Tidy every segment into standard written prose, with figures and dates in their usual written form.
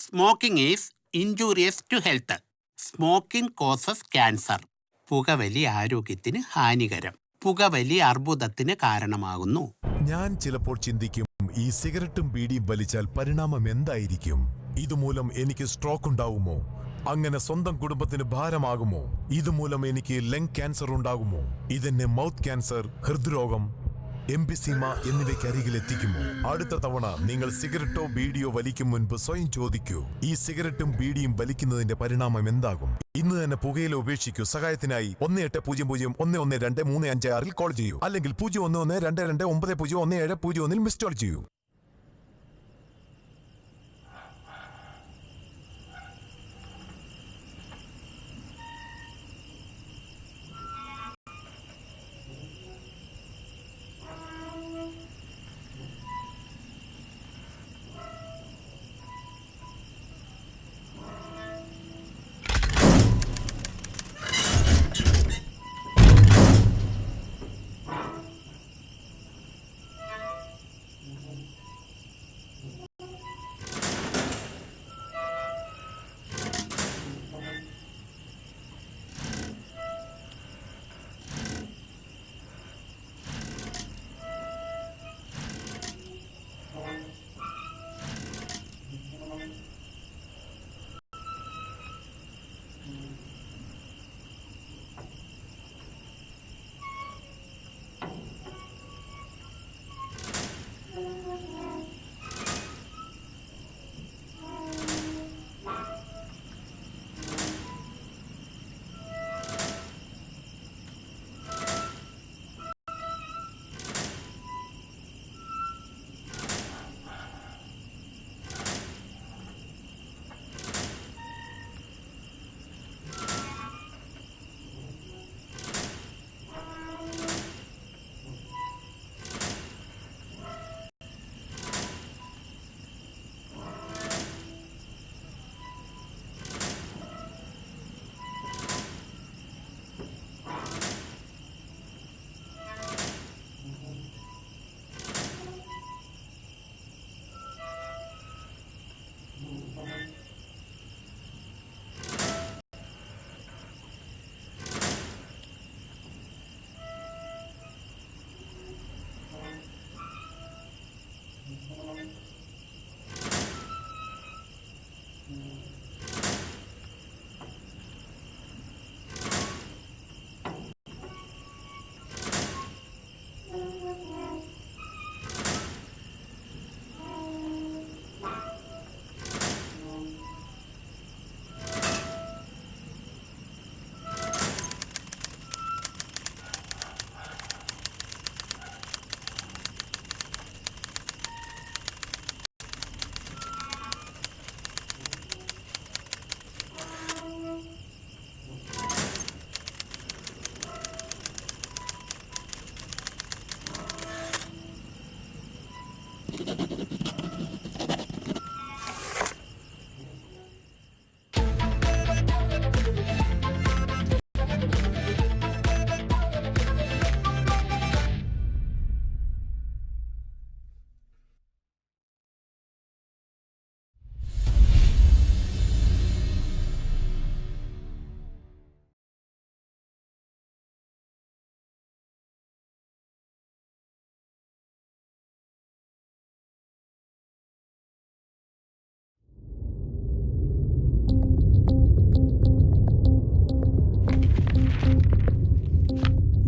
Smoking is injurious to health. Smoking causes cancer. പുകവലി ആരോഗ്യത്തിന് ഹാനികരം. പുകവലി അർബുദത്തിന് കാരണമാകുന്നു. ഞാൻ ചിലപ്പോൾ ചിന്തിക്കും, ഈ സിഗരറ്റും ബീഡിയും വലിച്ചാൽ പരിണാമം എന്തായിരിക്കും? ഇതുമൂലം എനിക്ക് സ്ട്രോക്ക് ഉണ്ടാകുമോ? അങ്ങനെ സ്വന്തം കുടുംബത്തിന് ഭാരമാകുമോ? ഇതുമൂലം എനിക്ക് ലങ് ക്യാൻസർ ഉണ്ടാകുമോ? ഇതെന്നെ മൗത്ത് ക്യാൻസർ, ഹൃദ്രോഗം, എംഫിസീമ എന്നിവയ്ക്ക് അരികിൽ എത്തിക്കുമോ? അടുത്ത തവണ നിങ്ങൾ സിഗരറ്റോ ബീഡിയോ വലിക്കും മുൻപ് സ്വയം ചോദിക്കൂ, ഈ സിഗരറ്റും ബീഡിയും വലിക്കുന്നതിന്റെ പരിണാമം എന്താകും? ഇന്ന് തന്നെ പുകയില ഉപേക്ഷിക്കൂ. സഹായത്തിനായി 1800112356 കോൾ ചെയ്യൂ, അല്ലെങ്കിൽ 011229011701 മിസ് കോൾ ചെയ്യൂ.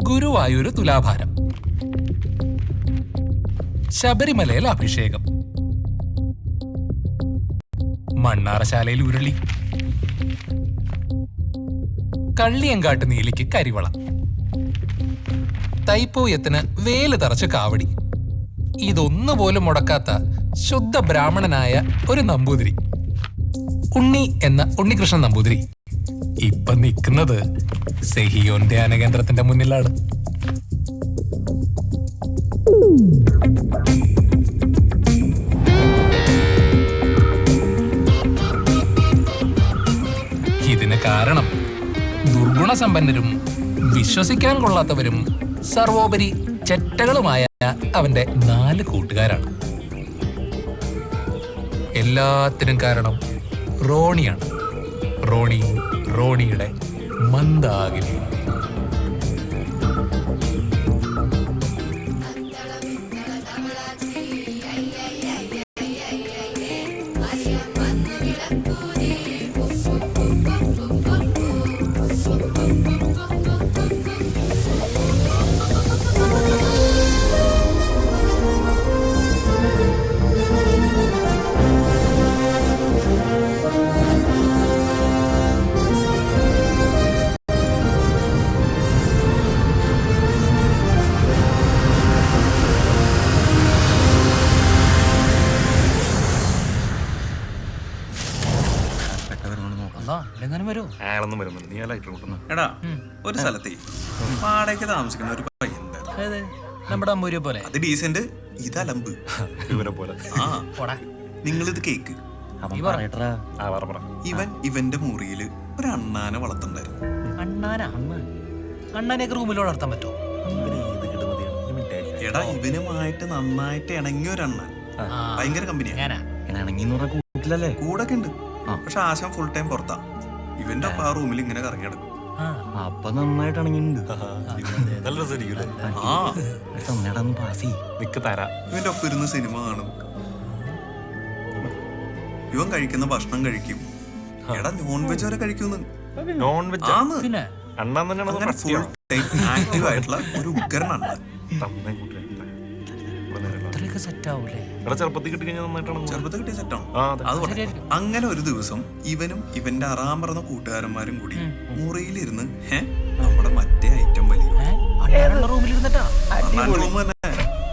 ഗുരുവായൂർ തുലാഭാരം, ശബരിമലയിൽ അഭിഷേകം, മണ്ണാറശാലയിൽ ഉരുളി, കള്ളിയങ്കാട്ട് നീലിക്ക് കരിവള, തൈപ്പൂയത്തിന് വേല് തറച്ച കാവടി. ഇതൊന്നുപോലും മുടക്കാത്ത ശുദ്ധ ബ്രാഹ്മണനായ ഒരു നമ്പൂതിരി, ഉണ്ണി എന്ന ഉണ്ണികൃഷ്ണൻ നമ്പൂതിരി. ഇപ്പൊ നിൽക്കുന്നത് സെഹിയോൻ ധ്യാന കേന്ദ്രത്തിന്റെ മുന്നിലാണ്. ഇതിന് കാരണം ദുർഗുണസമ്പന്നരും വിശ്വസിക്കാൻ കൊള്ളാത്തവരും സർവോപരി ചെറ്റകളുമായ അവന്റെ 4 കൂട്ടുകാരാണ്. എല്ലാത്തിനും കാരണം റോണിയാണ്. റോണിയുടെ മന്ദാകിനി. അയാളൊന്നും വരുന്നുണ്ട്. നീ ലൈറ്റർ കൂട്ടുന്നു. എടാ, ഒരു സ്ഥലത്തേ വാടകയ്ക്ക് താമസിക്കുന്ന ഒരു പയ്യൻ, നമ്മുടെ അമ്മൂരിയെ പോലെ. അത് ഡീസന്റ്, ഇതലമ്പ് ഇവനെ പോലെ. ആ, നിങ്ങളിത് കേക്ക്. ഇവന്റെ മുറിയില് ഒരു അണ്ണാനെ വളർത്തുണ്ടായിരുന്നു. അണ്ണാനെയൊക്കെ റൂമിൽ വളർത്താൻ പറ്റുമോ? എടാ, ഇവനുമായിട്ട് നന്നായിട്ട് ഇണങ്ങിയ ഒരു അണ്ണൻ. ഭയങ്കര കമ്പനിയാണ്. കൂടെ ഒക്കെ ഉണ്ട്, പക്ഷെ ആശാൻ ഫുൾ ടൈം പുറത്താ. ഇവന്റെ ഒപ്പം ആ റൂമിൽ ഇങ്ങനെ കറങ്ങി കിടക്കും. അപ്പൊ നന്നായിട്ട് ഇണങ്ങിണ്ട്. നല്ല രസമായിരിക്കും. ഇവന്റെ ഒപ്പം ഇരുന്ന് സിനിമ കാണും. ഇവൻ കഴിക്കുന്ന ഭക്ഷണം കഴിക്കും. എടാ, നോൺ വെജ് വരെ കഴിക്കുന്നു. നോൺ വെജ് പിന്നെ അണ്ണാൻ തന്നെയാണ് ഫുൾ ടൈം ആക്റ്റീവ് ആയിട്ടുള്ള ഒരു ഉഗ്രനാണ്. സെറ്റ് ആവൂലേ? ചെറുപ്പത്തിൽ കിട്ടി കഴിഞ്ഞാൽ നന്നായിട്ടാണ്. ചെറുപ്പത്തിൽ കിട്ടിയ സെറ്റാണ് അത്. അങ്ങനെ ഒരു ദിവസം ഇവനും ഇവന്റെ അറാമ്പറന്ന കൂട്ടുകാരന്മാരും കൂടി മുറിയിലിരുന്ന് നമ്മുടെ മറ്റേ ഐറ്റം വലി റൂമിലിരുന്നിട്ടാ റൂം തന്നെ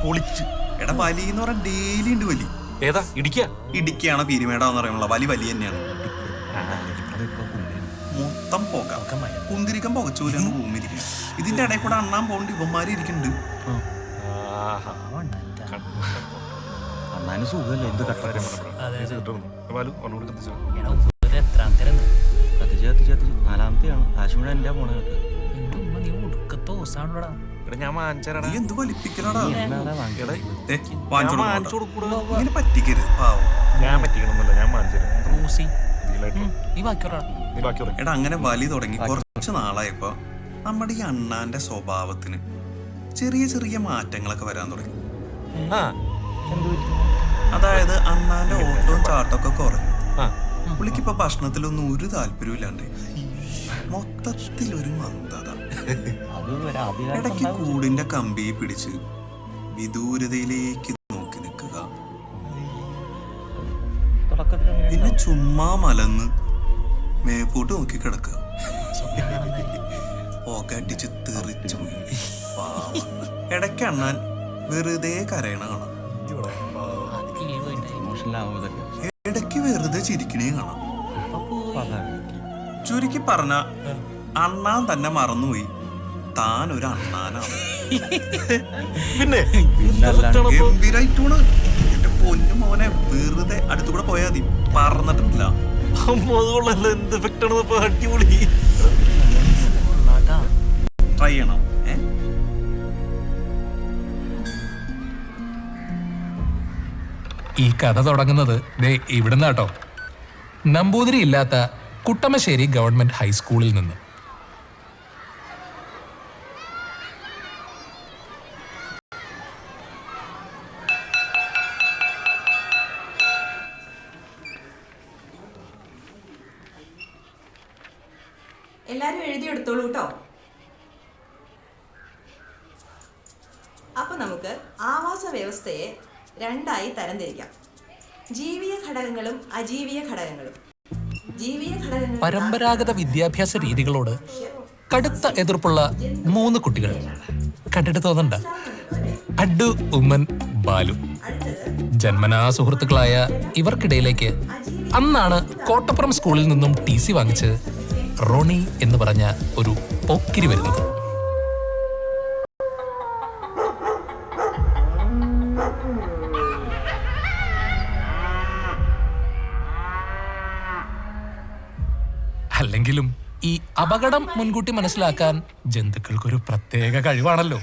പൊളിച്ച്. എടാ, വലി എന്ന് പറഞ്ഞാൽ ഡെയിലി ഉണ്ട് വലി. ഏതാ ഇടിക്കാണ് പീരിമേടാന്ന് പറയുമ്പോൾ വലി തന്നെയാണ്. മൊത്തം പോകാം. കുന്തിരിക്കം പുകച്ചൂലാണ് റൂമിരിക്കുന്നത്. ഇതിന്റെ ഇടയിൽ കൂടെ അണ്ണാൻ പോകേണ്ട ഇവന്മാര് ഇരിക്കുന്നുണ്ട്. അണ്ണാന് സുഖല്ലേ? എന്ത് നാലാമത്തെയാണ്. കാശ്മീർ എന്റെ പോണ ഞാൻ നീ എന്ത് വലിപ്പിക്കലാടാ? ഇങ്ങനെ പറ്റിക്കരുത്, പാവം. ഞാൻ പറ്റിക്കണമെന്നല്ല, ഞാൻ എടാ, അങ്ങനെ വലി തുടങ്ങി കുറച്ച് നാളായപ്പോ നമ്മുടെ ഈ അണ്ണാന്റെ സ്വഭാവത്തിന് ചെറിയ ചെറിയ മാറ്റങ്ങളൊക്കെ വരാൻ തുടങ്ങി. അതായത് അണ്ണാന്റെ ഓട്ടവും ചാട്ടമൊക്കെ കുറഞ്ഞു. പുള്ളിക്കിപ്പോ ഭക്ഷണത്തിലൊന്നും ഒരു താല്പര്യവും ഇല്ലാണ്ട് മൊത്തത്തിലൊരു മന്ദത. ഇടയ്ക്ക് കൂടിന്റെ കമ്പി പിടിച്ച് വിദൂരതയിലേക്ക് നോക്കി നിൽക്കുക. പിന്നെ ചുമ്മാ മലന്ന് മേപ്പോട്ട് നോക്കി കിടക്കുക. പോകടിച്ച് തെറിച്ചു പോയി. ഇടയ്ക്ക് അണ്ണാൻ വെറുതെ കരയണ കാണാം. ഇടയ്ക്ക് വെറുതെ ചിരിക്കണേ കാണാം. ചുരുക്കി പറഞ്ഞ അണ്ണാൻ തന്നെ മറന്നുപോയി താൻ ഒരു അണ്ണാനാണ്. പിന്നെ ഗംഭീരായിട്ടാണ്. എന്റെ പൊന്നു മോനെ, വെറുതെ അടുത്തുകൂടെ പോയാൽ മതി, പറഞ്ഞിട്ടില്ല. എന്ത് അടിപൊളി. ട്രൈ ചെയ്യണം. ഈ കഥ തുടങ്ങുന്നത് ദേ ഇവിടുന്നാട്ടോ. നമ്പൂതിരി ഇല്ലാത്ത കുട്ടമശ്ശേരി ഗവൺമെന്റ് ഹൈസ്കൂളിൽ നിന്ന്. എല്ലാരും എഴുതിയെടുത്തോളൂ കേട്ടോ. അപ്പൊ നമുക്ക് ആവാസ വ്യവസ്ഥയെ രണ്ടായി തരംതിരിക്കാം. ജീവീയ ഘടകങ്ങളും അജീവീയ ഘടകങ്ങളും. ജീവീയ ഘടകങ്ങൾ പരമ്പരാഗത വിദ്യാഭ്യാസ രീതികളോട് കടുത്ത എതിർപ്പുള്ള 3 കുട്ടികൾ. കണ്ടിട്ട് തോന്നണ്ട. അഡ്ഡു, ഉമ്മൻ, ബാലു. ജന്മനാ സുഹൃത്തുക്കളായ ഇവർക്കിടയിലേക്ക് അന്നാണ് കോട്ടപ്പുറം സ്കൂളിൽ നിന്നും TC വാങ്ങിച്ച് റോണി എന്ന് പറഞ്ഞ ഒരു പോക്കിരി വരുന്നത്. അല്ലെങ്കിലും ഈ അപകടം മുൻകൂട്ടി മനസ്സിലാക്കാൻ ജന്തുക്കൾക്കൊരു പ്രത്യേക കഴിവാണല്ലോ.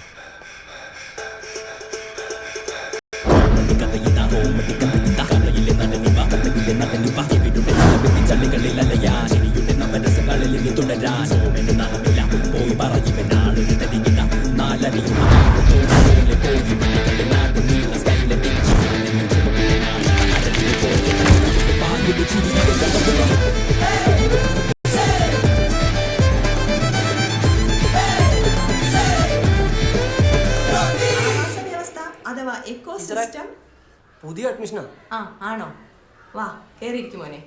തുടരാനോ എന്ന് നാമില്ല പോയി പറയുമെന്നാളൊരു തരികിട നാലറിയും ആവാസവ്യവസ്ഥ അഥവാ എക്കോസിസ്റ്റം. പുതിയ അഡ്മിഷനാ. ആ ആണോ? വാ കേറിയിരിക്കും മോനെ.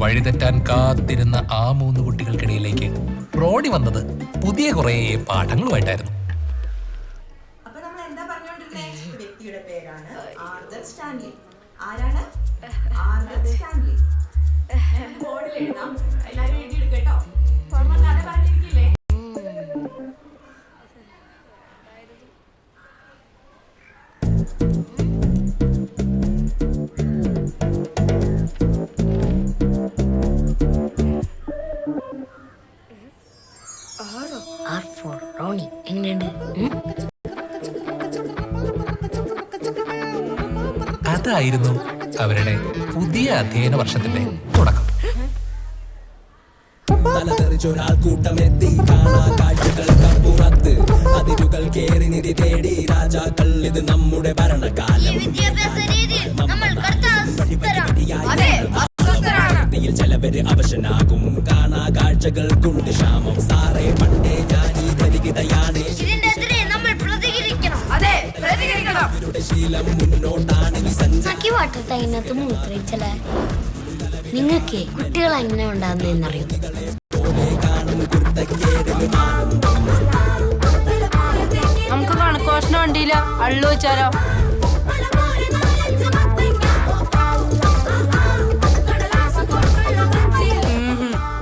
വഴിതെറ്റാൻ കാത്തിരുന്ന ആ 3 കുട്ടികൾക്കിടയിലേക്ക് റോഡി വന്നത് പുതിയ കുറേ പാഠങ്ങളുമായിട്ടായിരുന്നു. അപ്പൊ നമ്മൾ എന്താ പറഞ്ഞോണ്ടിരുന്നേ? വ്യക്തിയുടെ പേരാണ് ആർതർ സ്റ്റാൻലി. ആരാണ്? Arthur Stanley. ബോർഡിൽ എഴുതാം, എല്ലാരും എഴുതിയെടുക്കുക കേട്ടോ. കഥ പറഞ്ഞിരിക്കില്ലേ? റോണി എങ്ങനെയുണ്ട്? അതായിരുന്നു അവരുടെ പുതിയ അധ്യയന വർഷത്തിന്റെ തുടക്കം. തലതെറിച്ചൊരാൾക്കൂട്ടമെത്തി കാണാ കാഴ്ചകൾക്കപ്പുറത്ത് അതിരുകൾ കേറി നിധി തേടി രാജാക്കൾ ഇത് നമ്മുടെ ഭരണകാലം. ചിലവര് അവശനാകും കാണാ കാഴ്ചകൾക്കുണ്ട് ക്ഷാമം. സാറേ പണ്ടേ ഞാൻ ഈ ധരികിതയാണ് ഇവരുടെ ശീലം മുന്നോട്ടാണ് അതിനകത്ത് മൂത്രയിച്ചല്ലേ. നിങ്ങൾക്ക് കുട്ടികൾ എങ്ങനെ ഉണ്ടാകുന്നതെന്നറിയും. നമുക്ക് കണക്കോഷണം ഉണ്ടില്ല അള്ളു വെച്ചാലോ.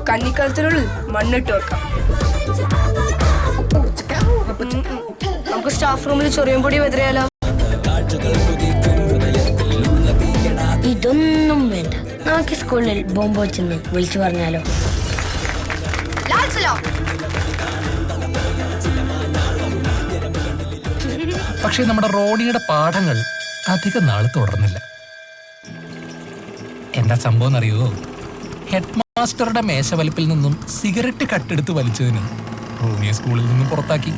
കന്നിക്കാലത്തിനുള്ളിൽ മണ്ണിട്ട് വെക്കാം. നമുക്ക് സ്റ്റാഫ് റൂമിൽ ചൊറിയും പൊടി വെതറിയാലോ. ഇതൊന്നും വേണ്ട, നമുക്ക് സ്കൂളിൽ ബോംബ് വെച്ചെന്ന് വിളിച്ചു പറഞ്ഞാലോ. പക്ഷേ നമ്മുടെ റോഡിയുടെ പാഠങ്ങൾ അധികം നാൾ തുടർന്നില്ല. എന്താ സംഭവം എന്നറിയുമോ? ഹെഡ് മാസ്റ്ററുടെ മേശവലിപ്പിൽ നിന്നും സിഗരറ്റ് കട്ടെടുത്ത് വലിച്ചതിന് റോണിയെ സ്കൂളിൽ നിന്നും പുറത്താക്കി.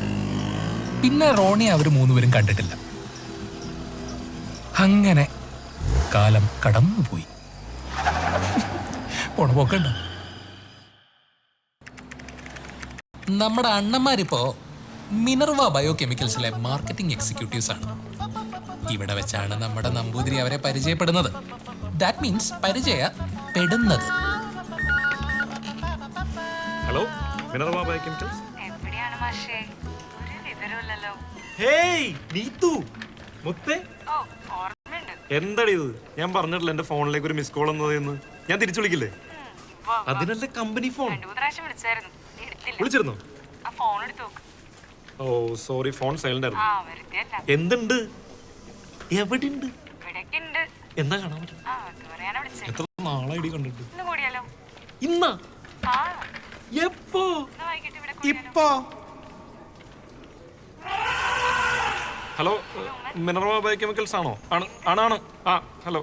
പിന്നെ റോണി അവർ 3 പേരും കണ്ടിട്ടില്ല. അങ്ങനെ കാലം കടന്നുപോയി. പോണപോക്കണ്ട. നമ്മുടെ അണ്ണന്മാരിപ്പോ മിനർവ ബയോകെമിക്കൽസിലെ മാർക്കറ്റിംഗ് എക്സിക്യൂട്ടീവ്സ് ആണ്. ഇവിടെ വെച്ചാണ് നമ്മുടെ നമ്പൂതിരി അവരെ പരിചയപ്പെടുന്നത്. ദാറ്റ് മീൻസ് പരിചയപ്പെടുന്നത്. Hello Minerva biochemicals. എവിടെയാണ് മാഷേ? ഒരു വിവരമില്ലല്ലോ. ഹേയ് നീതു മുത്തേ, ഓ ഓർമ്മയുണ്ട്. എന്താടി ഇത്? ഞാൻ പറഞ്ഞിട്ടില്ല എന്റെ ഫോണിലേക്ക് ഒരു മിസ് കോൾ എന്നതെന്ന്. ഞാൻ തിരിച്ചു വിളിക്കില്ലേ? അതിനല്ലേ കമ്പനി ഫോൺ. 2-3 പ്രാവശ്യം വിളിച്ചായിരുന്നു, എടുത്തില്ല. വിളിച്ചിരുന്നോ? ആ ഫോൺ എടുത്തു നോക്ക്. ഓ സോറി, ഫോൺ സൈലന്റ് ആയിരുന്നു. ആ വെറുതെയല്ല. എന്തുണ്ട്? എവിടെയുണ്ട്? ഇവിടെയൊക്കെ ഉണ്ട്. എന്താ കാണാൻ പറ്റും? ആ അത് പറയാനാ വിളിച്ചത്. എത്ര നാളായി കണ്ടിട്ട്? ഇന്ന് കൂടിയാലോ? ഇന്നാ? ആ എപ്പോ? ഇന്ന് വൈകിട്ട് ഇവിടെ കൂടിയാലോ? ഇപ്പോ? ഹലോ മിനർവ ബയോകെമിക്കൽസ് ആണോ? ആണ്. ആ ഹലോ,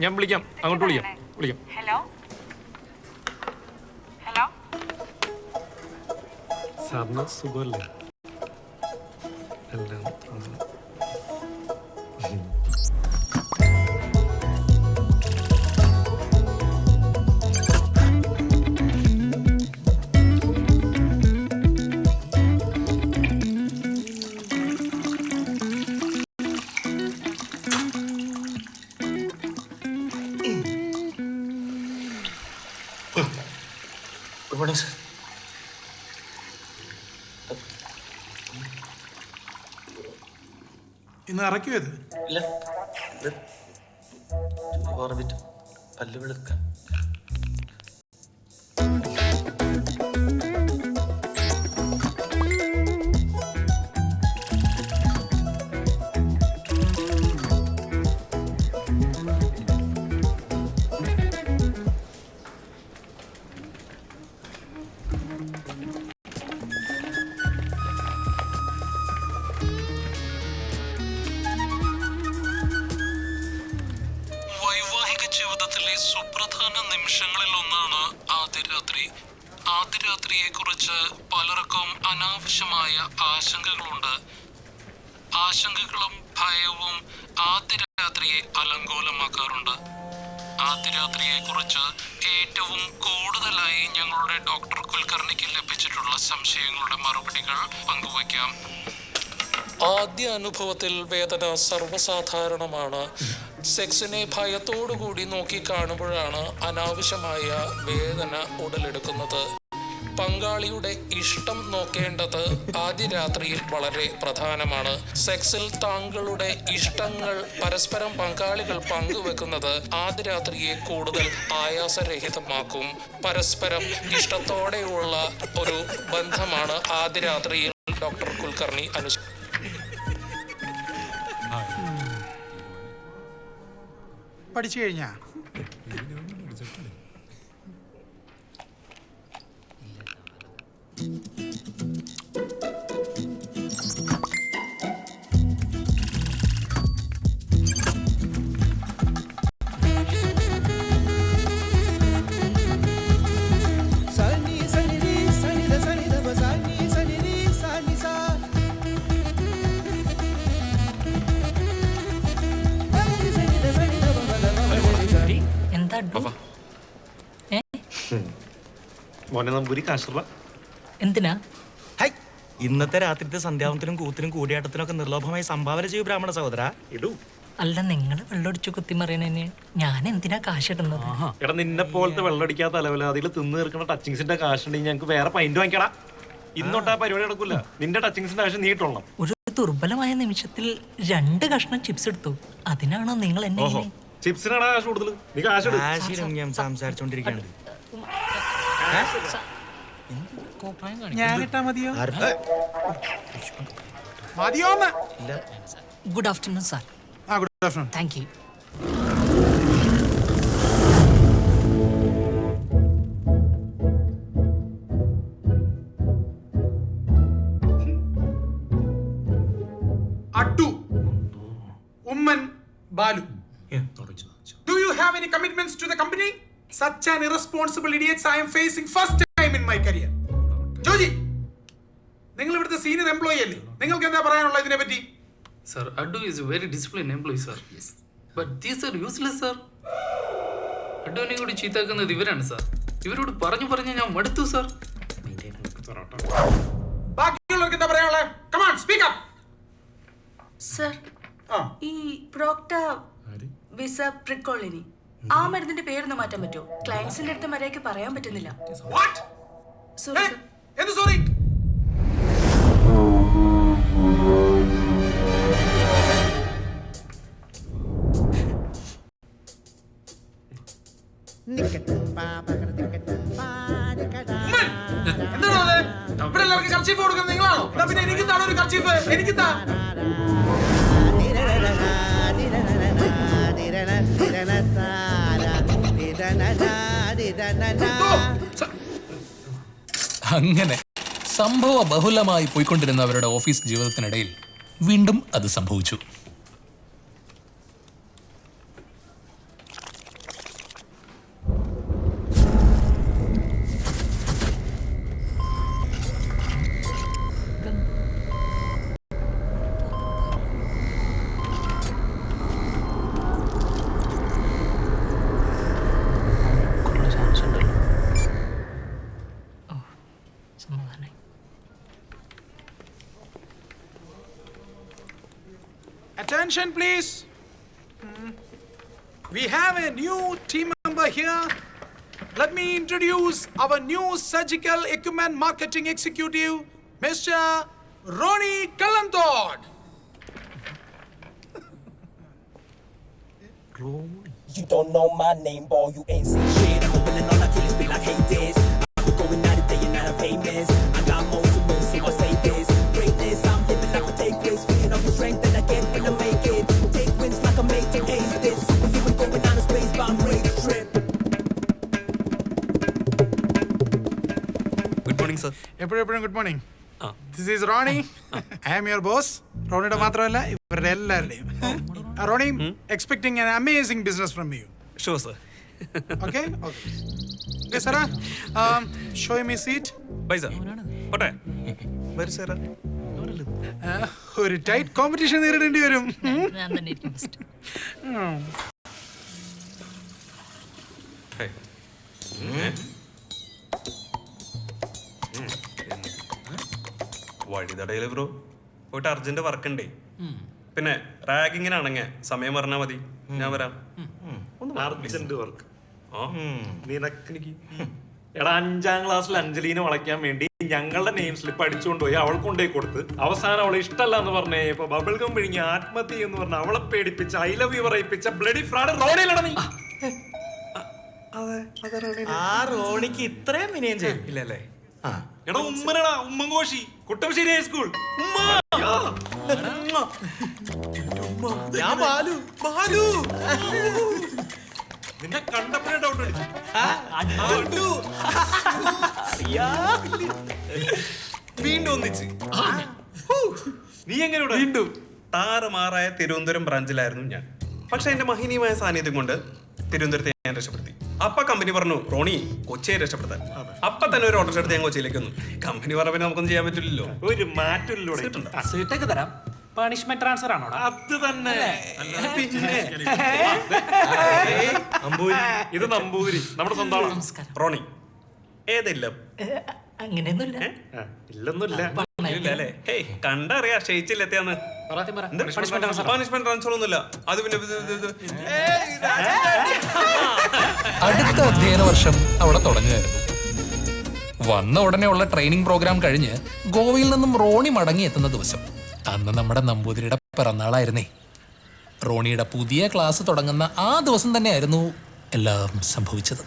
ഞാൻ വിളിക്കാം, അങ്ങോട്ട് വിളിക്കാം. Hello hello. സാറിന് സുഖമല്ലേ? എല്ലാം ഗുഡ് മോർണിംഗ് സർ. ഇന്ന് ഇറക്കിയത് ഇല്ല, ഇത് ഓർബിറ്റ് പല്ല് വെളുക്കാൻ. ജീവിതത്തിലെ സുപ്രധാന നിമിഷങ്ങളിൽ ഒന്നാണ് ആദ്യ രാത്രി. ആദ്യ രാത്രിയെ കുറിച്ച് പലർക്കും അനാവശ്യമായ ആശങ്കകളുണ്ട്. ആശങ്കകളും ഭയവും ആദ്യ രാത്രിയെ അലങ്കോലമാക്കാറുണ്ട്. ആദ്യ രാത്രിയെ കുറിച്ച് ഏറ്റവും കൂടുതലായി ഞങ്ങളുടെ ഡോക്ടർ കുൽക്കർണിക്ക് ലഭിച്ചിട്ടുള്ള സംശയങ്ങളുടെ മറുപടികൾ പങ്കുവയ്ക്കാം. ആദ്യ അനുഭവത്തിൽ വേദന സർവ്വസാധാരണമാണ്. സെക്സിനെ ഭയത്തോടുകൂടി നോക്കിക്കാണുമ്പോഴാണ് അനാവശ്യമായ വേദന ഉടലെടുക്കുന്നത്. പങ്കാളിയുടെ ഇഷ്ടം നോക്കേണ്ടത് ആദ്യ രാത്രിയിൽ വളരെ പ്രധാനമാണ്. സെക്സിൽ താങ്കളുടെ ഇഷ്ടങ്ങൾ പരസ്പരം പങ്കാളികൾ പങ്കുവെക്കുന്നത് ആദ്യ രാത്രിയെ കൂടുതൽ ആയാസരഹിതമാക്കും. പരസ്പരം ഇഷ്ടത്തോടെയുള്ള ഒരു ബന്ധമാണ് ആദ്യ രാത്രിയിൽ ഡോക്ടർ കുൽക്കർണി പഠിച്ചു കഴിഞ്ഞാ എന്തിനാ? ഇന്നത്തെ രാത്രിത്തെ സന്ധ്യാവനത്തിനും കൂത്തിനും കൂടിയാട്ടത്തിനും ഒക്കെ നിർലോഭമായി സംഭാവന ചെയ്യൂ ബ്രാഹ്മണ സഹോദര. ഇടൂ. അല്ല, നിങ്ങൾ വെള്ളമടിച്ചു കുത്തിമറിയണ ഞാൻ എന്തിനാ കാശ് ഇടുന്നത്? എടാ, നിന്നെ പോലത്തെ വെള്ളമടിക്കാത്ത അലവലാതികൾ തിന്ന് തീർക്കുന്ന ടച്ചിങ്സിന്റെ കാശ് ഉണ്ടെങ്കിൽ ഞങ്ങൾക്ക് വേറെ പൈന്റ് വാങ്ങിക്കടാ. ഇന്നോട്ട് ആ പരിപാടി നടക്കൂല. നിന്റെ ടച്ചിങ്സിന്റെ കാശ് നീ ഇട്ടോളണം. ഒരു ദുർബലമായ നിമിഷത്തിൽ 2 കഷ്ണം ചിപ്സ് എടുത്തു. അതിനാണോ നിങ്ങൾ എന്നെ ചിപ്സിനാണ് കാശ് കൂടുതൽ. നീ കാശ് ഞാൻ സംസാരിച്ചോണ്ടിരിക്കുകയാണ്. ഞാൻ ഇട്ടാ മതിയോ? മതിയോന്ന്? Good afternoon sir. Good afternoon. Thank you. Attu, Oommen, Balu. Do you have any commitments to the company? Such an irresponsible idiots I am facing first time in my career. Joji, നിങ്ങൾ ഇവിടുത്തെ സീനിയർ എംപ്ലോയി അല്ലേ? നിങ്ങൾക്ക് എന്താ പറയാനുള്ളത് ഇതിനെ പറ്റി? Sir, Addu is a very disciplined employee, sir. Yes. But these are useless, sir. അഡുവിനെ കൂടി ചീത്താക്കുന്നത് ഇവരാണ് സാർ. ഇവരോട് പറഞ്ഞു ഞാൻ മടുത്തു സാർ. ബാക്കിയുള്ളവർക്ക് എന്താ പറയാനുള്ളത്? Come on, speak up. Sir, ഈ പ്രോക്ട വിസ പ്രിക്കോളിനി ആ മരുന്നിന്റെ പേരൊന്ന് മാറ്റാൻ പറ്റുമോ? ക്ലയൻസിന്റെ അടുത്ത് മര്യാദയ്ക്ക് പറയാൻ പറ്റുന്നില്ല. What? Sorry sir. എന്ത് സോറി? ഇവിടെ എല്ലാവർക്കും കർച്ചീഫ് കൊടുക്കുന്നത് നിങ്ങളാണോ? എന്നാ പിന്നെ എനിക്കെന്താണോ ഒരു കർച്ചീഫ്? എനിക്കെന്താ? അങ്ങനെ സംഭവ ബഹുലമായി പോയിക്കൊണ്ടിരുന്ന അവരുടെ ഓഫീസ് ജീവിതത്തിനിടയിൽ വീണ്ടും അത് സംഭവിച്ചു. Attention, please. We have a new team member here. Let me introduce our new surgical equipment marketing executive, Mr. Ronnie Kallandod. You don't know my name, boy. You ain't seen shit. I'm opening all the killers, be like, hey, this. I'm going out of day and out of famous. I got more to lose, so I say this. Greatness, I'm living like a take place. Feeding off the strength that I get when I make it. Take wins like I made to ace this. Superhuman going on a space bomb race trip. Good morning sir. എപ്പോഴും good morning. This is Ronnie. I am your boss. റോണിയുടെ മാത്രമല്ല ഇവരുടെ എല്ലാവരുടെയും. Ronnie, expecting an amazing business from you. Sure sir. Okay? Okay. Okay, Sarah. Show me seat. Bye sir പോട്ടെ വരൂ Sarah. ഒരു tight competition നേരിടേണ്ടി വരും. ഞാൻ തന്നെ ഇരിക്കും first. വഴിതടയില് ബ്രോ പോയിട്ട് അർജന്റ് വർക്ക് ഉണ്ടേ. പിന്നെ റാഗിങ്ങിനാണെങ്കിൽ സമയം പറഞ്ഞാൽ മതി, ഞാൻ വരാം. അർജന്റ് വർക്ക് നിനക്ക് എടാ 5ാം ക്ലാസ്സിൽ അഞ്ജലിനെ വളയ്ക്കാൻ വേണ്ടി ഞങ്ങളുടെ നെയിം സ്ലിപ്പ് അടിച്ചുകൊണ്ടുപോയി അവൾ കൊണ്ടുപോയി കൊടുത്ത് അവസാനം അവളെ ഇഷ്ടമല്ല എന്ന് പറഞ്ഞേ ഇപ്പൊ ബബിൾഗം പിഴിഞ്ഞ് ആത്മഹത്യ എന്ന് പറഞ്ഞ അവളെ പേടിപ്പിച്ച ഐ ലവ് യു പറയിപ്പിച്ച ബ്ലഡി ഫ്രാഡ് റോഡിലടാ നീ. ആ റോണിക്ക് ഇത്രയും വിനയം ചെയ്യില്ലല്ലേ? എടാ ഉമ്മനടാ ഉമ്മങ്കോശി കുട്ടംശ്ശേരി ഹൈസ്കൂൾ. ഞാൻ ബാലു ബാലു നിന്നെ കണ്ടപ്പോഴേ ഡൗട്ട് അടിച്ചു. വീണ്ടും ഒന്നിച്ച് നീ എങ്ങനെ വീണ്ടും താറുമാറായ തിരുവനന്തപുരം ബ്രാഞ്ചിലായിരുന്നു ഞാൻ. പക്ഷെ എന്റെ മഹനീയമായ സാന്നിധ്യം കൊണ്ട് തിരുവനന്തപുരത്തെ ഞാൻ രക്ഷപ്പെടുത്തി. അപ്പൊ കമ്പനി പറഞ്ഞു റോണി കൊച്ചിയെ രക്ഷപ്പെടുത്താൻ. അപ്പൊ തന്നെ ഒരു ഓട്ടോ എടുത്ത് ഞാൻ കൊച്ചിയിലേക്ക് വന്നു. കമ്പനി പറഞ്ഞ നമുക്കൊന്നും ചെയ്യാൻ പറ്റില്ലല്ലോ. ഒരു മാറ്റമില്ലോ സീറ്റൊക്കെ തരാം. പണിഷ്മെന്റ് ട്രാൻസ്ഫർ ആണോ? അത് തന്നെ. പിന്നെ ഇത് നമ്പൂതിരി നമ്മുടെ സ്വന്തം റോണി ഏതില്ല അങ്ങനെയൊന്നുമില്ല. ഇല്ലൊന്നുമില്ല അല്ലേ? കണ്ടറിയാ ക്ഷയിച്ചില്ലെത്തിയാന്ന്. പണിഷ്മെന്റ് ട്രാൻസ്ഫർ ഒന്നുമില്ല. അത് പിന്നെ അടുത്ത അധ്യയന വർഷം അവിടെ തുടങ്ങുകയായിരുന്നു. വന്ന ഉടനെയുള്ള ട്രെയിനിങ് പ്രോഗ്രാം കഴിഞ്ഞ് ഗോവയിൽ നിന്നും റോണി മടങ്ങി എത്തുന്ന ദിവസം. അന്ന് നമ്മുടെ നമ്പൂതിരിയുടെ പിറന്നാളായിരുന്നേ. റോണിയുടെ പുതിയ ക്ലാസ് തുടങ്ങുന്ന ആ ദിവസം തന്നെയായിരുന്നു എല്ലാം സംഭവിച്ചത്.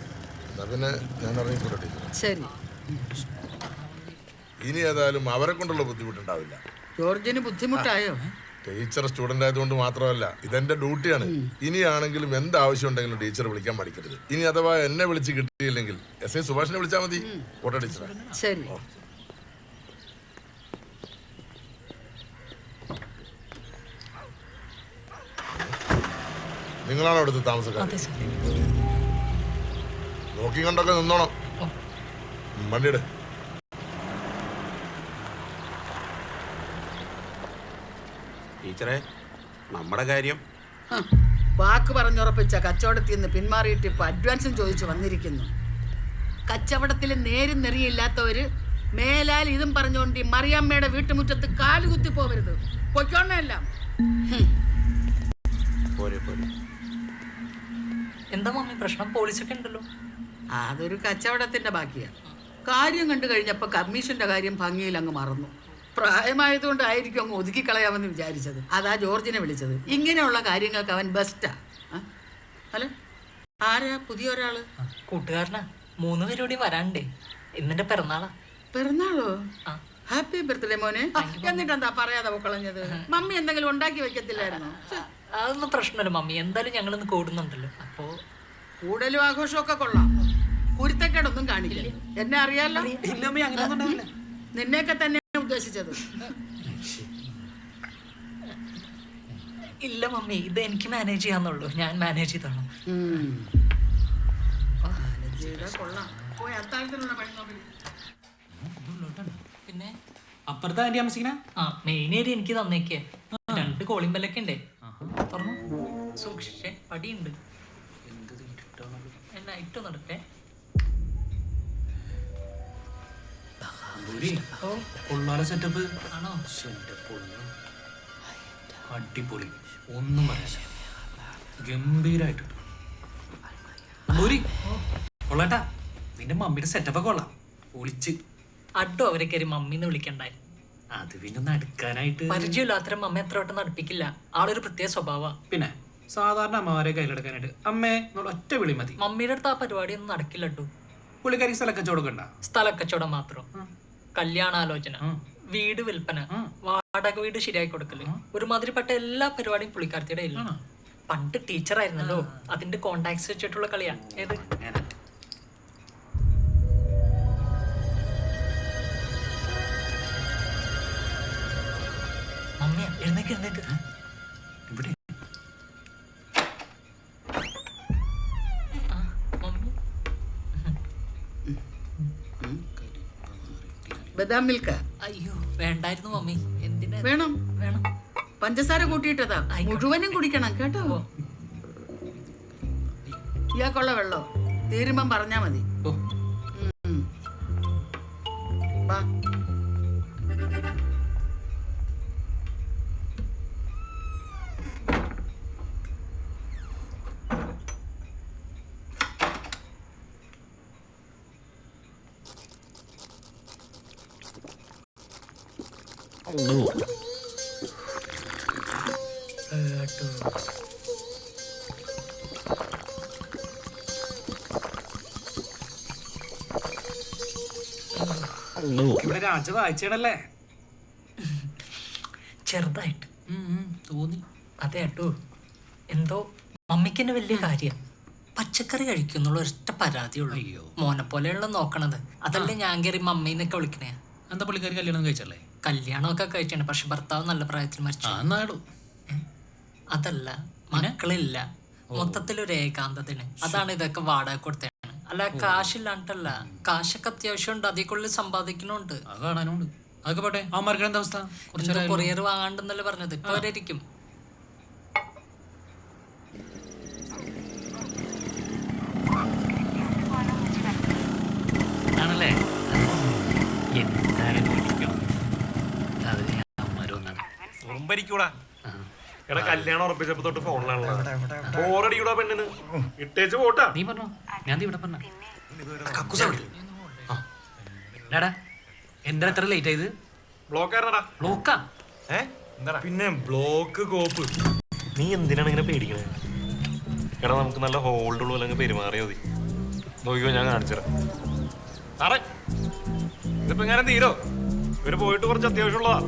ശരി, ഇനി ഏതായാലും അവരെ കൊണ്ടുള്ള ബുദ്ധിമുട്ടുണ്ടാവില്ല. ജോർജിന് ബുദ്ധിമുട്ടായോ? ടീച്ചർ സ്റ്റുഡന്റ് ആയതുകൊണ്ട് മാത്രമല്ല, ഇതെന്റെ ഡ്യൂട്ടിയാണ്. ഇനിയാണെങ്കിലും എന്താവശ്യം ഉണ്ടെങ്കിലും ടീച്ചർ വിളിക്കാൻ പഠിക്കരുത്. ഇനി അഥവാ എന്നെ വിളിച്ച് കിട്ടിയില്ലെങ്കിൽ എസ് ഐ സുഭാഷിനെ വിളിച്ചാൽ മതി. Auto teacher. ശരി. നിങ്ങളാണോ അടുത്ത് താമസക്കാർ? നോക്കി കണ്ടൊക്കെ നിന്നോണം. വണ്ടിയുടെ ടീച്ചറെ നമ്മുടെ കാര്യം വാക്ക് പറഞ്ഞുറപ്പിച്ച കച്ചവടത്തിൽ നിന്ന് പിന്മാറിയിട്ട് ഇപ്പൊ അഡ്വാൻസും ചോദിച്ചു വന്നിരിക്കുന്നു. കച്ചവടത്തിൽ നേരും നെറിയില്ലാത്തവര് മേലാൽ ഇതും പറഞ്ഞുകൊണ്ട് മറിയമ്മയുടെ വീട്ടുമുറ്റത്ത് കാലുകുത്തി പോവരുത്. പൊയ്ക്കോണെല്ലാം. എന്താ മമ്മി പ്രശ്നം? പോലീസൊക്കെ ഉണ്ടല്ലോ. അതൊരു കച്ചവടത്തിന്റെ ബാക്കിയാണ്. കാര്യം കണ്ടു കഴിഞ്ഞപ്പോ കമ്മീഷന്റെ കാര്യം ഭംഗിയിൽ അങ്ങ് മറന്നു. പ്രായമായതുകൊണ്ട് ആയിരിക്കും അങ്ങ് ഒതുക്കിക്കളയാമെന്ന് വിചാരിച്ചത്. അതാ ജോർജിനെ വിളിച്ചത്. ഇങ്ങനെയുള്ള കാര്യങ്ങൾക്ക് അവൻ ബെസ്റ്റാ. അല്ല, ആരാ പുതിയ ഒരാള്? കൂട്ടുകാരനാ. 3 പേരോടി വരാണ്ടേ. ഇന്നെന്റെ പിറന്നാളാ. പിറന്നാളോ? ഹാപ്പി ബർത്ത്ഡേ മോനെ. എന്നിട്ടെന്താ പറയാതെ കളഞ്ഞത്? മമ്മി എന്തെങ്കിലും ഉണ്ടാക്കി വെക്കത്തില്ലായിരുന്നോ? അതൊന്നും പ്രശ്നമല്ല മമ്മി. എന്തായാലും ഞങ്ങളിന്ന് കൂടുന്നുണ്ടല്ലോ. അപ്പോ കൂടലും ആഘോഷമൊക്കെ കൊള്ളാം. കുരുത്തക്കേടൊന്നും കാണിക്കില്ല. എന്നെ അറിയാലോ. നിന്നെയൊക്കെ തന്നെ ഉദ്ദേശിച്ചത്. ഇല്ല മമ്മി, ഇത് എനിക്ക് മാനേജ് ചെയ്യാന്നുള്ളൂ. ഞാൻ മാനേജ് ചെയ്തോളാം. പിന്നെ അപ്പുറത്തെ ആന്റി താമസിക്കണ മെയിൻ ഏരിയ എനിക്ക് തന്നേക്കേ. 2 കോളിംഗ് ബെല്ലൊക്കെ ഉണ്ടേ. തുറന്നു സൂക്ഷിച്ചേ, പടിയുണ്ട്. നൈറ്റ് നടക്കേ. സെറ്റപ്പ് ആണോ? അടിപൊളി, ഒന്നും പറയാ. ഗംഭീരായിട്ട് കൊള്ളാട്ടാ. നിന്റെ മമ്മിയുടെ സെറ്റപ്പ് കൊള്ളാം. പൊളിച്ച് അഡോ അവരെ കയറി മമ്മിന്ന് വിളിക്കണ്ടായി. അത് പിന്നെ നടക്കാനായിട്ട് പരിചയമില്ലാത്തരം മമ്മ എത്ര വട്ടം നടപ്പിക്കില്ല. ആളൊരു പ്രത്യേക സ്വഭാവ. പിന്നെ സാധാരണ അമ്മമാരെ കയ്യിലെടുക്കാനായിട്ട് അമ്മേ ഒറ്റ വിളി മതി. മമ്മിയുടെ അടുത്ത് ആ പരിപാടിയൊന്നും നടക്കില്ല കേട്ടോ. പുള്ളിക്കാരി സ്ഥലക്കച്ചവടം ഉണ്ടാ? സ്ഥലക്കച്ചവടം മാത്രം. കല്യാണാലോചന, വീട് വിൽപ്പന, വാടക വീട് ശരിയാക്കി കൊടുക്കല്, ഒരുമാതിരിപ്പെട്ട എല്ലാ പരിപാടിയും പുള്ളിക്കാരത്തിയുടെ ഇല്ല. പണ്ട് ടീച്ചറായിരുന്നല്ലോ, അതിന്റെ കോണ്ടാക്ട്സ് വെച്ചിട്ടുള്ള കളിയാ. ഏത് മമ്മിയാ? എഴുന്നേക്ക് എഴുന്നേക്ക്. ഇവിടെ ബദാം മിൽക്ക അയ്യോ വേണ്ടായിരുന്നു മമ്മി. എന്തിനാ? വേണം. വേണം. പഞ്ചസാര കൂട്ടിയിട്ടതാ. മുഴുവനും കുടിക്കണം കേട്ടോ. ഇയാൾക്കുള്ള വെള്ളം തീരുമ്പം പറഞ്ഞാ മതി. വാ. ഇവിടെ രാജ വായിച്ചേടല്ലേ? ചെറുതായിട്ട് തോന്നി. അതെ കേട്ടോ. എന്തോ മമ്മിക്ക് തന്നെ വലിയ കാര്യം. പച്ചക്കറി കഴിക്കുന്നുള്ള ഒരൊറ്റ പരാതിയുള്ളൂ. മോനെ പോലെയുള്ള നോക്കണത്. അതല്ലേ ഞാൻ കയറി മമ്മീന്നൊക്കെ വിളിക്കണേ. എന്താ പുള്ളിക്കാരി കല്യാണം കഴിച്ചല്ലേ? കല്യാണമൊക്കെ കഴിച്ചാണ്. പക്ഷെ ഭർത്താവ് നല്ല പ്രായത്തിൽ മരിച്ചു. അതല്ല, മക്കളില്ല. മൊത്തത്തിലൊരു ഏകാന്തത്തിന്. അതാണ് ഇതൊക്കെ വാടക കൊടുത്തതാണ്. അല്ല കാശില്ലാണ്ടല്ല, കാശൊക്കെ അത്യാവശ്യം ഉണ്ട്. അതേക്കുള്ളിൽ സമ്പാദിക്കണുണ്ട്. കാണാനുണ്ട്. അതൊക്കെ പോട്ടെ. അമ്മമാർക്ക് എന്താ അവസ്ഥ? കൊറിയർ വാങ്ങാണ്ടെന്നല്ലേ പറഞ്ഞത്. ഇപ്പൊ അവരായിരിക്കും. ആണല്ലേ? എടാ കല്യാണം ഉറപ്പിച്ചപ്പോ തൊട്ട് ഫോണിലാണല്ലോ. ബോറടിക്കൂടാ പെണ്ണിന്. ഇട്ടേച്ച് പോട്ടാ. നീ പറഞ്ഞോ, ഞാൻ ഇവിടെ പറഞ്ഞ എന്താ എത്ര ലേറ്റ് ആയത്? ബ്ലോക്കായിരുന്നടാ. ബ്ലോക്കാ? പിന്നെ ബ്ലോക്ക് കോപ്പ്. നീ എന്തിനാണ് ഇങ്ങനെ പേടിക്കണേ? എടാ നമുക്ക് നല്ല ഹോൾഡ് ഉള്ള അല്ലെങ്കിൽ പെരുമാറിയാ മതി. നോക്കിയോ, ഞാൻ കാണിച്ചുതരാം. സാറേ ഇതിപ്പോ എങ്ങനെ തീരോ? ഇവര് പോയിട്ട് കുറച്ച് അത്യാവശ്യമുള്ളതാ.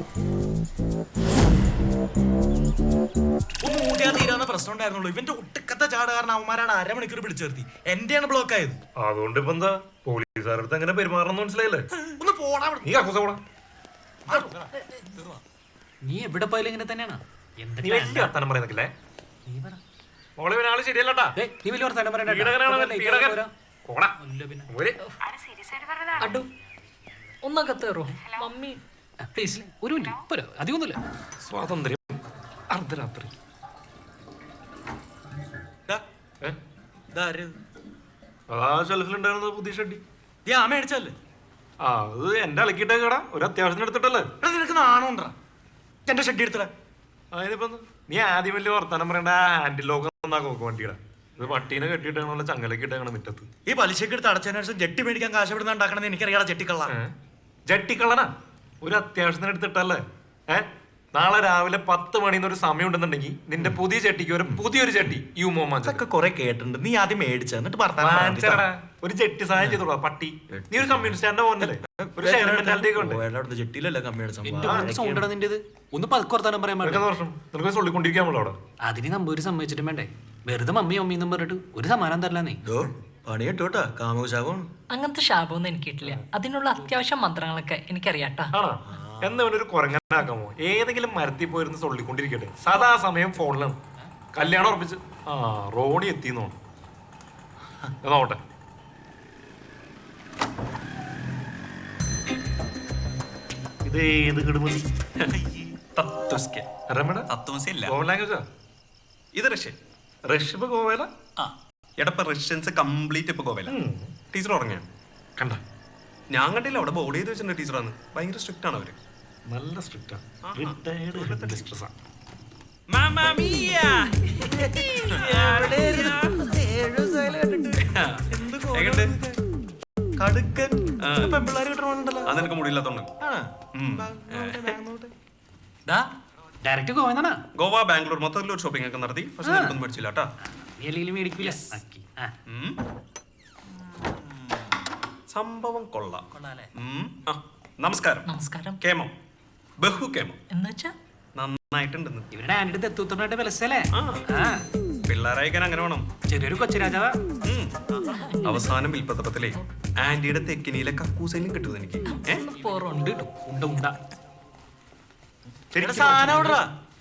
മൂടിയാ തീരാവുന്ന പ്രശ്നം ഉണ്ടായിരുന്നുള്ളൂ. ഇവന്റെ ഒട്ടുക്കത്തെ ചാട് കാരണം അവന്മാരാണ് അരമണിക്കൂർ പിടിച്ചു നിർത്തി. എന്റെയാണ് ബ്ലോക്ക് ആയത്. അതുകൊണ്ട് ഇപ്പൊ എന്താ പോലീസുകാരടുത്ത് എങ്ങനെ പെരുമാറണം മനസ്സിലായില്ലേ? ഒന്ന് പോടാ. നീ കക്കൂസ പോടാ. നീ എവിടെ പോയാലും ഇങ്ങനെ തന്നെയാണ്. നീ വലിയ വർത്താനം പറയുന്നില്ലേ? മോളെ ഇവനാള് ശരിയല്ലട്ടാ. നീ വലിയ വർത്താനം പറയണ്ട. അടു ഒന്നകത്ത് കയറോ മമ്മി? പ്ലീസ് ഒരു മിനിറ്റ്. പോരോ, അധികമൊന്നുമില്ല. സ്വാതന്ത്ര്യം അർദ്ധരാത്രി. അതാ ഷെൽഫിലുണ്ടായിരുന്നത് പുതിയ ഷെഡി. മേടിച്ചല്ലേ? ആ അത് എന്റെ അലക്കിട്ടേക്കടാ. ഒരു അത്യാവശ്യം എടുത്തിട്ടല്ലേ? നിനക്ക് നാണോണ്ടാ എന്റെ ഷെഡി എടുത്തടാ. അതിനിപ്പോ നീ ആദ്യം വലിയ വർത്താനം പറയണ്ട. ഹാൻഡിൽ ലോക്ക് നോക്കും വണ്ടിയുടെ. ഇത് പട്ടീനെ കെട്ടിയിട്ടാണല്ലോ ചങ്ങലക്ക് ഇട്ടേക്കണം മുറ്റത്ത്. ഈ പലിശക്ക് എടുത്ത് അടച്ചതിന് ശേഷം ജെട്ടി മേടിക്കാൻ കാശ് എവിടെ ഉണ്ടാക്കണമെന്ന് എനിക്കറിയാം. ജെട്ടിക്കള്ള ജെട്ടിക്കള്ളനാ. ഒരു അത്യാവശ്യത്തിന് എടുത്തിട്ടല്ലേ? നാളെ രാവിലെ 10 മണിന്ന് ഒരു സമയം ഉണ്ടെന്നുണ്ടെങ്കിൽ നിന്റെ പുതിയ ചെട്ടിക്ക് ഒരു പുതിയൊരു ചെട്ടി ഈ ഉമ്മൊക്കെ കുറെ കേട്ടിട്ടുണ്ട്. നീ ആദ്യം മേടിച്ച എന്നിട്ട് ഒരു ചെട്ടി സഹായം ചെയ്തോളൂ. പട്ടി നീ ഒരു കമ്മ്യൂണിസ്റ്റാറിന്റെ പോകുന്നല്ലേ? ഒരു ഷെയർ മെന്റാലിറ്റി ഒക്കെ ഉണ്ട്. ജെട്ടിയിലല്ല കമ്മിയുടെ ഒന്ന് പതുക്കൊർത്താനും പറയാൻ നിനക്ക് ചൊല്ലിക്കൊണ്ടിരിക്കാൻ അവിടെ. അതിന് നമ്പൂര് സമ്മതിച്ചിട്ടും വേണ്ടേ? വെറുതെ മമ്മിന്നും പറഞ്ഞിട്ട് ഒരു സമാനം തരല. നീ പണി കേട്ടോട്ടാ. കാമശാപമാണ്. അങ്ങനത്തെ ശാപമൊന്നും എനിക്ക് കിട്ടില്ല. അതിനുള്ള അത്യാവശ്യം മന്ത്രങ്ങളൊക്കെ എനിക്കറിയാട്ടാ. എന്നവനൊരു കുറങ്ങനാക്കാമോ? ഏതെങ്കിലും മരത്തിൽ പോയിരുന്ന് ചൊല്ലിക്കൊണ്ടിരിക്കട്ടെ. സദാ സമയം ഫോണിലാണ്. കല്യാണം ഉറപ്പിച്ച് റോണി എത്തിന്നോ നോട്ടെ. ഇത് ഏത് കിടുമതി? ലാംഗ്വേജാ? ഇത് റഷ്യൻ. റഷ്യ ഇപ്പൊ ഗോവയില? എടപ്പ റഷ്യൻസ് കംപ്ലീറ്റ് ഇപ്പൊ ഗോവയില. ടീച്ചർ ഉറങ്ങിയാണ്. കണ്ട ഞാൻ കണ്ടില്ല. അവിടെ ബോർഡ് ചെയ്ത് വെച്ചിട്ടുണ്ട് ടീച്ചറാണ്. ഭയങ്കര സ്ട്രിക്റ്റ് ആണ് അവര്. നല്ല സ്ട്രിക്റ്റ് ആണ്. റിട്ടയർഡ് കടുക്കൻ നിനക്ക് മുടിയില്ലാത്തോണ്ട്. ഡയറക്റ്റ് ഗോവ ഗോവ ബാംഗ്ലൂർ മൊത്തത്തിൽ ഒരു ഷോപ്പിംഗ് ഒക്കെ നടത്തി. പക്ഷെ നിനക്കൊന്നും മേടിച്ചില്ല കേട്ടാ. മേടിക്കില്ല. സംഭവം കൊള്ളാം. നമസ്കാരം. നമസ്കാരം. കേമം ബഹുക്കേമം എന്നുവെച്ചാ നന്നായിട്ടുണ്ടെന്ന്. ഇവരുടെ ആന്റിയുടെ തെത്തൂത്തറിനായിട്ട് വിലസല്ലേ? പിള്ളേരായിക്കാൻ അങ്ങനെ വേണം. ചെറിയൊരു കൊച്ചുരാജാവ. അവസാനം വിൽപ്പത്രത്തിലെ ആന്റിയുടെ തെക്കിനിയിലെ കക്കൂസയിലും കിട്ടും എനിക്ക്.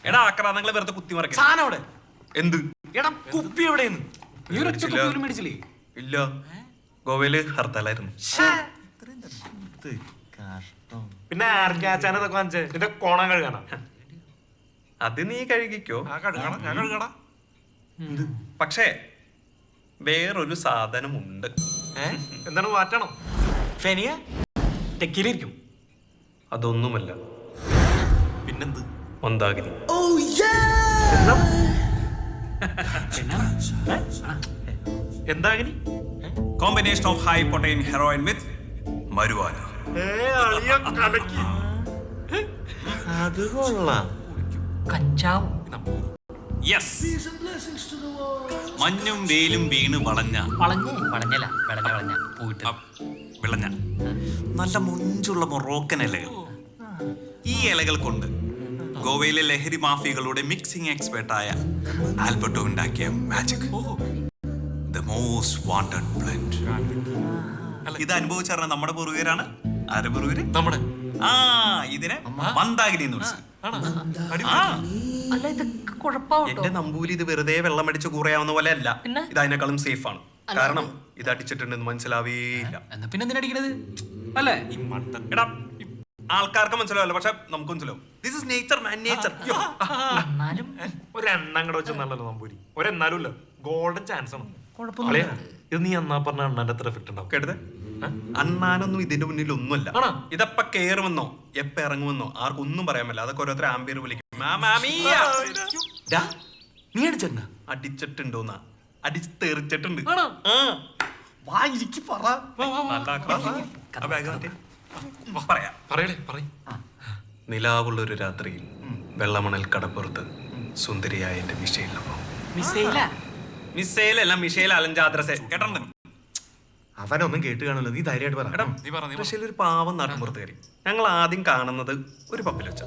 എടാ ആക്രാന്തങ്ങളെ വെറുതെ കുത്തി മറക്കാം. എന്ത് കുപ്പി എവിടെയെന്ന് ഇല്ല. ഗോവയില് ഹർത്താലായിരുന്നു. പിന്നെ ആർക്കാച്ചാനതൊക്കെ വാങ്ങിച്ചേ നിന്റെ കോണം കഴുകാനാ? അത് നീ കഴുകിക്കോ, ഞാൻ കഴുകടാ. പക്ഷേ വേറൊരു സാധനമുണ്ട്. എന്താണ് മാറ്റണം? ഫെനിയ ടെക്കിലിരിക്കും. അതൊന്നുമല്ല, പിന്നെന്ത്? മന്ദാകിനി. എന്താകിനി? Combination of high potent heroin with marijuana. അത് കൊള്ളാം. കഞ്ചാവ്. യെസ്, മഞ്ഞും വെയിലും വീണ് വളഞ്ഞല്ല പോയിട്ട് വിളഞ്ഞ നല്ല മുഞ്ചുള്ള മൊറോക്കൻ ഇലകൾ. ഈ ഇലകൾ കൊണ്ട് ഗോവയിലെ ലഹരി മാഫിയകളുടെ മിക്സിംഗ് എക്സ്പെർട്ടായ ആൽബർട്ടോ ഉണ്ടാക്കിയ magic, the most wanted blend. ഇത് അനുഭവിച്ചറിഞ്ഞ നമ്മുടെ പൂർവികരാണ്. ആര് പൂർവികര്? നമ്മുടെ ഇതിനെ മന്ദാകിനി എന്ന് വിളിച്ചു. അല്ല ഇതൊക്കെ കുഴപ്പമാവട്ടോ. എന്റെ നമ്പൂരി ഇത് വെറുതെ വെള്ളം അടിച്ച് കൂറയാവുന്ന പോലെ അല്ല. ഇത് അതിനേക്കാളും സേഫ് ആണ്. കാരണം ഇത് അടിച്ചിട്ടുണ്ടെന്ന് മനസ്സിലാവേയില്ല. എന്നാ പിന്നെ എന്തിനടിക്കണത് അല്ലേ? എടാ, ആൾക്കാർക്ക് മനസ്സിലാവല്ലോ, പക്ഷെ നമുക്ക് മനസ്സിലാവും. This is nature man, nature. എന്നാലും ഒരെണ്ണം കൂടെ വെച്ചെന്നല്ലോ നമ്പൂരി. ഒരെന്നാലും ഇല്ല, ഗോൾഡൻ ചാൻസ് ആണ്. ഇത് നീ എന്നാ പറഞ്ഞ അണ്ണാന്റെ എത്ര എഫക്ട് ഉണ്ടാവും? കേട്ടത്? അണ്ണാനൊന്നും ഇതിന്റെ മുന്നിൽ ഒന്നുമല്ല. ഇതപ്പ കേറുമെന്നോ എപ്പ ഇറങ്ങുമെന്നോ ആർക്കും ഒന്നും പറയാൻ പറ്റില്ല. അതൊക്കെ ഓരോരുത്തർ ആംബിയർ വിളിക്കും. നീ അടിച്ചിട്ടുണ്ട? അടിച്ചിട്ടുണ്ടോന്നാ? അടിച്ച് തെറിച്ചിട്ടുണ്ട്. നിലാവുള്ള ഒരു രാത്രിയിൽ വെള്ളമണൽ കടപ്പുറത്ത് സുന്ദരിയായ എന്റെ മിഷയിലൊപ്പം. മിസൈലല്ല, മിഷേൽ അലഞ്ചാദ്രസെ. കേട്ടോ? അവനൊന്നും കേട്ട് കാണുമല്ലോ, നീ ധൈര്യമായിട്ട് പറ. പക്ഷേ ഒരു പാവം നാട്ടുമ്പുറത്ത് കയറി. ഞങ്ങൾ ആദ്യം കാണുന്നത് ഒരു പബ്ബിൽ വെച്ച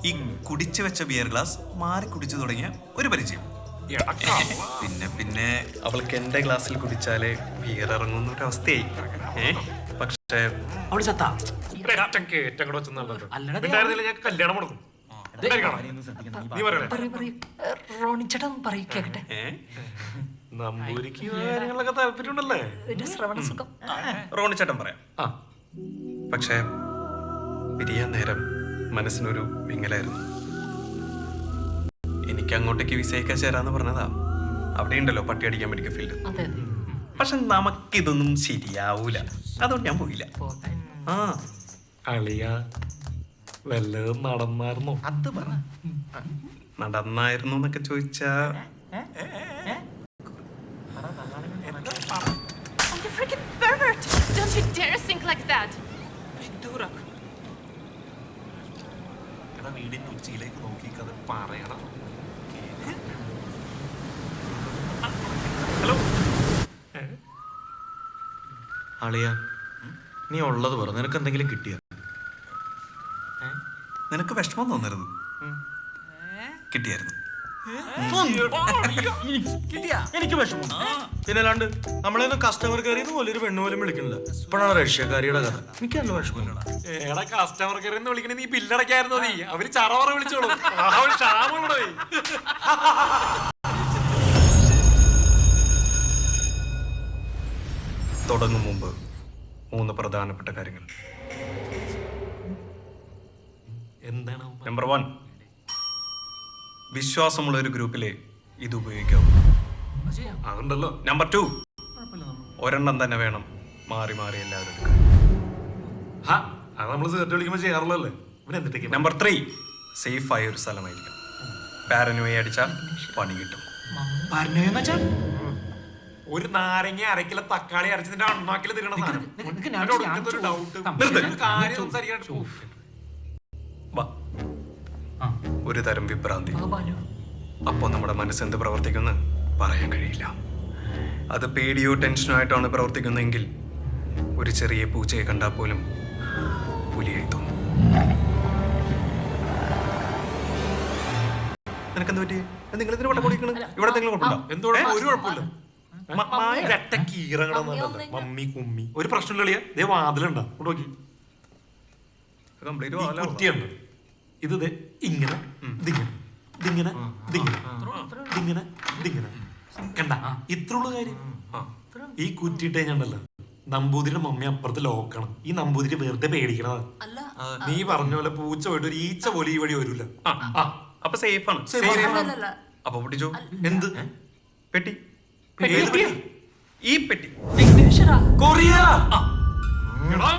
ഈ കുടിച്ചു വെച്ച ബിയർ ഗ്ലാസ് മാറി കുടിച്ചു തുടങ്ങിയ ഒരു പരിചയം. പിന്നെ പിന്നെ അവൾക്ക് എന്റെ ഗ്ലാസ്സിൽ കുടിച്ചാലേ ബിയർ ഇറങ്ങുന്ന ഒരു അവസ്ഥയായി. പക്ഷേ അവിടെ ചത്താ ഞാൻ കല്യാണം കൊടുക്കും. റോണിച്ചേട്ടൻ പറയൂ കേക്കട്ടെ. നമ്പൂരിക്ക് കാര്യങ്ങളൊക്കെ താല്പര്യമുണ്ടല്ലേ? ഒരു ശ്രവണ സുഖം. റോണിച്ചേട്ടൻ പറയാം. പക്ഷേ പിരിയാൻ നേരം മനസ്സിനൊരു വിങ്ങലായിരുന്നു. എനിക്ക് അങ്ങോട്ടേക്ക് വിസയൊക്കെ ചേരാന്ന് പറഞ്ഞതാ. അവിടെ ഉണ്ടല്ലോ പട്ടി അടിക്കാൻ മെഡിക്കൽ ഫീൽഡ്. പക്ഷെ നമുക്കിതൊന്നും ശരിയാവൂല. അതുകൊണ്ട് ഞാൻ പോയില്ല. അളിയ വല്ലതും നടന്നായിരുന്നോ? അത് പറ. നടന്നായിരുന്നു എന്നൊക്കെ ചോദിച്ചാ വീടിന്റെ ഉച്ചയിലേക്ക് നോക്കി അത് പറയണം. ഹലോ അളിയ, നീ ഉള്ളത് പറ. നിനക്ക് എന്തെങ്കിലും കിട്ടിയ? നിനക്ക് വിഷമം തോന്നരുത്. കിട്ടിയായിരുന്നു. എനിക്ക് വിഷമം. പിന്നല്ലാണ്ട് നമ്മളെയൊന്നും കസ്റ്റമർ കയറിയെന്ന് പോലും ഒരു പെണ്ണു പോലും വിളിക്കണില്ല. ഇപ്പോഴാണ് റഷ്യക്കാരിയുടെ കഥ. എനിക്ക് നല്ല വിഷമമില്ലടാ. എടാ, കസ്റ്റമർ കെയർ എന്ന് വിളിക്കണേ നീ ബില്ലടക്കായിരുന്നു. നീ അവര് ചറവറ വിളിച്ചോളൂ. ക്ഷാമൂടെ തുടങ്ങും മുമ്പ് 3 പ്രധാനപ്പെട്ട കാര്യങ്ങൾ. എന്താണ്? നമ്പർ 1, വിശ്വാസമുള്ള ഒരു ഗ്രൂപ്പിലെ ഇത് ഉപയോഗിക്കാവൂ. അതുണ്ടല്ലോ. നമ്പർ 2, ഒരെണ്ണം തന്നെ വേണം, മാറി മാറി എല്ലാവരും എടുക്കുക. അത് നമ്മൾ സിഗരറ്റ് വിളിക്കുമ്പോൾ ചെയ്യാറുള്ളല്ലേ? നമ്പർ 3, സേഫ് ആയ ഒരു സ്ഥലമായിരിക്കണം. പാരനോയെ അടിച്ചാൽ പണി കിട്ടും. ഒരു നാരങ്ങ അരക്കില തക്കാളി അരച്ചതിന്റെ അണ്ണാക്കിൽ തിരണ ഒരു തരം വിഭ്രാന്തി. അപ്പൊ നമ്മുടെ മനസ്സെന്ത് പ്രവർത്തിക്കുമെന്ന് പറയാൻ കഴിയില്ല. അത് പേടിയോ ടെൻഷനോ ആയിട്ടാണ് പ്രവർത്തിക്കുന്നതെങ്കിൽ ഒരു ചെറിയ പൂച്ചയെ കണ്ടാൽ പോലും പുലിയായി തോന്നും. നിനക്കെന്ത് പറ്റി? നിങ്ങൾ ഇതിന് വട്ടം കുടിക്കണം. ഇവിടെ എന്തെങ്കിലും എന്തോ ഒരു കുഴപ്പമില്ല. മമ്മി കുമ്മി ഒരു പ്രശ്നമില്ല. ഇതേ വാതിലുണ്ടോ നോക്കി. കുറ്റിയുണ്ട്. ഇത് ഇങ്ങനെ ഇതിങ്ങനെ ഇതിങ്ങനെ ഇതിങ്ങനെ ഇതിങ്ങനെ ഇതിങ്ങനെ കണ്ട. ഇത്രയുള്ള കാര്യം. ഈ കുറ്റിയിട്ടേ ഞാനല്ല നമ്പൂതിരിയുടെ മമ്മി അപ്പുറത്ത് ലോക്കാണ്. ഈ നമ്പൂതിരി വെറുതെ പേടിക്കണതാ. അല്ല നീ പറഞ്ഞ പോലെ പൂച്ച പോയിട്ട് ഒരു ഈച്ച പോലും ഈ വഴി വരൂല. അപ്പൊ സേഫ് ആണ്. അല്ലല്ല അപ്പൊ പൊട്ടിച്ചോ. എന്ത് പെട്ടി. ഏത് പെട്ടി? ഈ പെട്ടി. വിഘ്നേശ്വരാ കൊറിയ. എടാ,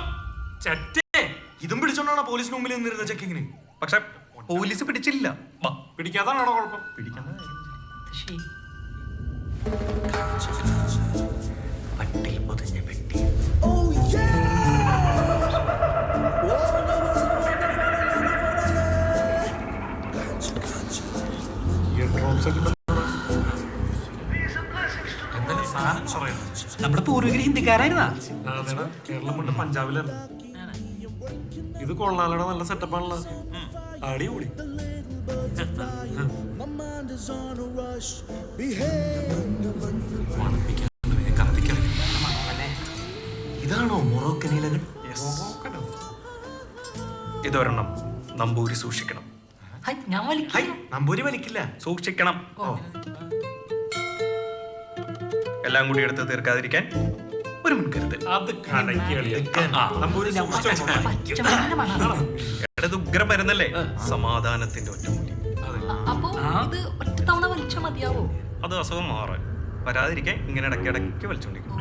ചെറ്റേ. ഇതും പിടിച്ചോണ്ടാണ് പോലീസിന് മുമ്പിൽ നിന്നിരുന്ന ചെക്കിങ്ങിന്. പക്ഷെ പോലീസ് പിടിച്ചില്ല. പിടിക്കാതാണോ കുഴപ്പം? ശരി. പട്ടിൽ പൊതിഞ്ഞ പെട്ടി. നമ്മുടെ പൂർവികർ ഹിന്ദിക്കാരായിരുന്നാ? കേരളം കൊണ്ട് പഞ്ചാബിലായിരുന്നു. ഇത് കൊള്ളാലട, നല്ല സെറ്റപ്പാണല്ലോ. അടിപൊളി. ഇതാണോ മൊറോക്കൻ ഇലകൾ? ഇതൊരെണ്ണം നമ്പൂരി സൂക്ഷിക്കണം. ഹൈ, ഞാൻ വലിക്കില്ല. നമ്പൂരി വലിക്കില്ല. സൂക്ഷിക്കണം. എല്ലാം കൂടി എടുത്ത് തീർക്കാതിരിക്കാൻ ഒരു മുൻകരുതൽ. അത് കടക്കി പച്ചമരുന്നിന്റെ മണമാണ്. ഇത് ഉഗ്രം വരുന്നല്ലേ? സമാധാനത്തിന്റെ ഒറ്റമൂലി. അപ്പൊ ഇത് ഒറ്റ തവണ വലിച്ചാൽ മതിയാവോ? അത് അസുഖം മാറാൻ വരാതിരിക്കാൻ ഇങ്ങനെ ഇടയ്ക്കിടയ്ക്ക് വലിച്ചോണ്ടിരിക്കും.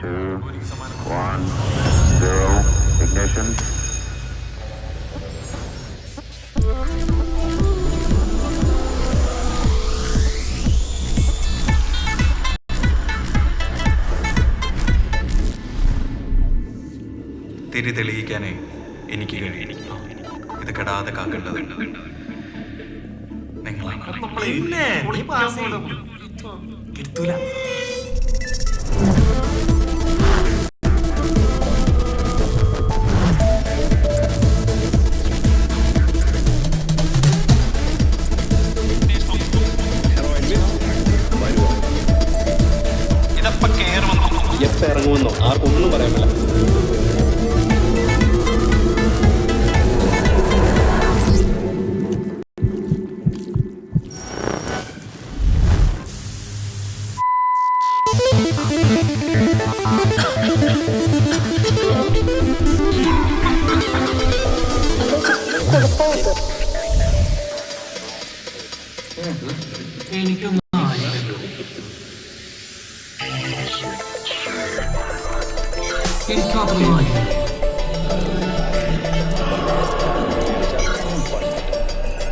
തിരി തെളിയിക്കാനേ എനിക്ക് കഴിയും. ഇത് കെടാതെ കാക്കേണ്ടത് നിങ്ങളാണ്. കിട്ടൂല. ഇതപ്പ കേറുമെന്നോ എപ്പ ഇറങ്ങുമെന്നോ ആർക്കൊന്നും പറയാൻ പറ്റില്ല. എനിക്കൊന്നും ആയില്ലല്ലോ. എനിക്കതൊന്നും ആയില്ല.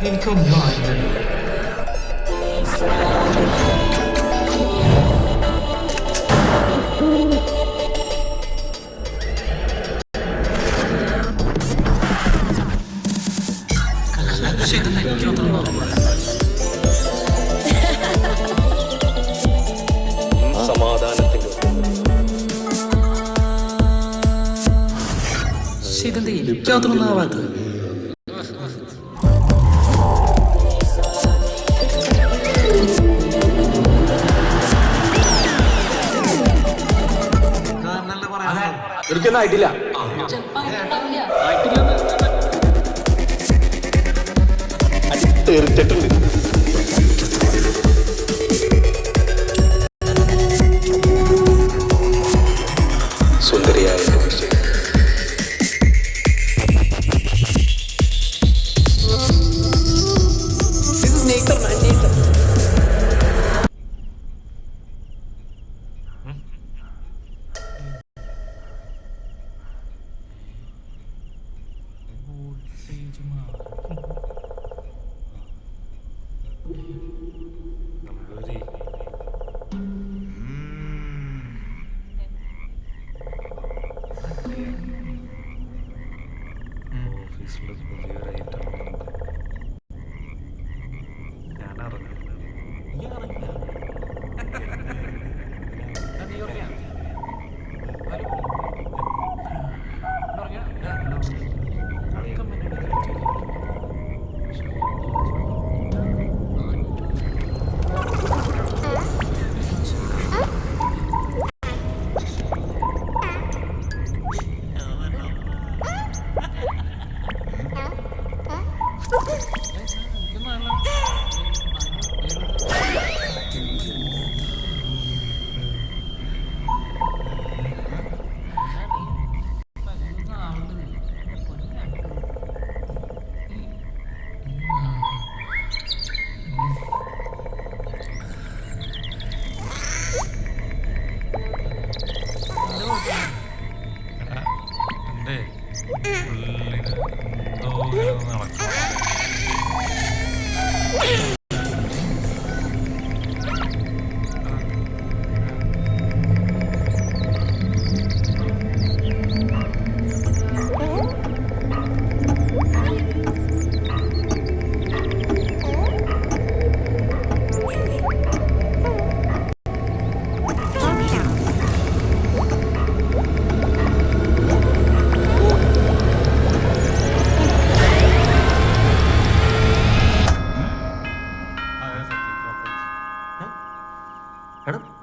എനിക്കൊന്നും ആയില്ലല്ലോ. ഇതെന്താ എനിക്കതൊന്നും ആവാത്തത്? എനിക്കൊന്നും ആയിട്ടില്ല. തീർച്ചയായിട്ടുണ്ട്. സുന്ദരിയായ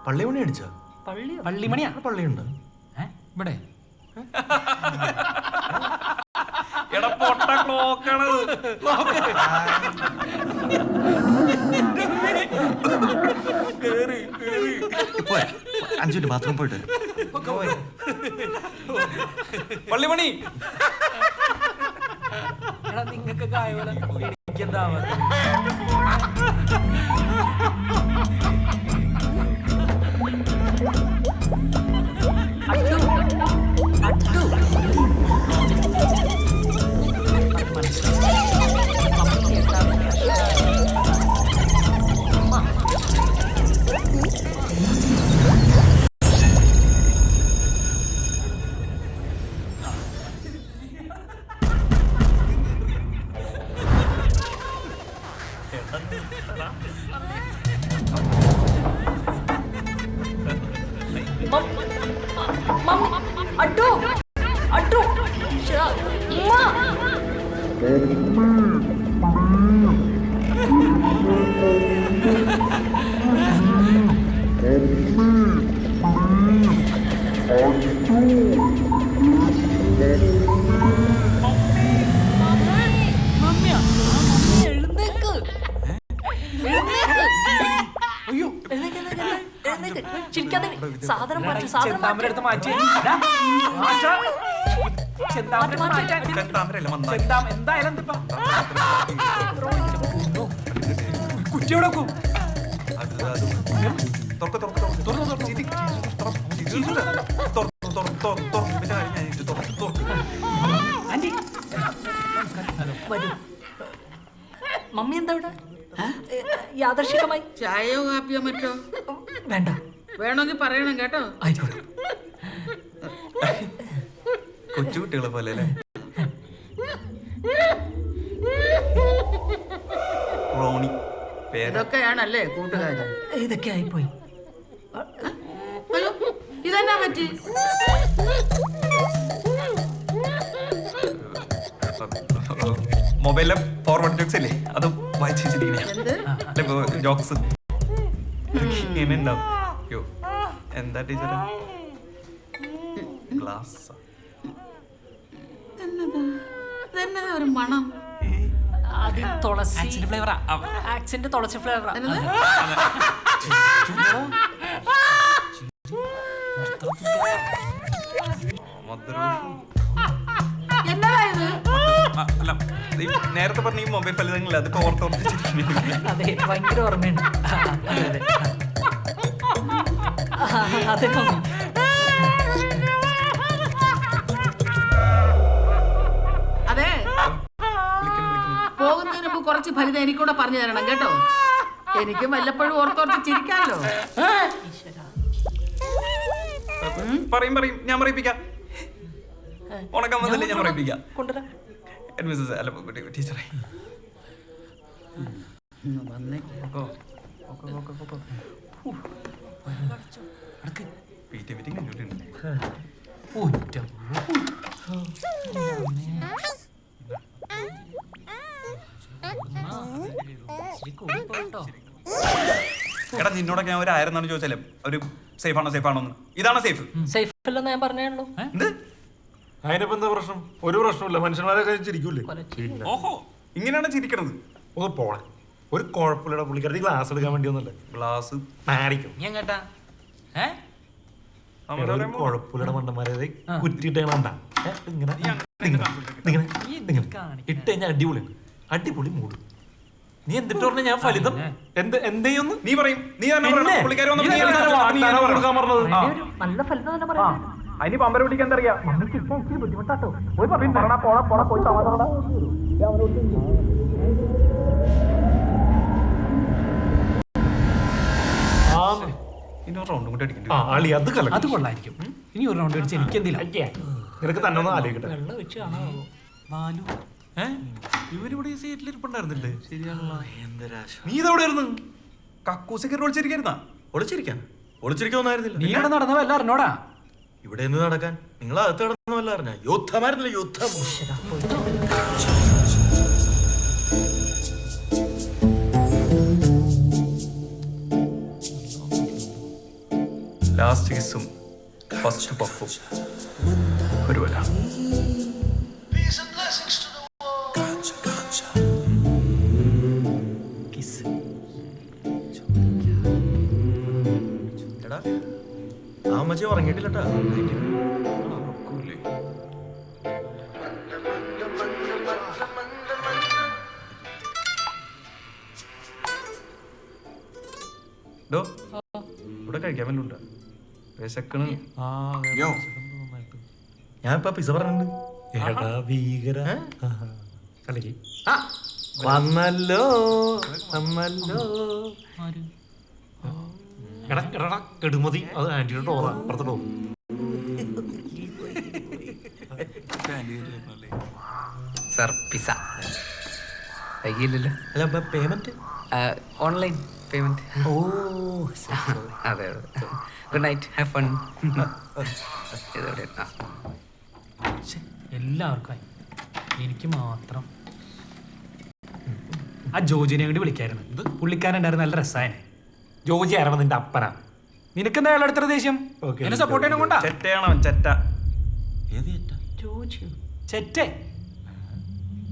പള്ളിമണി അടിച്ചാ? പള്ളിമണിയാ? പള്ളിയുണ്ട് ഇവിടെ എടാ പൊട്ട ക്ലോക്കാണ്. പോയാ 5 മിനിറ്റ് ബാത്റൂം പോയിട്ട് പള്ളിമണി നിങ്ങൾക്ക് കായവല എനിക്കെന്താ അട്ടു അട്ടു ചിരിക്കാതെ സാധനം മാറ്റി സാധനം മാറ്റി കുറ്റിയോടൊക്കും മമ്മി എന്താ ഇവിടെ യാദർശികമായി ചായയോ കാപ്പിയോ മറ്റോ വേണ്ട വേണമെങ്കിൽ പറയണം കേട്ടോ. ആയിക്കോട്ടെ. കൊച്ചുകുട്ടികളെ പോലെ അല്ലേ? റോണി ഇതൊക്കെയാണല്ലേ കൂട്ടുകാര്? ഇതൊക്കെ ആയിപ്പോയി. അയ്യോ ഇതെന്നാ പറ്റി? മൊബൈലിലെ ഫോർവേഡ് ജോക്സ് ഇല്ലേ, അത് വായിച്ചിരിക്കണേ. ജോക്സ് ഇങ്ങനെ ഉണ്ടാവും. യോ എന്താ ടീച്ചർ? ഗ്ലാസ് ഇതെന്നതാ ഒരു മണം? അത് തുളസി ഫ്ലേവറാ. ആക്സിന്റെ തുളസി ഫ്ലേവറാ. എന്നതാ ഇത്? അല്ല നേരത്തെ പറഞ്ഞ ഈ മൊബൈൽ ഫലിതങ്ങളില്ല, അതിപ്പോ ഓർത്തോർത്തിച്ചിരിക്കുന്നു. അതെ ഭയങ്കര ഓർമ്മയുണ്ട്. അതെ മമ്മി. അതെ പോകുന്നതിന് മുമ്പ് കുറച്ച് ഫലിതം എനിക്കൂടെ പറഞ്ഞു തരണം കേട്ടോ. എനിക്കും വല്ലപ്പോഴും ഓർത്തോർത്ത് ചിരിക്കാമല്ലോ. പറയും ഞാൻ പറയിപ്പിക്കാം. ഉണക്കം വന്നില്ലേ ഞാൻ പറയിപ്പിക്കാം. ടീച്ചറെ എടാ നിന്നോടൊക്കെ ഞാൻ ഒരു 1000 എന്നാണ് ചോദിച്ചാലേ ഒരു സേഫ് ആണോ? ഇതാണ് സേഫ്. സേഫ് അല്ലെന്ന് ഞാൻ പറഞ്ഞുള്ളൂ. എന്ത് അതിനിപ്പോ എന്താ പ്രശ്നം? ഒരു പ്രശ്നമില്ല. മനുഷ്യന്മാരൊക്കെ ചിരിക്കൂലേ? ഓഹോ ഇങ്ങനെയാണ് ചിരിക്കണത്. ഒന്ന് പോണേ. ഒരു കുഴപ്പമില്ലടാ. പുള്ളിക്കാരത്തി ഗ്ലാസ് എടുക്കാൻ വേണ്ടി ഒന്നല്ലേ. ഗ്ലാസ് മാരിക്കും കുഴപ്പമില്ലട മണ്ടന്മാരെ കുറ്റിട്ട ഇങ്ങനെ ഇട്ട് കഴിഞ്ഞാൽ അടിപൊളിയാണ്. അടിപൊളി മൂട്. നീ എന്തിട്ട് പറഞ്ഞ ഞാൻ ഫലിതം എന്തെയ്യൊന്ന് നീ പറയും. നീ തന്നെ നല്ല ഫലിതം തന്നെ പറയാം. അതിന് പമ്പര പിടിക്കാൻ അറിയാം. ബുദ്ധിമുട്ടാട്ടോ. റൗണ്ട് കൂടെ അടിക്കണ്ട. അത് കൊള്ളായിരിക്കും. ഇനി ഒരു റൗണ്ട് അടിച്ച് എനിക്ക് എന്തെങ്കിലും നിനക്ക് തന്നെ ഒന്ന് ആലോചിക്കട്ടെ. വെള്ളം വെച്ച് കാണാമോ? ബാലു ഇവരിവിടെ ഈ സീറ്റിലിരിപ്പുണ്ടായിരുന്നില്ലേ? ശരിയാണല്ലോ. നീ ഇതെവിടെ ആയിരുന്നു? കക്കൂസൊക്കെ ഒളിച്ചിരിക്കായിരുന്നാ? ഒളിച്ചിരിക്കാന്നായിരുന്നില്ല. നീ ഇവിടെ നടന്ന വല്ല അറിഞ്ഞോടാ? ഇവിടെ എന്ത് നടക്കാൻ? നിങ്ങൾ അകത്ത് കിടന്ന വല്ല അറിഞ്ഞ? യുദ്ധമായിരുന്നില്ല, യുദ്ധം. ലാസ്റ്റ് കിസ്സും ഫസ്റ്റ് പഫും ഒരു വല. എടാ ആ അമ്മച്ചി ഉറങ്ങിയിട്ടില്ലട്ടാ. ഡോ ഇവിടെ കഴിക്കാൻ വല്ലുണ്ട വിശക്കണ്. ഞാൻ ഇപ്പൊ പിസ പറഞ്ഞിട്ടുണ്ട്. എടാ ഭീകര കളിക്ക്. വന്നല്ലോ വന്നല്ലോ. എടാ എടാ കെടുമതി, അത് ആന്റിയുടെ ഡോറാ, അപ്പുറത്തെ ഡോർ. Sir pizza വൈകിയില്ലല്ലോ. അല്ല പേയ്മെന്റ് ഓൺലൈൻ പേയ്മെന്റ്. ഓ അതെ അതെ. Good night, have fun. എല്ലാവർക്കും എനിക്ക് മാത്രം. ആ ജോജിനെ കൂടി വിളിക്കായിരുന്നു. പുള്ളിക്കാരുണ്ടായിരുന്നു, നല്ല രസായനെ. ജോജി ആരാണ് നിന്റെ അപ്പനാ? നിനക്കെന്താ അയാൾ എടുത്ത ദേഷ്യം? എന്നെ സപ്പോർട്ട് ചെയ്യണം കൊണ്ടാ. ചെറ്റയാണവൻ ചെറ്റ. ചെറ്റേ?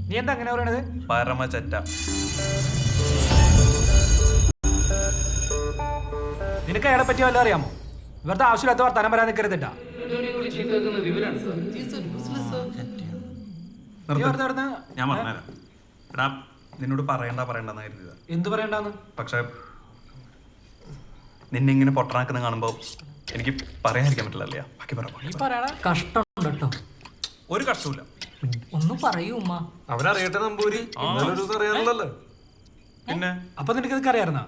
നീ എന്താ അങ്ങനെ പറയണത്? പരമ ചെറ്റ. നിനക്ക് അയാളെ പറ്റി വല്ലതും അറിയാമോ? ഇവരുടെ ആവശ്യമില്ലാത്ത വർത്താനം പറയാൻ നിൽക്കരുതിട്ടാ. ഞാൻ പറഞ്ഞുതരാം. എടാ നിന്നോട് പറയണ്ടെന്ന് കരുതിയതാ. എന്ത് പറയണ്ടെന്ന്? പക്ഷെ നിന്നെ ഇങ്ങനെ പൊട്ടനാക്കുന്ന കാണുമ്പോ എനിക്ക് പറയാതിരിക്കാൻ പറ്റില്ല. ബാക്കി പറ. കഷ്ടമുണ്ട് കേട്ടോ. ഒരു കഷ്ടമില്ല. ഒന്ന് പറയൂ ഉമ്മ. അവനറിയട്ടെ നമ്പൂരി, ഒരു ദിവസം അറിയാനുള്ളല്ലോ. പിന്നെ അപ്പൊ നിനക്ക് ഇതൊക്കെ അറിയാറുന്നാ?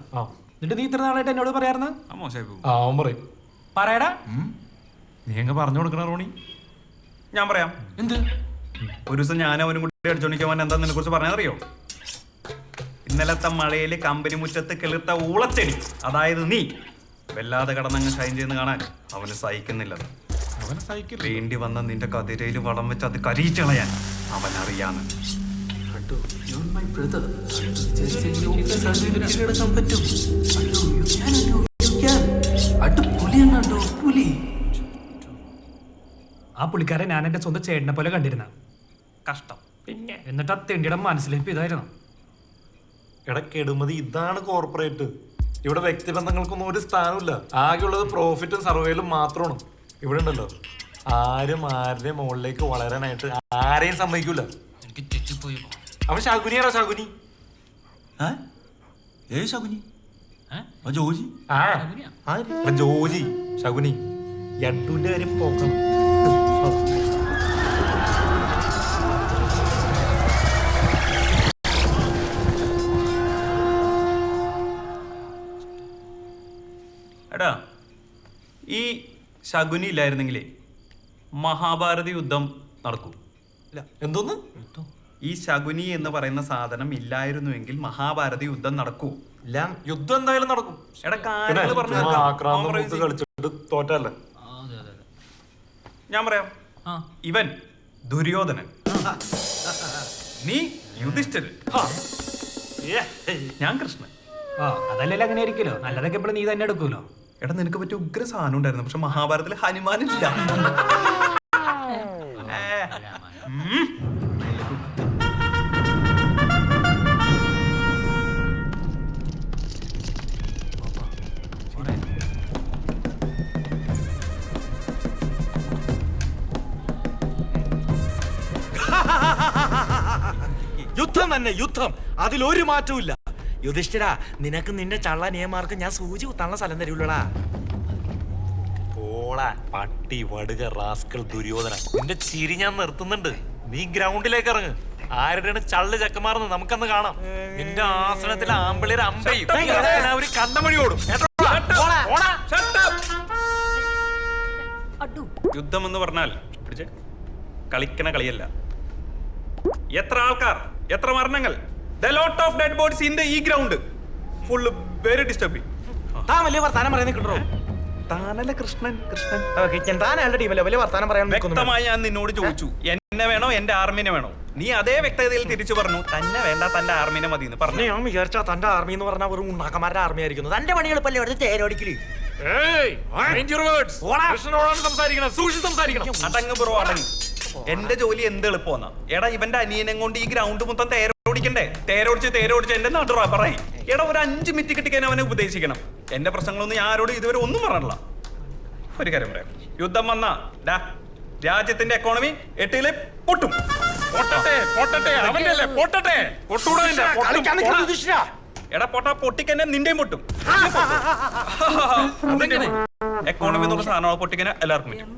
എന്നിട്ട് നീ ഇത്ര നാളായിട്ട് എന്നോട് പറയാറുന്ന? മോശമായി പോകും. അവൻ പറയും. പറയടാ. നീ അങ്ങ് പറഞ്ഞു കൊടുക്കണ റോണി. ഞാൻ പറയാം. എന്ത്? ഒരു ദിവസം ഞാൻ അവനും കൂടി അടിച്ചോണ്ടിരിക്കാൻ എന്താ നിന്നെ കുറിച്ച് പറയാനറിയോ? ഇന്നലത്തെ മഴയില് കമ്പനി മുറ്റത്ത് കിളിർത്ത ഊളച്ചെടി, അതായത് നീ വല്ലാതെ കടന്നങ്ങ് ഷൈൻ ചെയ്യുന്ന കാണാൻ അവന് സഹിക്കുന്നില്ല. അവനെ സഹിക്കില്ല. വേണ്ടി വന്ന നിന്റെ കതിരയിൽ വളം വെച്ച് അത് കരിയിച്ച് കളയാൻ അവൻ അറിയാന്ന്. ആ പുള്ളിക്കാരൻ ഞാൻ എന്റെ സ്വന്തം ചേട്ടനെ പോലെ കണ്ടിരുന്ന. കഷ്ടം. പിന്നെ എന്നിട്ട് ആ തെണ്ടിയുടെ മനസ്സിലേക്ക് ഇതായിരുന്നു. എടാ കെടുമതി, ഇതാണ് കോർപ്പറേറ്റ്. ഇവിടെ വ്യക്തിബന്ധങ്ങൾക്കൊന്നും ഒരു സ്ഥാനമില്ല. ആകെയുള്ളത് പ്രോഫിറ്റും സർവേയിലും മാത്രമാണ്. ഇവിടെ ഉണ്ടല്ലോ, ആരും ആരുടെയും മുകളിലേക്ക് വളരാനായിട്ട് ആരെയും സമ്മതിക്കൂല. അവൻ ശകുനിയാണോ? ശകുനി. ശകുനി ജോജി. ജോജി ശകുനി. യഡുവിന്റെ കാര്യം പോക്കണം. എടാ ഈ ശകുനി ഇല്ലായിരുന്നെങ്കിലേ മഹാഭാരത യുദ്ധം നടക്കൂ. എന്തോന്ന്? ഈ ശകുനി എന്ന് പറയുന്ന സാധനം ഇല്ലായിരുന്നുവെങ്കിൽ മഹാഭാരത യുദ്ധം നടക്കൂ. യുദ്ധം എന്തായാലും നടക്കും. എടാ കാര്യങ്ങൾ പറഞ്ഞു കളിച്ചിട്ട് തോറ്റല്ലേ? ഞാൻ പറയാം. ഇവൻ ദുര്യോധനൻ, നീ യുധിഷ്ഠിരൻ, ഞാൻ കൃഷ്ണൻ. അതല്ലല്ലോ അങ്ങനെ ആയിരിക്കുമല്ലോ. നല്ലതൊക്കെ എപ്പോഴും നീ തന്നെ എടുക്കൂലോ. എടാ നിനക്ക് പറ്റിയ ഉഗ്ര സാധനം ഉണ്ടായിരുന്നു, പക്ഷെ മഹാഭാരതത്തിൽ ഹനുമാനില്ല. യുദ്ധം തന്നെ, യുദ്ധം. അതിലൊരു മാറ്റവും. യുധിഷ്ഠിര, നിനക്ക് നിന്റെ ചള്ള നിയമാർക്ക് ഞാൻ സൂചി കുത്താനുള്ള സ്ഥലം തരൂലടാ. പോളാ പട്ടി വടുക റാസ്കൽ ദുര്യോധന. നിന്റെ ചിരി ഞാൻ നിർത്തുന്നുണ്ട്. നീ ഗ്രൗണ്ടിലേക്ക് ഇറങ്ങ്. ആരുടെയാണ് ചള്ള് ചക്കമാർന്ന് നമുക്കന്ന് കാണാം. നിന്റെ ആസനത്തിൽ ആമ്പിളിയുടെ അമ്പയും ഒരു കണ്ടമഴി ഓടും. യുദ്ധം എന്ന് പറഞ്ഞാൽ കളിക്കണ കളിയല്ല. എത്ര ആൾക്കാർ, എത്ര മരണങ്ങൾ. The lot of dead bodies in the ground. Full very disturbing. താൻ വലിയ വർത്താനം പറയാൻ നിൽക്കണ്ടോ? താനല്ല കൃഷ്ണൻ. താനല്ല ടീമല്ലേ വലിയ വർത്താനം പറയാൻ. വ്യക്തമായി ഞാൻ നിന്നോട് ചോദിച്ചു, എന്നെ വേണോ എന്റെ ആർമിനെ വേണോ? നീ അതേ വ്യക്തതയിൽ തിരിച്ചു പറഞ്ഞു, തന്നെ വേണ്ട, തന്റെ ആർമിനെ മതി എന്ന് പറഞ്ഞു. ഞാൻ വിചാരിച്ചാ തന്റെ ആർമി എന്ന് പറഞ്ഞാൽ വെറും ഉണ്ണാക്കന്മാരുടെ ആർമി ആയിരിക്കുന്നു. തന്റെ പണിയെളുപ്പല്ലേ എടുത്ത് തേരോടിക്കല്. അടങ്ങ് ബ്രോ അടങ്ങ്. എന്റെ ജോലി എന്ത് എളുപ്പമെന്നാ. എടാ ഇവന്റെ അനിയനെ കൊണ്ട് ഈ ഗ്രൗണ്ട് മൊത്തം തേരോടിക്കണ്ടേ? തേരോടിച്ച് എന്റെ നാട്ടുകാ പറയ്. എടാ ഒരു 5 മിനിറ്റ് കിട്ടിക്കാൻ അവനെ ഉപദേശിക്കണം. എന്റെ പ്രശ്നങ്ങളൊന്നും ഞാൻ ആരോടും ഇതുവരെ ഒന്നും പറഞ്ഞില്ല. ഒരു കാര്യം പറയാം, യുദ്ധം വന്നാ രാജ്യത്തിന്റെ എക്കോണമി 8 പൊട്ടും. എടാ പൊട്ടാ പൊട്ടിക്കന്നെ നിന്റെയും പൊട്ടും. എക്കോണമി എന്നുള്ള സാധനമാണ് പൊട്ടിക്കന്നെ എല്ലാവർക്കും പറ്റും.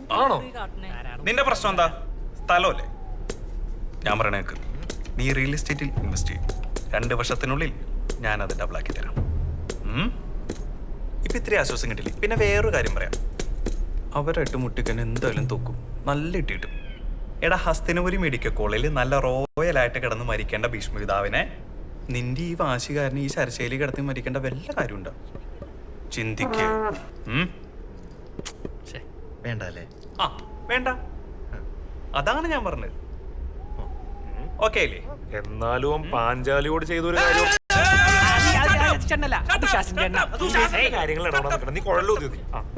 നിന്റെ പ്രശ്നം എന്താ? സ്ഥലമല്ലേ? ഞാൻ പറയണേക്ക് നീ റിയൽ എസ്റ്റേറ്റിൽ ഇൻവെസ്റ്റ് ചെയ്യും. 2 വർഷത്തിനുള്ളിൽ ഞാനത് ഡബിളാക്കി തരാം. ഇപ്പൊ ഇത്രയും ആശ്വാസം കിട്ടില്ലേ? പിന്നെ വേറൊരു കാര്യം പറയാം, അവരായിട്ട് മുട്ടിക്കന്നെ എന്തായാലും തോക്കും. നല്ല ഇട്ടിട്ടും. എടാ ഹസ്തിനപുരി മെഡിക്കൽ കോളേജിൽ നല്ല റോയലായിട്ട് കിടന്ന് മരിക്കേണ്ട ഭീഷ്മപിതാവിനെ നിന്റെ ഈ വാശികാരന് ഈ ശരശൈലി കിടത്തി മരിക്കേണ്ട വല്ല കാര്യമുണ്ടോ? ചിന്തിക്കേ. വേണ്ട അല്ലേ? ആ വേണ്ട, അതാണ് ഞാൻ പറഞ്ഞത്. ഓക്കെ അല്ലേ? എന്നാലും പാഞ്ചാലിയോട് ചെയ്തൊരു കാര്യം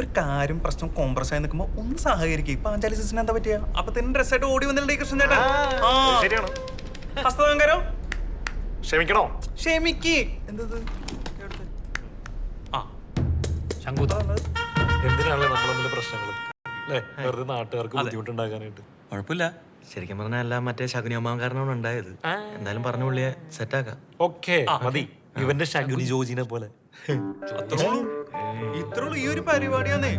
ഒരു കാര്യം പ്രശ്നം കോംപ്രസ് ആയി നിൽക്കുമ്പോ ഒന്ന് സഹകരിക്കും. പാഞ്ചാലി സിസ്റ്റർ എന്താ പറ്റിയ? അപ്പൊ തന്നെ ഡ്രസ്സായിട്ട് ഓടി വന്നില്ലേ കൃഷ്ണൻ ചേട്ടാ? ശരിയാണ്. ഹസ്തകരോ ക്ഷമിക്കണോ? ക്ഷമിക്ക്. എന്തത്? എന്തിനാണല്ലേ നമ്മൾ തമ്മിൽ പ്രശ്നങ്ങൾ അല്ലേ? വെറുതെ നാട്ടുകാർക്ക് ബുദ്ധിമുട്ടുണ്ടാക്കാനായിട്ട്. കുഴപ്പമില്ല. ശരിക്കും പറഞ്ഞാൽ എല്ലാം മറ്റേ ശകുനി അമ്മാവൻ കാരണമാണ് ഉണ്ടായത്. എന്തായാലും പറഞ്ഞ പുള്ളിയെ സെറ്റാക്കാം. ഓക്കെ മതി. ഇവന്റെ ശകുനി ജോജിനെ പോലെ. ഇത്രയുള്ളൂ ഈ ഒരു പരിപാടിയാന്നേ.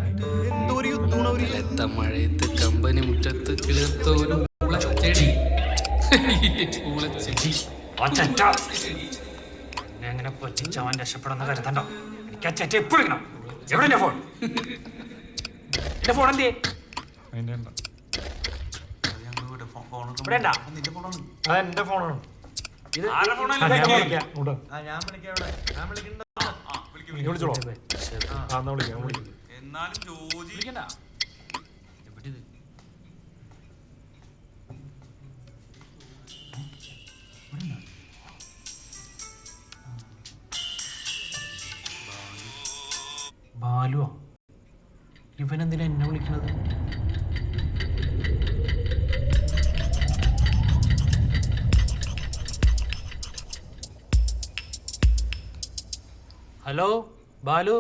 എന്തോ ഒരു യുദ്ധമാണ്. മഴയത്ത് കമ്പനി മുറ്റത്ത് കിളിർത്തൊരു ചെടി. അങ്ങനെ പൊറ്റിച്ചവൻ രക്ഷപ്പെടുന്ന കരുതണ്ടോ? എനിക്ക് ആ ചെറ്റ എപ്പോഴും എവിടെ ഫോൺ? എന്റെ ഫോൺ എന്തേ? അതെന്റെ ഫോണാണ്. വിളിച്ചോളൂ. ബാലുവോ? ഇവനെന്തിനാ എന്നെ വിളിക്കണത്? ഹലോ ബാലു.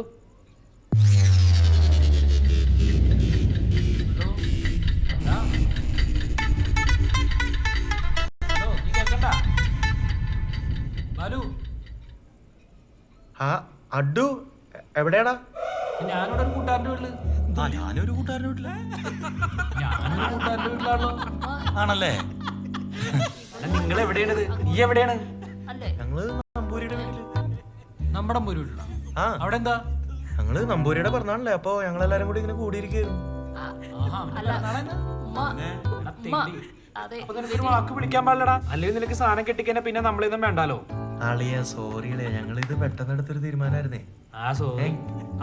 ബാലു അഡു എവിടെയാടാ? ഞാനിവിടെ ഒരു കൂട്ടുകാരൻ്റെ വീട്ടില്. ഞാനൊരു കൂട്ടുകാരൻ്റെ വീട്ടില്. ഞാനൊരു കൂട്ടുകാരൻ്റെ വീട്ടിലാണല്ലോ. ആണല്ലേ? നിങ്ങൾ എവിടെയാണത്? നീ എവിടെയാണ്? ഞങ്ങള് നമ്പൂരിയുടെ വീട്ടില്. നമ്മുടെ വീട്ടില. ആ അവിടെ എന്താ? ഞങ്ങള് നമ്പൂരിയുടെ പറഞ്ഞാണല്ലേ, അപ്പൊ ഞങ്ങളെല്ലാരും കൂടി ഇങ്ങനെ കൂടിയിരിക്കുന്നു. വാക്ക് വിളിക്കാൻ പാടില്ലടാ, അല്ലെങ്കിൽ നിനക്ക് സാധനം കെട്ടിക്കന്നെ പിന്നെ നമ്മളൊന്നും വേണ്ടാലോ. ആളിയാ സോറിയളിയാ, ഞങ്ങളിത് പെട്ടെന്ന് എടുത്തൊരു തീരുമാനമായിരുന്നേ. ആ സോറി.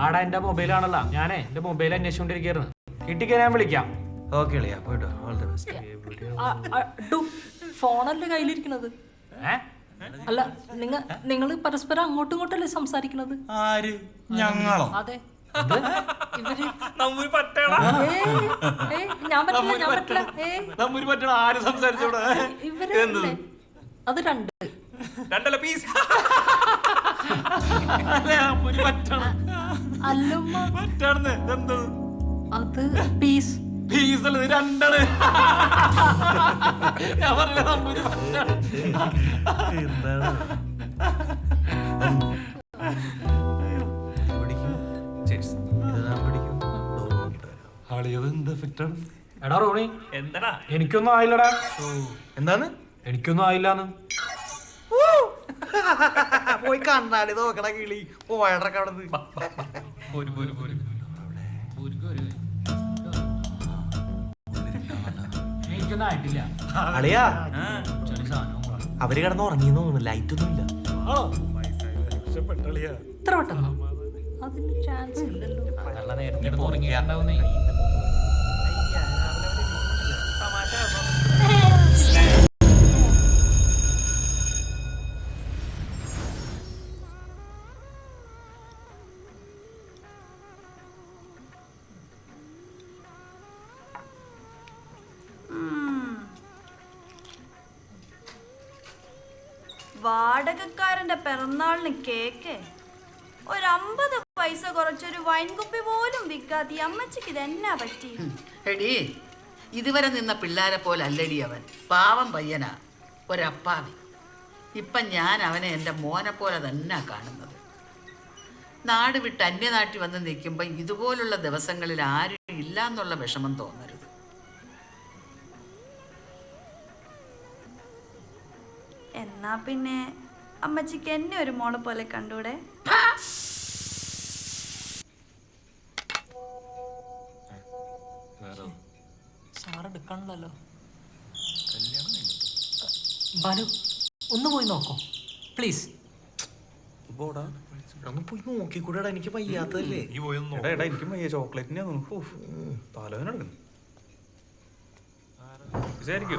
ആടാ എന്റെ മൊബൈലാണല്ലോ, ഞാനേ എന്റെ മൊബൈൽ അന്വേഷിച്ചോണ്ടിരിക്കുന്നു. കിട്ടിക്കാൻ ഞാൻ വിളിക്കാം. ഓക്കെ അളിയാ, പോയിട്ടോ. All the best. ഫോണല്ലേ കയ്യിലിരിക്കണത്? അല്ല നിങ്ങൾ പരസ്പരം അങ്ങോട്ടും ഇങ്ങോട്ടല്ലേ സംസാരിക്കണത്? ആര്? ഞങ്ങളോ? അതെ. അത് രണ്ടല്ല പീസ്. അത് പീസ്. രണ്ടാണ്. എടാ റോണി, എന്താടാ? എനിക്കൊന്നും ആയില്ലടാ. എന്താണ്? എനിക്കൊന്നും ആയില്ലാന്ന്. പോയി കണ്ണാടി നോക്കണ കിളി. പോയടക്ക അവിടെ എനിക്കൊന്നും ആയിട്ടില്ല. അളിയാ, അവര് കിടന്ന് ഉറങ്ങി തോന്നുന്നു. ലൈറ്റ് ഒന്നും ഇല്ല. ഇത്ര പെട്ടെന്നോ? അതിന് ചാൻസ് ഇല്ലല്ലോ. നേരത്തെ ഉറങ്ങിയാണ്ടാവുന്നേ. വാടകക്കാരന്റെ പിറന്നാളിന് കേക്ക് 50 പൈസ കുറച്ചൊരു വൈൻ കുപ്പി പോലും വിൽക്കാത്ത ഈ അമ്മച്ചിക്ക് ഇതെന്നാ പറ്റി? എടീ, ഇതുവരെ നിന്ന പിള്ളേരെ പോലെ അല്ലടി അവൻ. പാവം പയ്യനാ, ഒരപ്പാവി. ഇപ്പം ഞാൻ അവനെ എൻ്റെ മോനെ പോലെ തന്നെ കാണുന്നത്. നാട് വിട്ട് അന്യനാട്ടിൽ വന്ന് നിൽക്കുമ്പോൾ ഇതുപോലുള്ള ദിവസങ്ങളിൽ ആരും ഇല്ല എന്നുള്ള വിഷമം തോന്നരുത്. എന്നാ പിന്നെ അമ്മച്ചിക്ക് എന്നെ ഒരു മോളെ പോലെ കണ്ടൂടെ? സാറെടുക്കണല്ലോ. ബാലു ഒന്ന് പോയി നോക്കോ പ്ലീസ്. പോയി നോക്കിക്കൂടാ, എനിക്ക് വയ്യാത്തതല്ലേ. എടാ എനിക്ക് വയ്യ, ചോക്ലേറ്റിനെ തലവേദന എടുക്കുന്നു. വിചാരിക്കൂ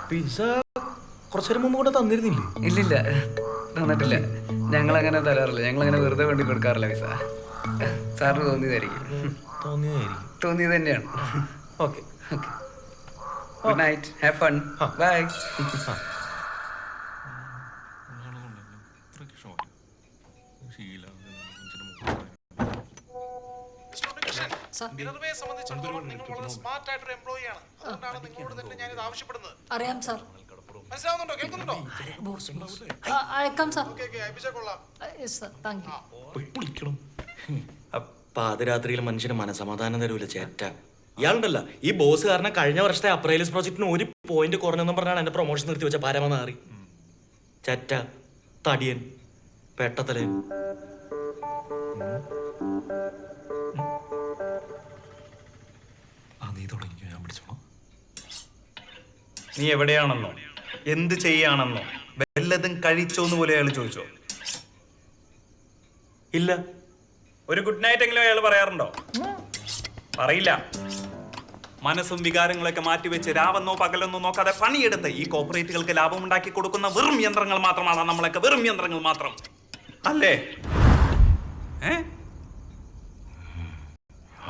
പിസ്സ കുറച്ചേരം മുമ്പ് കൂടെ തന്നിരുന്നില്ലേ? ഇല്ലില്ല, തന്നിട്ടില്ല. ഞങ്ങളങ്ങനെ തരാറില്ല, ഞങ്ങളങ്ങനെ വെറുതെ വേണ്ടി കൊടുക്കാറില്ല വിസ. സാറിന് തോന്നിയതായിരിക്കും. തോന്നിയത് തന്നെയാണ്. Okay, good night, have fun, bye. അറിയാം സാർ. മനസ്സിലാവുന്നുണ്ടോ? കേൾക്കുന്നുണ്ടോ? അയക്കാം സാർ. Thank U. പാതിരാത്രിയിൽ മനുഷ്യന് മനസമാധാനം തരൂല ചേറ്റ. ഇയാളുണ്ടല്ല, ഈ ബോസ് കാരണം കഴിഞ്ഞ വർഷത്തെ അപ്രൈലിസ് പ്രോജക്റ്റിന് 1 പോയിന്റ് കുറഞ്ഞെന്നും പറഞ്ഞാണ് എന്റെ പ്രൊമോഷൻ നിർത്തി വെച്ച പരമനാറി ചേറ്റ, തടിയൻ, പെട്ടത്തലൻ. നീ എവിടെയാണെന്നോ എന്ത് ചെയ്യാണെന്നോ വല്ലതും കഴിച്ചോന്ന് പോലെ അയാൾ ചോദിച്ചോ? ഇല്ല. ഒരു ഗുഡ് നൈറ്റ് എങ്കിലും അയാൾ പറയാറുണ്ടോ? പറയില്ല. മനസ്സും വികാരങ്ങളൊക്കെ മാറ്റിവെച്ച് രാവെന്നോ പകലെന്നോ നോക്കാതെ പണിയെടുത്ത് ഈ കോർപ്പറേറ്റുകൾക്ക് ലാഭമുണ്ടാക്കി കൊടുക്കുന്ന വെറും യന്ത്രങ്ങൾ മാത്രമാണ് നമ്മളൊക്കെ. വെറും യന്ത്രങ്ങൾ മാത്രം അല്ലേ?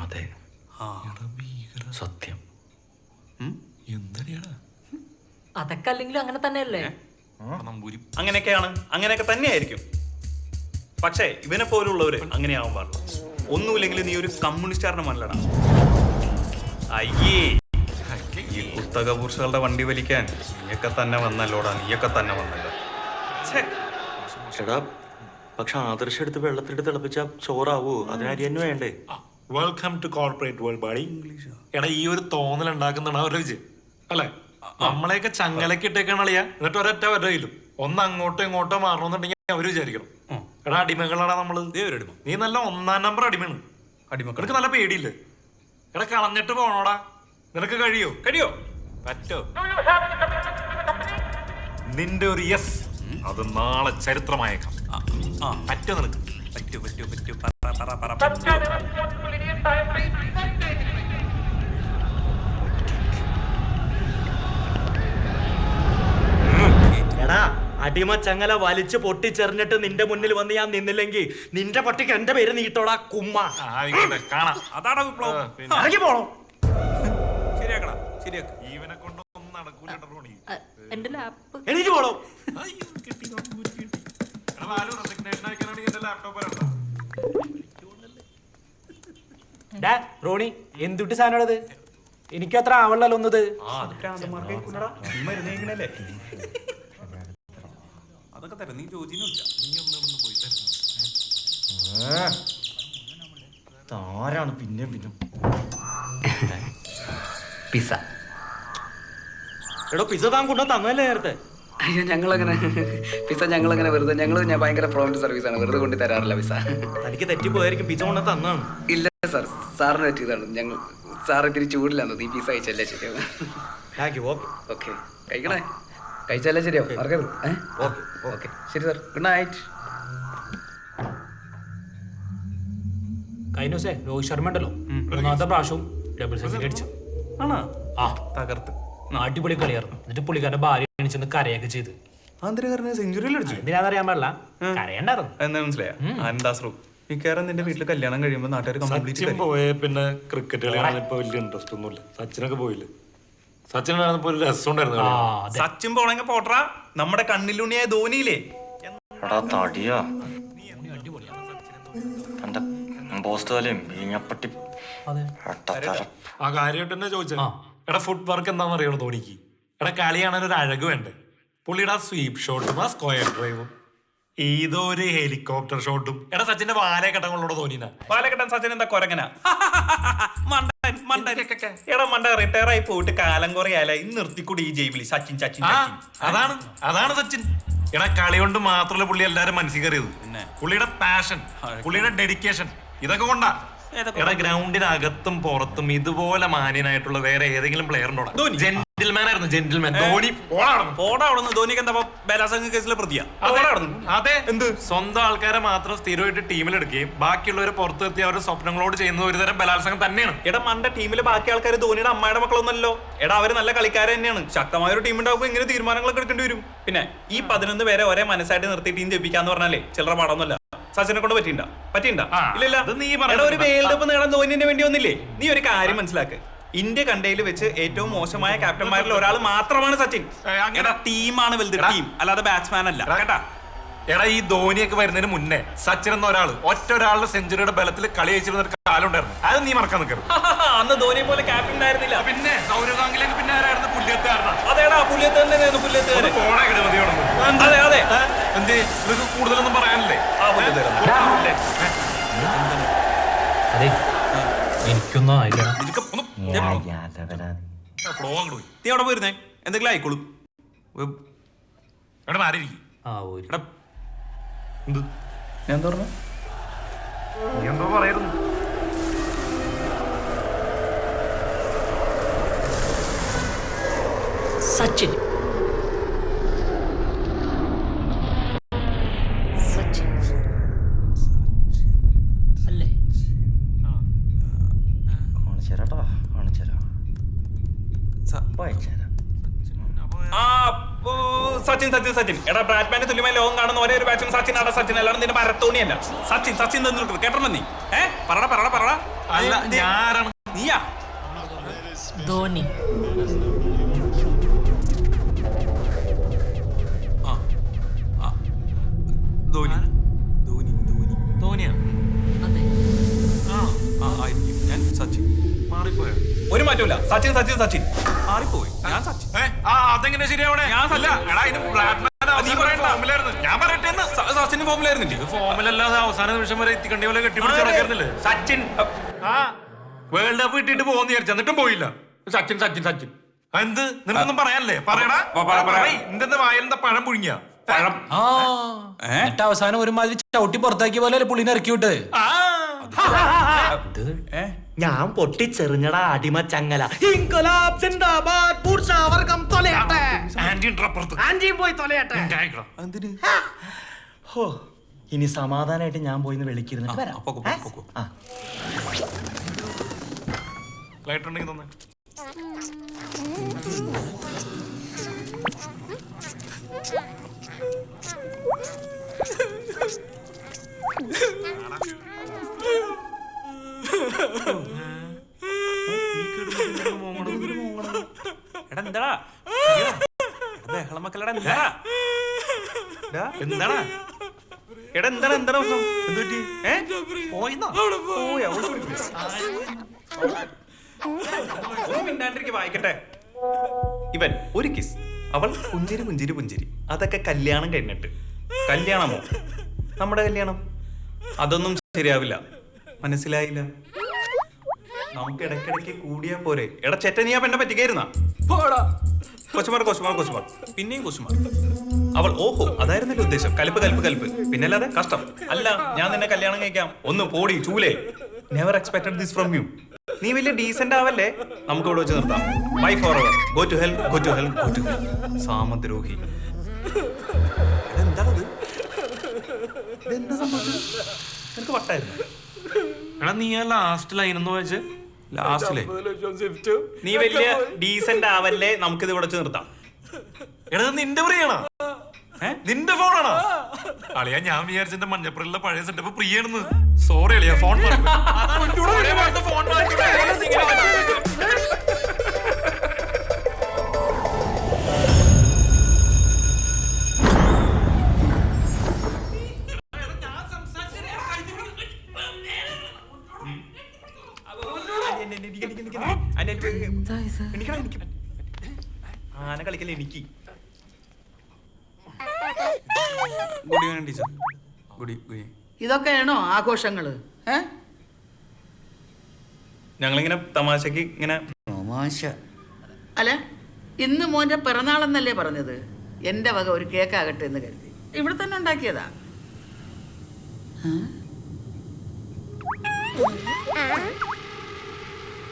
അതെ, സത്യം. അതൊക്കെ അല്ലെങ്കിലും അങ്ങനെ തന്നെയല്ലേ? അങ്ങനെയൊക്കെയാണ്, അങ്ങനെയൊക്കെ തന്നെയായിരിക്കും. പക്ഷേ ഇവനെ പോലുള്ളവര് അങ്ങനെയാവാൻ പാടില്ല. ഒന്നുമില്ലെങ്കിൽ നീ ഒരു കമ്മ്യൂണിസ്റ്റുകാരനെ മല്ലടാ. അയ്യേ, ഈ കുത്തക പുരുഷകളുടെ വണ്ടി വലിക്കാൻ നീയൊക്കെ തന്നെ വന്നല്ലോടാ, നീയൊക്കെ തന്നെ വന്നല്ലോ. ചേട്ടാ, പക്ഷെ ആദർശം എടുത്ത് വെള്ളത്തിലിട്ട് തിളപ്പിച്ച ചോറാവൂ? അതിനരി തന്നെ വേണ്ടേ? Welcome to corporate world buddy. എടാ, ഈ ഒരു തോന്നൽ ഉണ്ടാക്കുന്നതാണ് അവരുടെ വിജയം അല്ലേ? നമ്മളെയൊക്കെ ചങ്ങലക്ക് ഇട്ടേക്കാണ് അളിയാ. എന്നിട്ട് ഒരൊറ്റ വരയിലും ഒന്ന് അങ്ങോട്ടോ ഇങ്ങോട്ടോ മാറണമെന്നുണ്ടെങ്കിൽ അവര് വിചാരിക്കണം എടാ അടിമകളാണ് നമ്മള്. നീ നല്ല 1ാം നമ്പർ അടിമയാണ്. അടിമക്കൾക്ക് നല്ല പേടിയില്ലേ? എടാ കളഞ്ഞിട്ട് പോണോടാ. നിനക്ക് കഴിയോ? പറ്റോ? നിന്റെ ഒരു യെസ് അത് നാളെ ചരിത്രമായേക്കാം. പറ്റോ നിനക്ക്? എടാ, അടിമ ചങ്ങല വലിച്ചു പൊട്ടിച്ചെറിഞ്ഞിട്ട് നിന്റെ മുന്നിൽ വന്ന് ഞാൻ നിന്നില്ലെങ്കിൽ നിന്റെ പട്ടിക്ക് എന്റെ പേര് നീട്ടോടാ കുമ്മ. കാണാം. അതാണ് വിപ്ലവം. പോണോ? ശരിയാക്കടാ, ശരിയാക്ക. ഇവനെ കൊണ്ടൊന്നും നടക്കൂല. എന്റെ ലാപ്പ് എനിക്ക് പോണോ? റോണി, എന്തുട്ട് സാധനമാണത്? എനിക്കും അത്ര ആവള്ളല്ലോ ഒന്നത്. അതൊക്കെ തരാം. നീ ജോജിനെ ആരാണ് പിന്നെ പിസ. എടോ, പിസ താൻ കൊണ്ടു തന്നല്ലേ നേരത്തെ? അയ്യോ, ഞങ്ങളങ്ങനെ പിസ ഞങ്ങളങ്ങനെ വെറുതെ ഞാൻ ഭയങ്കര പ്രോമിറ്റ് സർവീസാണ്, വെറുതെ കൊണ്ട് തരാറില്ല പിസ. തനിക്ക് തെറ്റിപ്പോയായിരിക്കും. പിസ കൊണ്ട് തന്നാണ്. ഇല്ല സാർ, സാറിന് പറ്റിയതാണ്. സാർ ഇത്തിരി ചൂടില്ലാന്ന്. ഈ പിസ കഴിച്ചല്ലേ ശരിയാവും. ഓക്കെ, കഴിക്കണേ. കഴിച്ചാലേ ശരിയാവും, മറക്കരുത്. ഓക്കെ, ശരി സാർ, ഗുഡ് നൈറ്റ്. കഴിഞ്ഞ ദിവസേ രോഹിത് ശർമ്മ ഉണ്ടല്ലോ, 3ാമത്തെ പ്രാവശ്യവും ഡബിൾ സെഞ്ചുറി അടിച്ചു. തകർത്ത് അടിപൊളി കളിയായിരുന്നു. എന്നിട്ട് പുള്ളിക്കാരുടെ ഭാര്യ എണിച്ചെന്ന് കരയൊക്കെ ചെയ്ത്. സെഞ്ചുറിയിൽ അടിച്ചു. എന്തിനാന്നറിയാൻ പാടില്ല, കരയണ്ടായിരുന്നു. എന്താ മനസ്സിലായ? ആനന്ദാശ്രു മിക്കവാറും നിന്റെ വീട്ടിൽ കല്യാണം കഴിയുമ്പോൾ നാട്ടുകാർ സച്ചിൻ പോയേ പിന്നെ ക്രിക്കറ്റ് കളിയാണ് ഇപ്പൊ വലിയ ഇൻട്രസ്റ്റ് ഒന്നുമില്ല. സച്ചിനൊക്കെ പോയില്ലേ? സച്ചിൻ ആയിരുന്നപ്പോ ഒരു രസം ഉണ്ടായിരുന്നു. സച്ചിൻ പോണെങ്കിൽ പോട്ടറ നമ്മുടെ കണ്ണിലുണ്ണിയായ ധോനിയില്ലേ തടിയാ പോസ്റ്റോലും ആ കാര്യമായിട്ട് തന്നെ ചോദിച്ചത്. എടാ ഫുഡ് വർക്ക് എന്താണെന്ന് അറിയണോ ധോണിക്ക്? എടാ കളി കാണാൻ ഒരു അഴക് വേണ്ടേ? പുള്ളിയുടെ ആ സ്വീപ്പ് ഷോട്ടും ആ സ്ക്വയർ ഡ്രൈവും ഏതോ ഒരു ഹെലികോപ്റ്റർ ഷോട്ടും. എടാ സച്ചിന്റെ വാലക്കെട്ടങ്ങളോട് തോന്നിന പാലക്കെട്ടൻ സച്ചിൻ എന്താ കൊരങ്ങന എടാ മണ്ട റിട്ടയർ ആയി പോയിട്ട് കാലം കുറയാല ഇന്ന് നിർത്തിക്കൂടി ഈ ജൈവിളി സച്ചിൻ സച്ചിൻ അതാണ് സച്ചിൻ. എടാ കളി കൊണ്ട് മാത്രമല്ല പുള്ളി എല്ലാരും മനസ്സിൽ കയറിയത്. പുള്ളിയുടെ പാഷൻ, പുള്ളിയുടെ ഡെഡിക്കേഷൻ, ഇതൊക്കെ കൊണ്ടാ. എടാ ഗ്രൗണ്ടിനകത്തും പുറത്തും ഇതുപോലെ മാന്യനായിട്ടുള്ള വേറെ ഏതെങ്കിലും പ്ലെയർ ഉണ്ടോ? ജെന്റിൽമാൻ ആയിരുന്നു, ജെന്റിൽമാൻ. ധോനി ധോനിക്ക് എന്താ ബലാത്സംഗ കേസിലെ പ്രതിയാ? അതെ, എന്ത് സ്വന്തം ആൾക്കാരെ മാത്രം സ്ഥിരമായിട്ട് ടീമിലെടുക്കുകയും ബാക്കിയുള്ളവരെ പുറത്തു നിർത്തി അവരുടെ സ്വപ്നങ്ങളോട് ചെയ്യുന്നത് ഒരുതരം ബലാത്സംഗം തന്നെയാണ്. എടാ മണ്ട ടീമിലെ ബാക്കി ആൾക്കാർ ധോനിയുടെ അമ്മയുടെ മക്കളൊന്നല്ലോ. എടാ അവര് നല്ല കളിക്കാരെ തന്നെയാണ്. ശക്തമായ ഒരു ടീം ഉണ്ടാവുമ്പോൾ ഇങ്ങനെ തീരുമാനങ്ങളൊക്കെ എടുക്കേണ്ടി വരും. പിന്നെ ഈ 11 പേരെ ഒരേ മനസ്സായിട്ട് നിർത്തി ടീം ജയിപ്പിക്കാന്ന് പറഞ്ഞാലേ ചില്ലറ പാടൊന്നുമല്ല. സച്ചിനെ കൊണ്ട് പറ്റിയില്ല. ഇല്ല ഒരു വേൾഡ് കപ്പ് നേടാൻ ധോനിന് വേണ്ടി വന്നില്ലേ? നീ ഒരു കാര്യം മനസ്സിലാക്ക്. ഇന്ത്യ കണ്ടയിൽ വെച്ച് ഏറ്റവും മോശമായ ക്യാപ്റ്റന്മാരിൽ ഒരാൾ മാത്രമാണ് സച്ചിൻ. ടീമാണ് വലുത്, ടീം, അല്ലാതെ ബാറ്റ്സ്മാൻ അല്ല കേട്ടാ. എടാ ഈ ധോനിയൊക്കെ വരുന്നതിന് മുന്നേ സച്ചിൻ എന്ന ഒറ്റൊരാളുടെ സെഞ്ചുറിയുടെ ബലത്തിൽ കളി അയച്ചിരുന്ന ഒരു കാലം ഉണ്ടായിരുന്നു. അത് നീ മറക്കാൻ നിൽക്കരുത്. അന്ന് ധോനിയെ പോലെ ക്യാപ്റ്റൻ ഉണ്ടായിരുന്നില്ല. പിന്നെ സൗരവ് ഗാംഗുലിക്ക് പിന്നെ ആരായിരുന്നു? പുല്യത്തുകാരനാ. അതേടാ പുല്യത്ത് തന്നെയായിരുന്നു. പുല്യത്തുകാരൻ. അതെ അതെ. എന്ത് ഇതൊക്കെ കൂടുതലൊന്നും പറയാനല്ലേ? എനിക്കൊന്നും ആയില്ല. നീ അവിടെ പോയിരുന്നേ, എന്തെങ്കിലും ആയിക്കോളും. എടാ മാറിയിരിക്കും. ഞാൻ പറഞ്ഞു എന്തോ പറയായിരുന്നു. സച്ചിൻ അല്ലേ? സച്ചിൻ എടാ ബാറ്റ്മാന് തുല്യമായി ലോകം കാണുന്ന ഒരേ ഒരു ബാറ്റ്സ്മാൻ സച്ചിൻ ആടാ. സച്ചിൻ അല്ലാതെ നിന്റെ മരത്തോണിയല്ല. സച്ചിൻ കേട്ടോ നീ? പറടാ അല്ല ഞാനാണ്. നീയാ ധോനി. ധോനിയാ? അതെ. ഞാൻ സച്ചിൻ. മാറിപ്പോയോ? ഒരു മാറ്റമില്ല. സച്ചിൻ മാറിപ്പോയി. ഞാൻ സച്ചിൻ. അതെങ്ങനെ ശരിയാവണേ? ഞാൻ പറയട്ടെ, സച്ചിൻ ഫോമിലായിരുന്നില്ലേ? ഫോമിലല്ലാതെ അവസാന നിമിഷം വരെ എത്തിക്കണ്ടി പോലെ കെട്ടിപ്പിടിച്ച് നടക്കായിരുന്നില്ലേ സച്ചിൻ? വേൾഡ് കപ്പ് കിട്ടിയിട്ട് പോകുന്ന വിചാരിച്ചു, എന്നിട്ടും പോയില്ല. സച്ചിൻ എന്ത് നിനക്കൊന്നും പറയാനല്ലേ? പറയടാ. എന്തെന്താ വായലെന്താ പഴം പുഴുങ്ങിയ പഴം? എന്നിട്ട് അവസാനം ഒരുമാതിരി ചവിട്ടി പുറത്താക്കിയ പോലെ പുള്ളിനെ ഇറക്കി വിട്ടത്. ഞാൻ പൊട്ടിച്ചെറിഞ്ഞടാ അടിമ ചങ്ങല. ഇനി സമാധാനായിട്ട് ഞാൻ പോയിന്ന് വിളിക്കിരുന്നിട്ട് വരാം. ലൈറ്റ് ഉണ്ടെങ്കിൽ തന്നെ. എന്താടാ ബഹളമക്കളടാ? എന്താടാ എടാ എന്താണ് പ്രശ്നം? എന്തുപറ്റി? വായിക്കട്ടെ. ഇവൻ ഒരു കിസ്, അവൾ പുഞ്ചിരി. അതൊക്കെ കല്യാണം കഴിഞ്ഞിട്ട്. കല്യാണമോ? നമ്മുടെ കല്യാണം? അതൊന്നും ശരിയാവില്ല. മനസ്സിലായില്ല? നമുക്ക് ഇടയ്ക്കിടയ്ക്ക് കൂടിയാ പോരെ? എടാ ചെറ്റ നീ ആ പെണ്ണെ പറ്റിക്കായിരുന്ന? കൊച്ചുമാർ പിന്നെയും കൊച്ചുമാർ. അവൾ ഓഹോ അതായിരുന്നല്ലോ ഉദ്ദേശം. കലിപ്പ് പിന്നല്ലാതെ കഷ്ടം. അല്ല ഞാൻ നിന്നെ കല്യാണം കഴിക്കാം. ഒന്ന് പോടി ചൂലേ. Never expected this from you. നീ വലിയ ഡീസന്റ് ആവല്ലേ? നമുക്ക് ഇവിടെ വെച്ച് നിർത്താം. Bye forever. Go to hell. സാമദ്രോഹി. എന്താണത്? എന്താ സംഭവിച്ചത്? നിനക്ക് വട്ടായിരുന്നു. എടാ നീ ആ ലാസ്റ്റ് ലൈൻ എന്ന് വെച്ച് ലാസ്റ്റിലെ നീ വലിയ ഡീസന്റ് ആവല്ലേ? നമുക്കിത് ഇവിടെ വെച്ച് നിർത്താം. എടാ നിന്റെ പ്രിയാണോ? നിന്റെ ഫോണാണോ? അളിയാ ഞാൻ വിചാരിച്ചെന്റെ മഞ്ഞപ്പുറയിലെ പഴയ സെറ്റപ്പ് പ്രിയാണെന്ന്. സോറി അളിയാ, ഫോൺ ഫോൺ ആന കളിക്കല്ലേ എനിക്ക്. Good evening teacher. Good evening. ഇതൊക്കെയാണോ ആഘോഷങ്ങള്? ഞങ്ങളിങ്ങനെ തമാശക്ക് ഇങ്ങനെ അല്ല, ഇന്ന് മോന്റെ പിറന്നാളെന്നല്ലേ പറഞ്ഞത്? എന്റെ വക ഒരു കേക്കാകട്ടെ എന്ന് കരുതി ഇവിടെ തന്നെ ഉണ്ടാക്കിയതാ.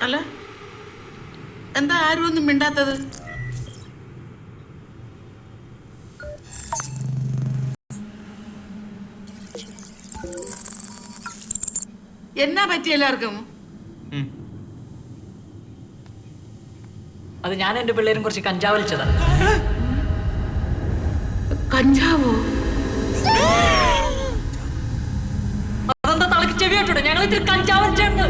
അല്ല, എന്താ ആരും ഒന്നും മിണ്ടാത്തത്? എന്നാ പറ്റി എല്ലാവർക്കും? അത് ഞാൻ എന്റെ പിള്ളേരും കുറച്ച് കഞ്ചാവ് വലിച്ചതാ. കഞ്ചാവോ? അതെന്താ തലക്ക് ചെവി കേട്ടോ? ഞങ്ങൾ ഇത്തിരി കഞ്ചാവ് വലിച്ചേണ്ട്.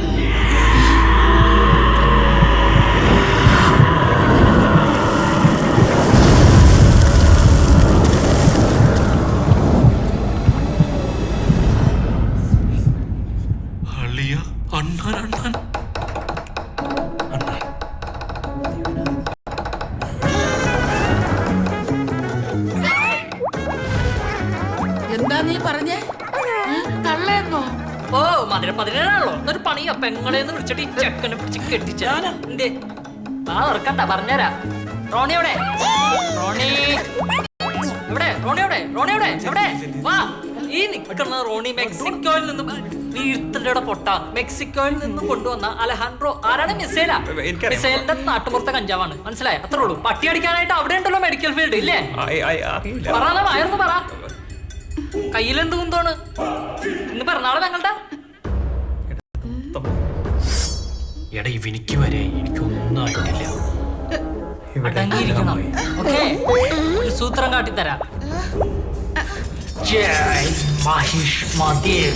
എന്താ നീ പറഞ്ഞേ? തള്ളയെന്നോ? ഓ, മധുരപ്പതിനാണല്ലോ. എന്നൊരു പണിയാ പെങ്ങളെന്ന് വിളിച്ചിട്ട് ഈ ചെക്കനെ പിടിച്ച് കെട്ടിച്ചാനാ. എന്തേ ആ ഓർക്കണ്ട, പറഞ്ഞുതരാ. റോണി എവിടെ? റോണി എവിടെ? റോണി എവിടെ? റോണി എവിടെ? എവിടെ? വാ. ഈ നിൽക്കുന്ന റോണി മെക്സിക്കോയിൽ നിന്നും വീഴ്ത്തലയുടെ പൊട്ട മെക്സിക്കോയിൽ നിന്നും കൊണ്ടുവന്ന അലഹാൻഡ്രോ. ആരാണ്? മിസൈലാ. മിസൈലിന്റെ നാട്ടുപുറത്തെ കഞ്ചാവാണ്. മനസ്സിലായോ? അത്രേ ഉള്ളൂ. പട്ടി അടിക്കാനായിട്ട് അവിടെ ഉണ്ടല്ലോ മെഡിക്കൽ ഫീൽഡ് ഇല്ലേ? പറയാ, വായൊന്ന് പറ. കയ്യിലെന്ത് കുന്തോണ്? ഇന്ന് പിറന്നാള് ഞങ്ങളുടെ. എടാ, ഇവനിക്ക് വരെ എനിക്കൊന്നും ആയിട്ടില്ല. അടങ്ങിയിരിക്കണം. ഓക്കേ, ഒരു സൂത്രം കാട്ടിത്തരാം. ജയ് മഹിഷ് മതിൽ.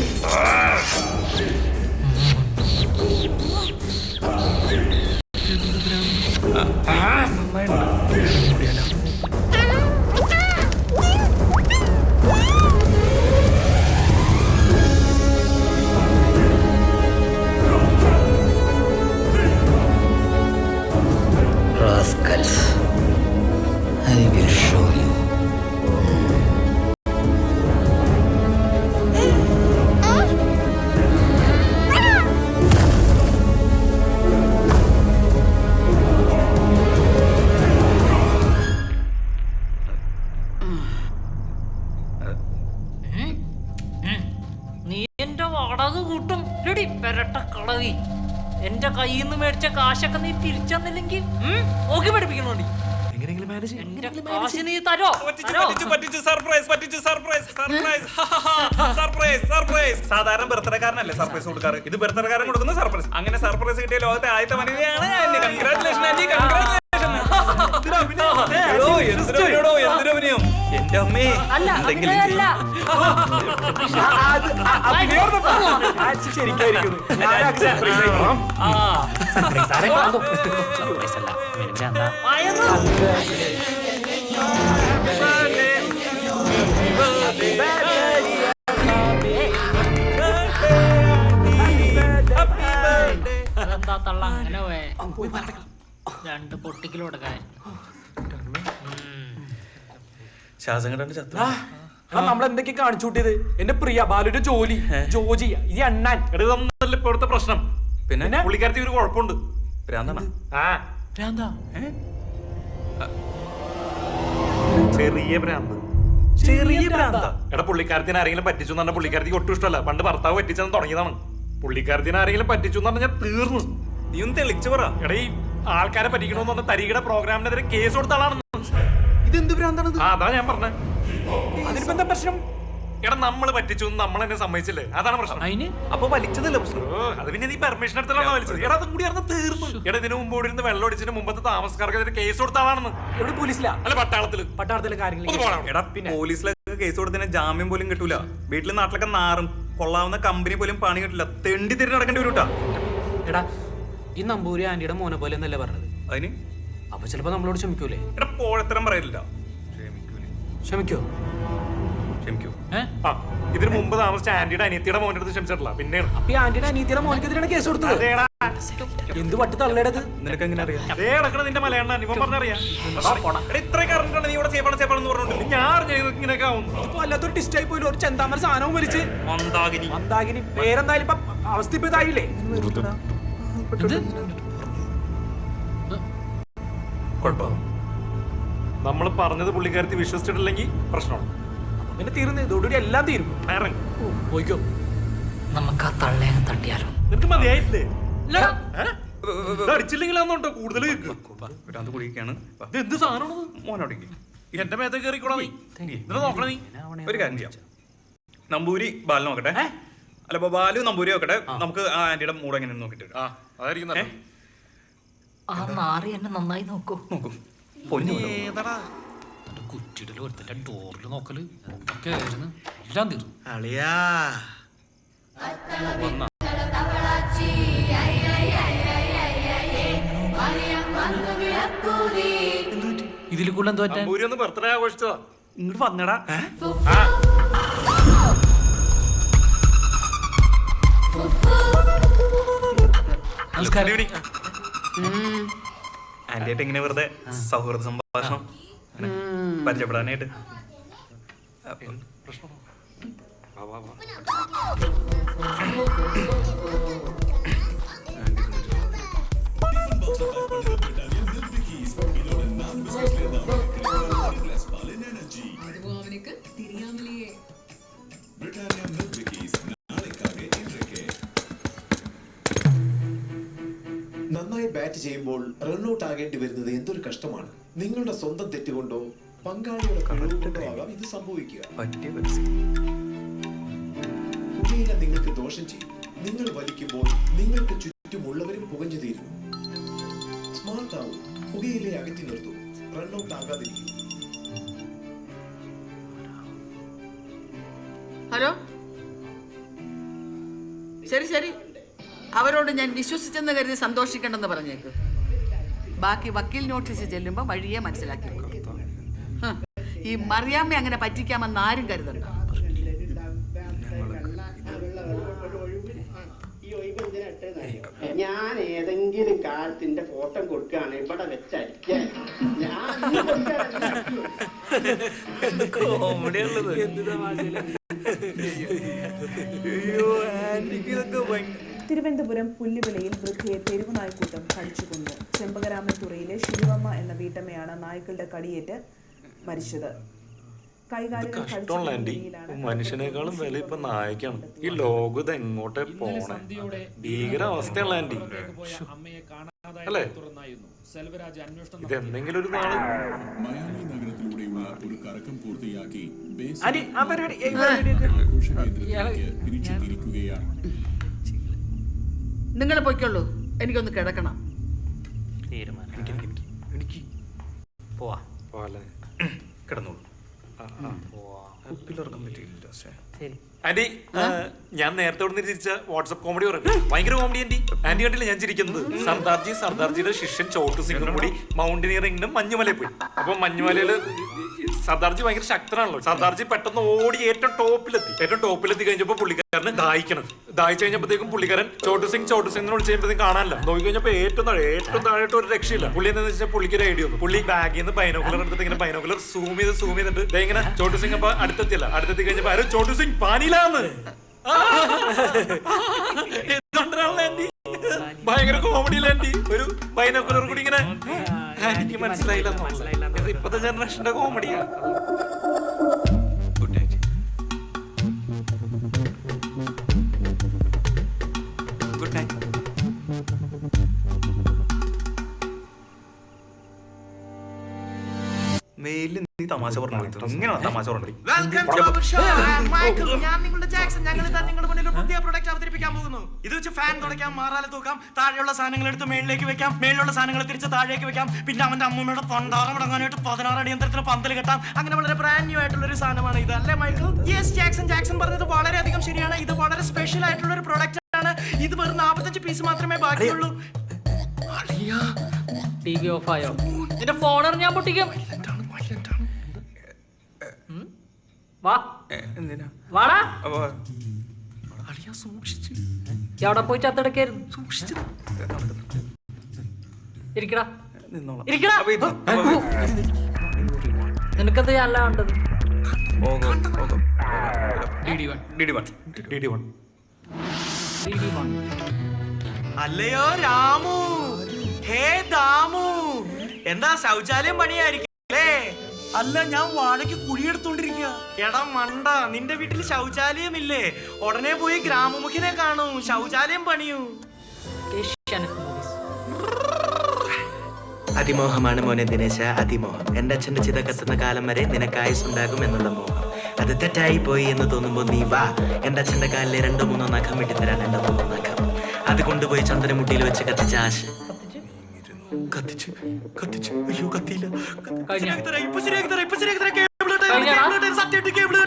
Rascals, I will show you. നീ എന്റെ വാടക കൂട്ടും റെഡി പെരട്ട കളവി. എന്റെ കയ്യിൽ നിന്ന് മേടിച്ച കാശൊക്കെ നീ തിരിച്ചെന്നില്ലെങ്കിൽ ഓക്കെ പഠിപ്പിക്കണോണ്ടി. എന്റെ കാശ് നീ തരോ? സാധാരണ ബർത്ത്ഡേക്കാരനല്ലേ സർപ്രൈസ് കൊടുക്കാറ്? ഇത് ബർത്ത്ഡേക്കാരൻ കൊടുക്കുന്ന സർപ്രൈസ്. അങ്ങനെ സർപ്രൈസ് കിട്ടിയ ലോകത്തെ ആദ്യത്തെ വനിതയാണ് ഞാൻ. Congratulation aunty, congratulation. എന്റെ അമ്മേ, അല്ല, എന്തെങ്കിലും അല്ല. ശരിക്കായിരിക്കുന്നു. അതെന്താ തള്ള അങ്ങനെ പോയെ? രണ്ട് പൊട്ടിക്കിലോ കൊടുക്കാൻ. ശ്വാസം കണ്ടു ചത്തു. നമ്മളെന്തൊക്കെ കാണിച്ചു കൂട്ടിയത്? എന്റെ പ്രിയ ബാലുന്റെ ജോലി, ജോജി, ഈ അണ്ണാൻ. ഇതൊന്നല്ല ഇപ്പൊ ഇവിടുത്തെ പ്രശ്നം. പിന്നെ പുള്ളിക്കാരത്തി ഒരു കുഴപ്പമുണ്ട്. ഭ്രാന്താണ്. ചെറിയ ഭ്രാന്ത്. ചെറിയ ഭ്രാന്ത. എടാ, പുള്ളിക്കാരത്തിന് ആരെങ്കിലും പറ്റിച്ചു എന്ന് പറഞ്ഞാൽ പുള്ളിക്കാരത്തിക്ക് ഒട്ടും ഇഷ്ടമല്ല. പണ്ട് ഭർത്താവ് പറ്റിച്ചെന്ന് തുടങ്ങിയതാണ്. പുള്ളിക്കാരത്തിന് ആരെങ്കിലും പറ്റിച്ചു എന്ന് പറഞ്ഞാൽ തീർന്നു. നീ ഒന്ന് തെളിച്ചു പറ. എടാ, ഈ ആൾക്കാരെ പറ്റിക്കണമെന്ന് പറഞ്ഞ തരികിട പ്രോഗ്രാമിനെതിരെ കേസ് കൊടുത്ത ആളാണ്. ഇതെന്ത് ഭ്രാന്താണ്? അതാ ഞാൻ പറഞ്ഞത്. അതിനിപ്പോ എന്താ പ്രശ്നം? എടാ, നമ്മള് പറ്റിച്ചു നമ്മൾ എന്നെ സമ്മതിച്ചില്ലേ? അതാണ് പ്രശ്നം. അതിന് അപ്പൊ വലിച്ചതല്ല പ്രശ്നം. അത് പിന്നെ നീ പെർമിഷൻ എടുത്തല്ലോ വലിച്ചത്. എടാ, അതും കൂടി അറിഞ്ഞ തീർന്നു. എടാ, ഇതിനു മുമ്പ് ഇവിടെ ഇരുന്ന് വെള്ളം ഒടിച്ചിട്ട് മുമ്പത്തെ താമസക്കാർക്കെതിരെ കേസ് കൊടുത്ത ആളാണെന്ന്. എവിടെ? പോലീസിലാ? അല്ല, പട്ടാളത്തില്. പട്ടാളത്തിലെ കാര്യങ്ങൾ. എടാ, പോലീസിലൊക്കെ കേസ് കൊടുത്തതിന് ജാമ്യം പോലും കിട്ടൂല. വീട്ടിലെ നാട്ടിലൊക്കെ നാറും. കൊള്ളാവുന്ന കമ്പനി പോലും പണി കിട്ടില്ല. തെണ്ടി തിരി നടക്കേണ്ടി വരൂട്ടാ. എടാ, ഈ നമ്പൂരി ആന്റിയുടെ മോനെ പോലെ എന്നല്ലേ പറഞ്ഞത്? അതിന് അപ്പൊ ചിലപ്പോ നമ്മളോട് ക്ഷമിക്കൂലേ? എടാ, പോഴത്തരം പറയില്ല. ക്ഷമിക്കോ? ക്ഷമിക്കൂ. ആ ഇതിന് മുമ്പ് താമസിച്ച ആന്റിയുടെ അനിയത്തിയുടെ മോന്റെ അടുത്ത് ക്ഷമിച്ചിട്ടില്ല. പിന്നെയാണ് അപ്പൊ ആന്റിയുടെ അനീതിയുടെ മോനിക്കെതിരാണ് കേസ് കൊടുത്തത്. അതേടാ. എന്ത് വട്ട് തള്ളേടത്? നിനക്ക് എങ്ങനെ അറിയാം? അതേ കിടക്കണ നിന്റെ മലയാളം ഇവൻ പറഞ്ഞറിയാം. ഇത്രയൊക്കെ അറിഞ്ഞിട്ടാണ് നീ ഇവിടെ സേഫാണ് സേഫാണെന്ന് പറഞ്ഞോണ്ട് ഞാൻ അറിഞ്ഞ ഇങ്ങനെയൊക്കെ ആവും. ഇപ്പൊ വല്ലാത്തൊരു ടിസ്റ്റ് ആയി പോയില്ല. ഒരു ചെന്താമര സാധനവും വലിച്ച് മന്ദാകിനി മന്ദാകിനി പേരെന്തായാലും ഇപ്പൊ അവസ്ഥ ഇപ്പൊ ഇതായില്ലേ? കുഴപ്പമില്ല. നമ്മൾ പറഞ്ഞത് പുള്ളിക്കാരത്തി വിശ്വസിച്ചിട്ടില്ലെങ്കിൽ പ്രശ്നമാണ്. പിന്നെ തീർന്നു. ഇതോടുകൂടി എല്ലാം തീരും. പോയിക്കോ. നമുക്ക് ആ തള്ളേനെ തട്ടിയാലോ? നിനക്ക് മതിയായില്ലേ? അടിച്ചില്ലെങ്കിലാന്നോട്ടോ കൂടുതൽ കുടിക്കാണ്. എന്ത് സാധനമാണ് മോനോടേക്ക് എന്റെ മേത്തെ കയറിക്കൂടാ നീ. നോക്കണ നീ. ഒരു കാര്യം ചെയ്യാം. നമ്പൂരി ബാലു നോക്കട്ടെ. അല്ല ബാലു നമ്പൂരി നോക്കട്ടെ. നമുക്ക് ആ ആന്റിയുടെ മൂഡ് എങ്ങനെ നോക്കിട്ട് അതായിരിക്കും ആ നാറി എന്നെ നന്നായി നോക്കൂ. നോക്കും. കുറ്റിടല് ഒരുത്തന്റെ ഡോറിൽ നോക്കല് ഒക്കെ ആയിരുന്നു. എല്ലാം തീർന്നു. അളിയാ ഇതിൽ കൂടുതൽ എന്തോ നമ്പൂരി ഒന്ന് ബർത്ത്ഡേ ആഘോഷിച്ചതാ. ഇങ്ങോട്ട് വന്നടാ. നമസ്കാരം. ആന്റിയായിട്ട് ഇങ്ങനെ വെറുതെ സൗഹൃദ സംഭാഷണം പരിചയപ്പെടാനായിട്ട്. നന്നായി ബാറ്റ് ചെയ്യുമ്പോൾ റൺഔട്ട് ആകേണ്ടി വരുന്നത് എന്തൊരു കഷ്ടമാണ്. നിങ്ങളുടെ സ്വന്തം തെറ്റുകൊണ്ടോ പങ്കാളിയുടെ കഴിവ് കൊണ്ടോ ആകാം ഇത് സംഭവിക്കുക. പുകയില നിങ്ങൾക്ക് ദോഷം ചെയ്യും. നിങ്ങൾ വലിക്കുമ്പോൾ നിങ്ങൾക്ക് ചുറ്റുമുള്ളവരും പുകഞ്ഞു തീരുന്നു. സ്മാർട്ട് ആവും. പുകയിലെ അകറ്റി നിർത്തൂ. റൺഔട്ട് ആകാതിരിക്കും. ഹലോ, ശരി ശരി, അവരോട് ഞാൻ വിശ്വസിച്ചെന്ന് കരുതി സന്തോഷിക്കണ്ടെന്ന് പറഞ്ഞേക്ക്. ബാക്കി വക്കീൽ നോട്ടീസ് ചെല്ലുമ്പോൾ വഴിയെ മനസ്സിലാക്കി. ഈ മറിയാമ്മ അങ്ങനെ പറ്റിക്കാമെന്ന് ആരും കരുതണ്ട. ഞാൻ ഏതെങ്കിലും കാലത്തിന്റെ ഫോട്ടോ കൊടുക്കുകയാണ് ഇവിടെ വെച്ചടിക്കാൻ. തിരുവനന്തപുരം പുല്ലുവിളയിൽ വൃദ്ധയെ തെരുവ് നായ്ക്കൂട്ടം കടിച്ചുകൊന്നു. ചെമ്പകരാമൻതുറയിലെ ശിലുവമ്മ എന്ന വീട്ടമ്മയാണ് നായ്ക്കളുടെ കടിയേറ്റ് മരിച്ചത്. മനുഷ്യനേക്കാളും വില ഇപ്പൊ നായക്കാണ്. ഈ ലോകം ഇത് എങ്ങോട്ടേ പോണേ? ഭീകര അവസ്ഥയുള്ള ആന്റി അല്ലേ? ഇതെന്തെങ്കിലും ഒരു നാള് നഗരത്തിലൂടെയുള്ള ഒരു കറക്കം പൂർത്തിയാക്കി നിങ്ങൾ പൊയ്ക്കുള്ളൂ, എനിക്കൊന്ന് കിടക്കണം. കിടന്നോളൂ. ആന്റി, ഞാൻ നേരത്തെ ഇവിടെ തിരിച്ച വാട്സ്ആപ്പ് കോമഡി പറഞ്ഞു. ഭയങ്കര കോമഡി ആന്റി. ആന്റി കണ്ടില്ല ഞാൻ ചിരിക്കുന്നത്? സർദാർജിയുടെ ശിഷ്യൻ ചോട്ടു സിംഗും കൂടി മൗണ്ടനിയറിംഗിനും മഞ്ഞുമലയിൽ പോയി. അപ്പൊ മഞ്ഞുമലയില് സർദാർജി ഭയങ്കര ശക്തനാണല്ലോ. സർദാർജി പെട്ടെന്ന് ഓടി ഏറ്റവും ടോപ്പിലെത്തി കഴിഞ്ഞപ്പോ പുള്ളിക്കാരന് ദാഹിച്ചു കഴിഞ്ഞപ്പോഴത്തേക്കും പുള്ളിക്കാരൻ ചോട്ടു സിംഗ് എന്ന് വിളിച്ച് കഴിയുമ്പോഴത്തേക്കും കാണാനല്ല. നോക്കി കഴിഞ്ഞപ്പോ ഏറ്റവും താഴെയായിട്ട് ഒരു രക്ഷയില്ല. പുള്ളി എന്താ വെച്ചാൽ പുള്ളിക്ക് ഒരു ഐഡിയ വന്നു. പുള്ളി ബാഗിൽ നിന്ന് ബൈനോക്കുലർ എടുത്തിട്ട് ഇങ്ങനെ ബൈനോക്കുലർ സൂം ചെയ്തിട്ട് ഇങ്ങനെ ചോട്ടു സിംഗ് അപ്പൊ അടുത്തെത്തി കഴിഞ്ഞപ്പോ ആരും ചോട്ടു സിംഗ് പാനിലാന്ന്. ആന്റി ഭയങ്കര കോമഡിയില്ല ആന്റി. ഒരു ബൈനോക്കുലർ കൂടി ഇങ്ങനെ എനിക്ക് മനസ്സിലായില്ല. ഇപ്പത്തെ ജനറേഷന്റെ കോമഡിയാ. Good night. Good night. മെയിലിൽ നീ തമാശ പറഞ്ഞു. ഇങ്ങനെയാണ് തമാശ പറഞ്ഞു. ഞാൻ നിങ്ങളുടെ ജാക്സൺ. ഞങ്ങൾ നിങ്ങളുടെ മുന്നിൽ ഒരു പുതിയ പ്രൊഡക്റ്റ് അവതരിപ്പിക്കാൻ പോകുന്നു. ഇത് വെച്ച് ഫാൻ തുടയ്ക്കാം, മാറാല തൂക്കാം, താഴെയുള്ള സാധനങ്ങൾ എടുത്ത് മേളിലേക്ക് വെക്കാം, മേളിലുള്ള സാധനങ്ങൾ തിരിച്ച് താഴേക്ക് വെക്കാം, പിന്നെ അവന്റെ അമ്മൂമ്മയുടെ തൊണ്ടാറം അടങ്ങാനായിട്ട് 16 അടി യന്ത്രത്തിന് പന്തൽ കെട്ടാം. അങ്ങനെ വളരെ ബ്രാൻഡ് ന്യൂ ആയിട്ടുള്ള ഒരു സാധനമാണ് ഇത്, അല്ലേ മൈക്കിൾ? യെസ് ജാക്സൺ പറഞ്ഞത് വളരെയധികം ശരിയാണ്. ഇത് വളരെ സ്പെഷ്യൽ ആയിട്ടുള്ള ഒരു പ്രൊഡക്റ്റ് ആണ്. ഇത് വെറും 45 പീസ് മാത്രമേ ബാക്കിയുള്ളൂ. TV ഓഫ് ആയോ? നിന്റെ ഫോൺ ഞാൻ പൊട്ടിക്കും. വാ വാടാ അളിയാ സൂക്ഷിച്ച് എവിടെ പോയി ചത്തെടുക്കായിരുന്നു. സൂക്ഷിച്ച് ഇരിക്കടാ നിന്നോളാം. ഇരിക്കടാ. നിനക്കത് അല്ല വേണ്ടത്. അല്ലയോ രാമു, ഹേ ദാമു, എന്താ ശൗചാലയം പണിയായിരിക്കും അല്ലേ? അല്ല, ഞാൻ വാഴയ്ക്ക് കുഴിയെടുത്തോണ്ടിരിക്കുക. എടാ മണ്ട, നിന്റെ വീട്ടിൽ ശൗചാലയം ഇല്ലേ? ഉടനെ പോയി ഗ്രാമമുഖിനെ കാണൂ, ശൗചാലയം പണിയൂ. അതിമോഹമാണ് മോനെ ദിനേശ, അതിമോഹം. എന്റെ അച്ഛന്റെ ചിത കത്തുന്ന കാലം വരെ നിനക്ക് ആയുസുണ്ടാകും എന്നുള്ള മോഹം. അത് തെറ്റായി പോയി എന്ന് തോന്നുമ്പോ നീ വാ, എന്റെ അച്ഛന്റെ കാലിലെ 2-3 നഖം വെട്ടിത്തരാൻ 2-3 നഖം. അത് കൊണ്ടുപോയി ചന്ദ്രമുട്ടിയിൽ വെച്ച് കത്തിച്ച ആശ. കത്തിച്ചു കത്തിച്ചു, അയ്യോ കത്തിയില്ല. സത്യമായിട്ട് കേബിൾ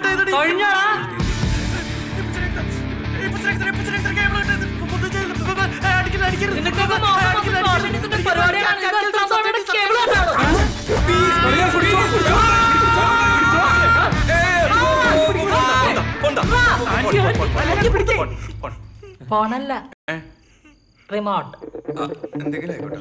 ഫോണല്ല, റിമോട്ട്. എന്തെങ്കിലും ആയിക്കോട്ടെ.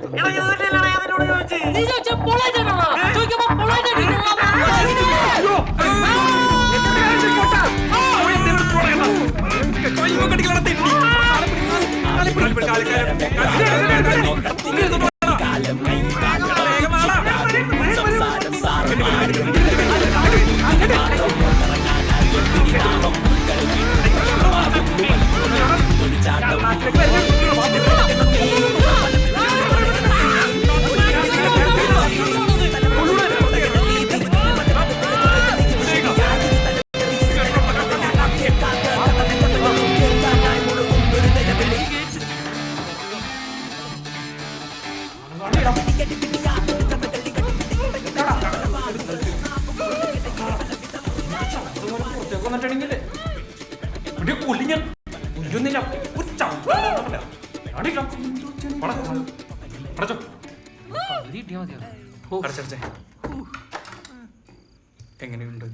എങ്ങനെയുണ്ട്?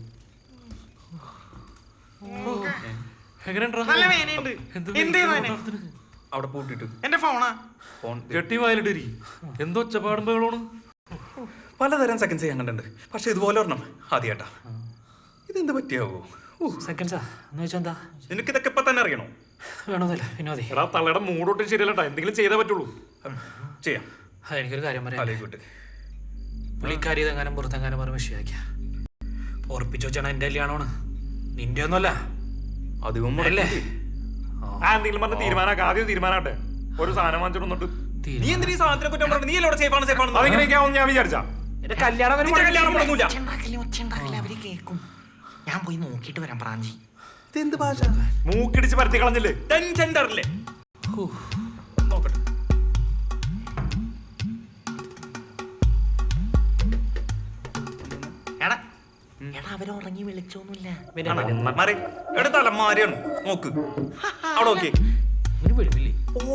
അവിടെ പൂട്ടിട്ട് എന്റെ ഫോണാ ഫോൺ കെട്ടി വായിലിട്ടിരി. എന്തോ ഒച്ചപ്പാടുമ്പോഴാണ്. പലതരം സെക്കൻഡ്സ് ഞാൻ കണ്ടിട്ടുണ്ട്, പക്ഷെ ഇതുപോലെ ഒരെണ്ണം ആദ്യമായിട്ടാ. ഇതെന്ത് പറ്റിയാവോ? സെക്കൻഡ്സാ എന്ന് വെച്ചാൽ എന്താ? നിനക്കിതൊക്കെ ഇപ്പൊ തന്നെ അറിയണോ? വേണമെന്നില്ല വിനോദി. എടാ തള്ളയുടെ മൂടൊട്ടും ശരിയല്ലട്ടാ, എന്തെങ്കിലും ചെയ്തേ പറ്റുള്ളൂ. ചെയ്യാം. എനിക്കൊരു കാര്യം പറയാം. ആലോചിക്കട്ടെ. പുള്ളിക്കാരി ഇതെങ്ങാനും പുറത്തെങ്ങാനും പറഞ്ഞ് വിഷയാക്കിയ ഉറപ്പിച്ചു വെച്ചാണ് എന്റെ കല്യാണമാണ്, നിന്റെ ഒന്നുമല്ല. അധികം അല്ലേ? എന്തെങ്കിലും പറഞ്ഞ തീരുമാനമാക്കാം. ആദ്യം തീരുമാനമാട്ടെ. ഒരു സാധനം വാങ്ങിച്ചോണ്ട് നീ എന്തിനീ സാധനത്തിനെ കുറ്റം പറഞ്ഞു? നീ അല്ലോടെ സേഫാണ് സേഫാണ്. അതെങ്ങനെയൊക്കെയാവും ഞാൻ വിചാരിച്ചാ. എന്റെ കല്യാണം അവര് കേൾക്കും. ഞാൻ പോയി നോക്കിട്ട് വരാം പ്രാഞ്ചി. ഇതെന്ത് ഭാഷ? മൂക്കിടിച്ച് പരത്തി കളഞ്ഞില്ലേ? ടെൻഷൻഡറില്ലേ? നോക്കട്ടെ. അവര് ഉറങ്ങി വിളിച്ചോന്നില്ല. മാറി എടുത്തലമാരിയാണ്. നോക്ക് അവിടെ നോക്കി.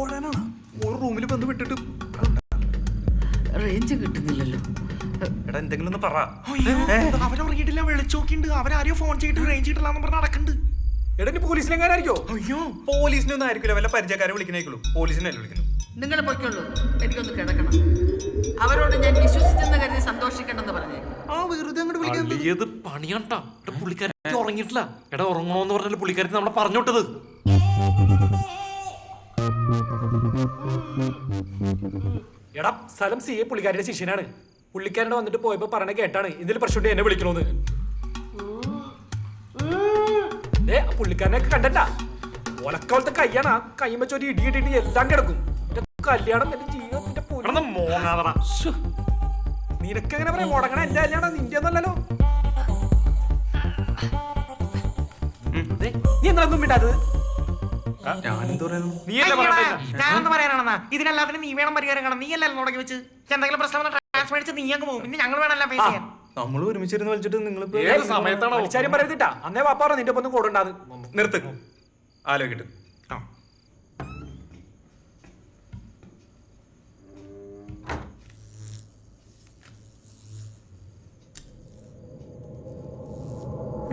ഓടാനാണ് ഒരു റൂമിൽ വന്ന് വിട്ടിട്ട് റേഞ്ച് കിട്ടുന്നില്ലല്ലോ. എടാ എന്തെങ്കിലും ഒന്ന് പറ. അവരുറങ്ങിയിട്ടില്ല, വിളിച്ചോക്കിണ്ട്. അവരാരെയോ ഫോൺ ചെയ്തിട്ട് റേഞ്ച് കിട്ടില്ലാന്ന് പറഞ്ഞ നടക്കണ്ട്. എടാ നീ പോലീസിനെങ്ങാനായിരിക്കോ? അയ്യോ പോലീസിനൊന്നും ആയിരിക്കില്ല, വല്ല പരിചയക്കാരെ വിളിക്കണേക്കുള്ളൂ. പോലീസിനല്ലേ വിളിക്കുന്നു. നിങ്ങൾ പൊയ്ക്കുള്ളൂ, എനിക്കൊന്ന് കിടക്കണം. അവരോട് ഞാൻ വിശ്വസിച്ചെന്ന് കരുതി സന്തോഷിക്കണ്ടെന്ന് പറഞ്ഞേ. ആ വെറുതെ അങ്ങോട്ട് വിളിക്കുന്നത് ഏത് പണിയാണ്ടാ. പുള്ളിക്കാരത്തി ഉറങ്ങിയിട്ടില്ല. എടാ ഉറങ്ങണോന്ന് പറഞ്ഞാൽ പുള്ളിക്കാരത്തി നമ്മളെ പറഞ്ഞോട്ടത്. എടാ സ്ഥലം സി എ പുള്ളിക്കാരുടെ ശിഷ്യനാണ്. പുള്ളിക്കാരൻ്റെ വന്നിട്ട് പോയപ്പോ പറഞ്ഞ കേട്ടാണ് ഇതിൽ പ്രശ്നം എന്നെ വിളിക്കണോന്ന്. പുള്ളിക്കാരനൊക്കെ കണ്ടട്ടാ ഒലക്കോലത്തെ കയ്യാണ്. ആ കൈ വെച്ച് ഒരു ഇടി ഇട്ടിട്ട് എല്ലാം കിടക്കും. കല്യാണം എന്റെ ജീവിതം നിനക്കെങ്ങനെ പറയാം? മുടങ്ങണ എന്റെ കല്യാണം, നിന്റെ ഒന്നല്ലോ. നീ എന്തൊന്നും വിടാത്? ഞാനൊന്ന് പറയാനാണെന്നാ, ഇതിനെല്ലാത്തിനും നീ വേണം പരിഹാരം കാണാം. നീ അല്ലല്ലോ തുടങ്ങി വെച്ച്. എന്തെങ്കിലും പ്രശ്നം ട്രാൻസ്ഫർ അടിച്ച് നീ അങ്ങ് പോകും. പിന്നെ ഞങ്ങൾ വേണമല്ലോ ഫേസ് ചെയ്യാൻ. നമ്മൾ ഒരുമിച്ചിരുന്ന് വലിച്ചിട്ട് നിങ്ങൾ സമയത്താണോ പറയുന്നിട്ടാ? അന്നേ വാപ്പ പറഞ്ഞു നിന്റെ ഒപ്പം കൂടെ ഉണ്ടാകും. നിർത്ത്, ആലോചിക്കട്ടെ.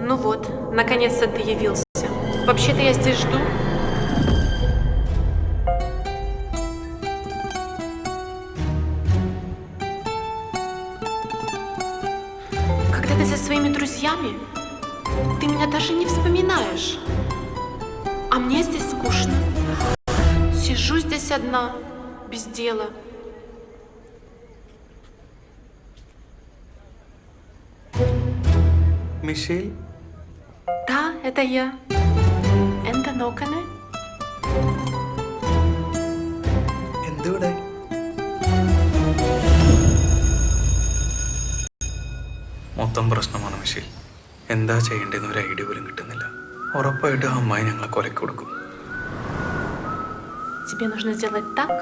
Ну вот, наконец-то ты явился. Вообще-то я здесь жду. Когда ты со своими друзьями, ты меня даже не вспоминаешь. А мне здесь скучно. Сижу здесь одна, без дела. മിഷേൽ, Да, это я. എന്താ നോക്കണേ? എന്തുവിടെ? മൊത്തം പ്രശ്നമാണ് മിഷേൽ. എന്താ ചെയ്യേണ്ടതെന്ന് ഒരു ഐഡിയ പോലും കിട്ടുന്നില്ല. ഉറപ്പായിട്ട് ആ അമ്മായി ഞങ്ങളെ കൊലക്ക് കൊടുക്കും. Тебе нужно сделать так,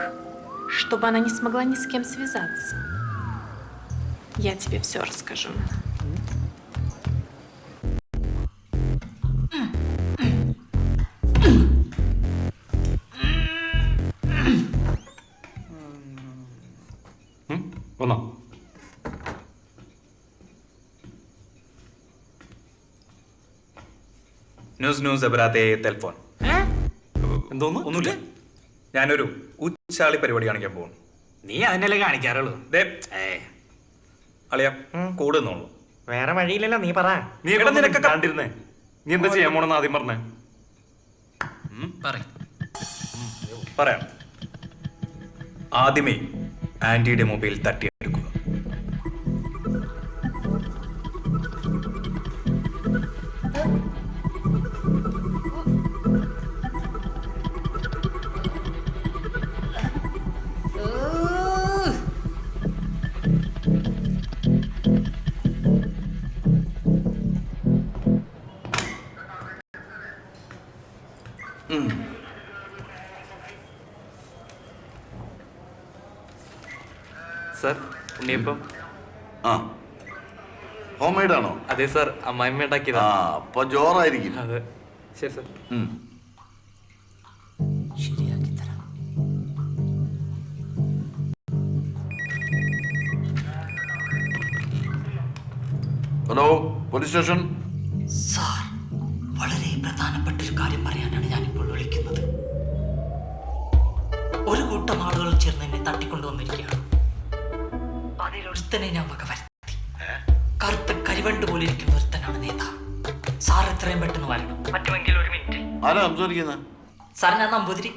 чтобы она не смогла ни с кем связаться. Я тебе все расскажу. വന്നോ? ന്യൂസ് എബ്രാത്തെ ടെലിഫോൺ. എന്തോന്ന്? ഒന്നുമില്ല, ഞാനൊരു ഉച്ചാളി പരിപാടി കാണിക്കാൻ പോകുന്നു. നീ അതിനല്ലേ കാണിക്കാറുള്ളൂ. അളിയ കൂടുന്നുള്ളൂ. വേറെ വഴിയില്ലല്ലോ, നീ പറ. നീ നിനക്ക് കണ്ടിരുന്നേ. നീ എന്താ ചെയ്യാൻ പോണെന്ന് ആദ്യം പറഞ്ഞേ. പറയാം. ആദ്യമേ ആന്റിയുടെ മൊബൈൽ തട്ടിയെടുക്കുക. സർ, ഉണ്ണിയപ്പം. ആ, ഹോം മെയ്ഡ് ആണോ? അതെ സർ, അമ്മായിമ്മ ഉണ്ടാക്കിയതാ. അപ്പൊ ജോറായിരിക്കും. അതെ. ശരി sir. Hello, police station. Sir, വളരെ പ്രധാനപ്പെട്ട ഒരു കാര്യം പറയാനാണ് ഞാനിപ്പോൾ വിളിക്കുന്നത്. ഒരു കൂട്ടം ആളുകൾ ചേർന്ന് എന്നെ തട്ടിക്കൊണ്ടുവന്നിരിക്കുകയാണ്. അതിലൊരുത്തനെ ഞാൻ വകവരുത്തി. കറുത്ത കരിവണ്ട് പോലെ ഇരിക്കുന്ന ഒരുത്തനാണ് നേതാവ്. സാർ എത്രയും പെട്ടെന്ന് വരണം. പറ്റുമെങ്കിൽ ഒരു മിനിറ്റ്. ആരാ സംസാരിക്കുന്നത്? സാർ, ഞാൻ നമ്പൂതിരി.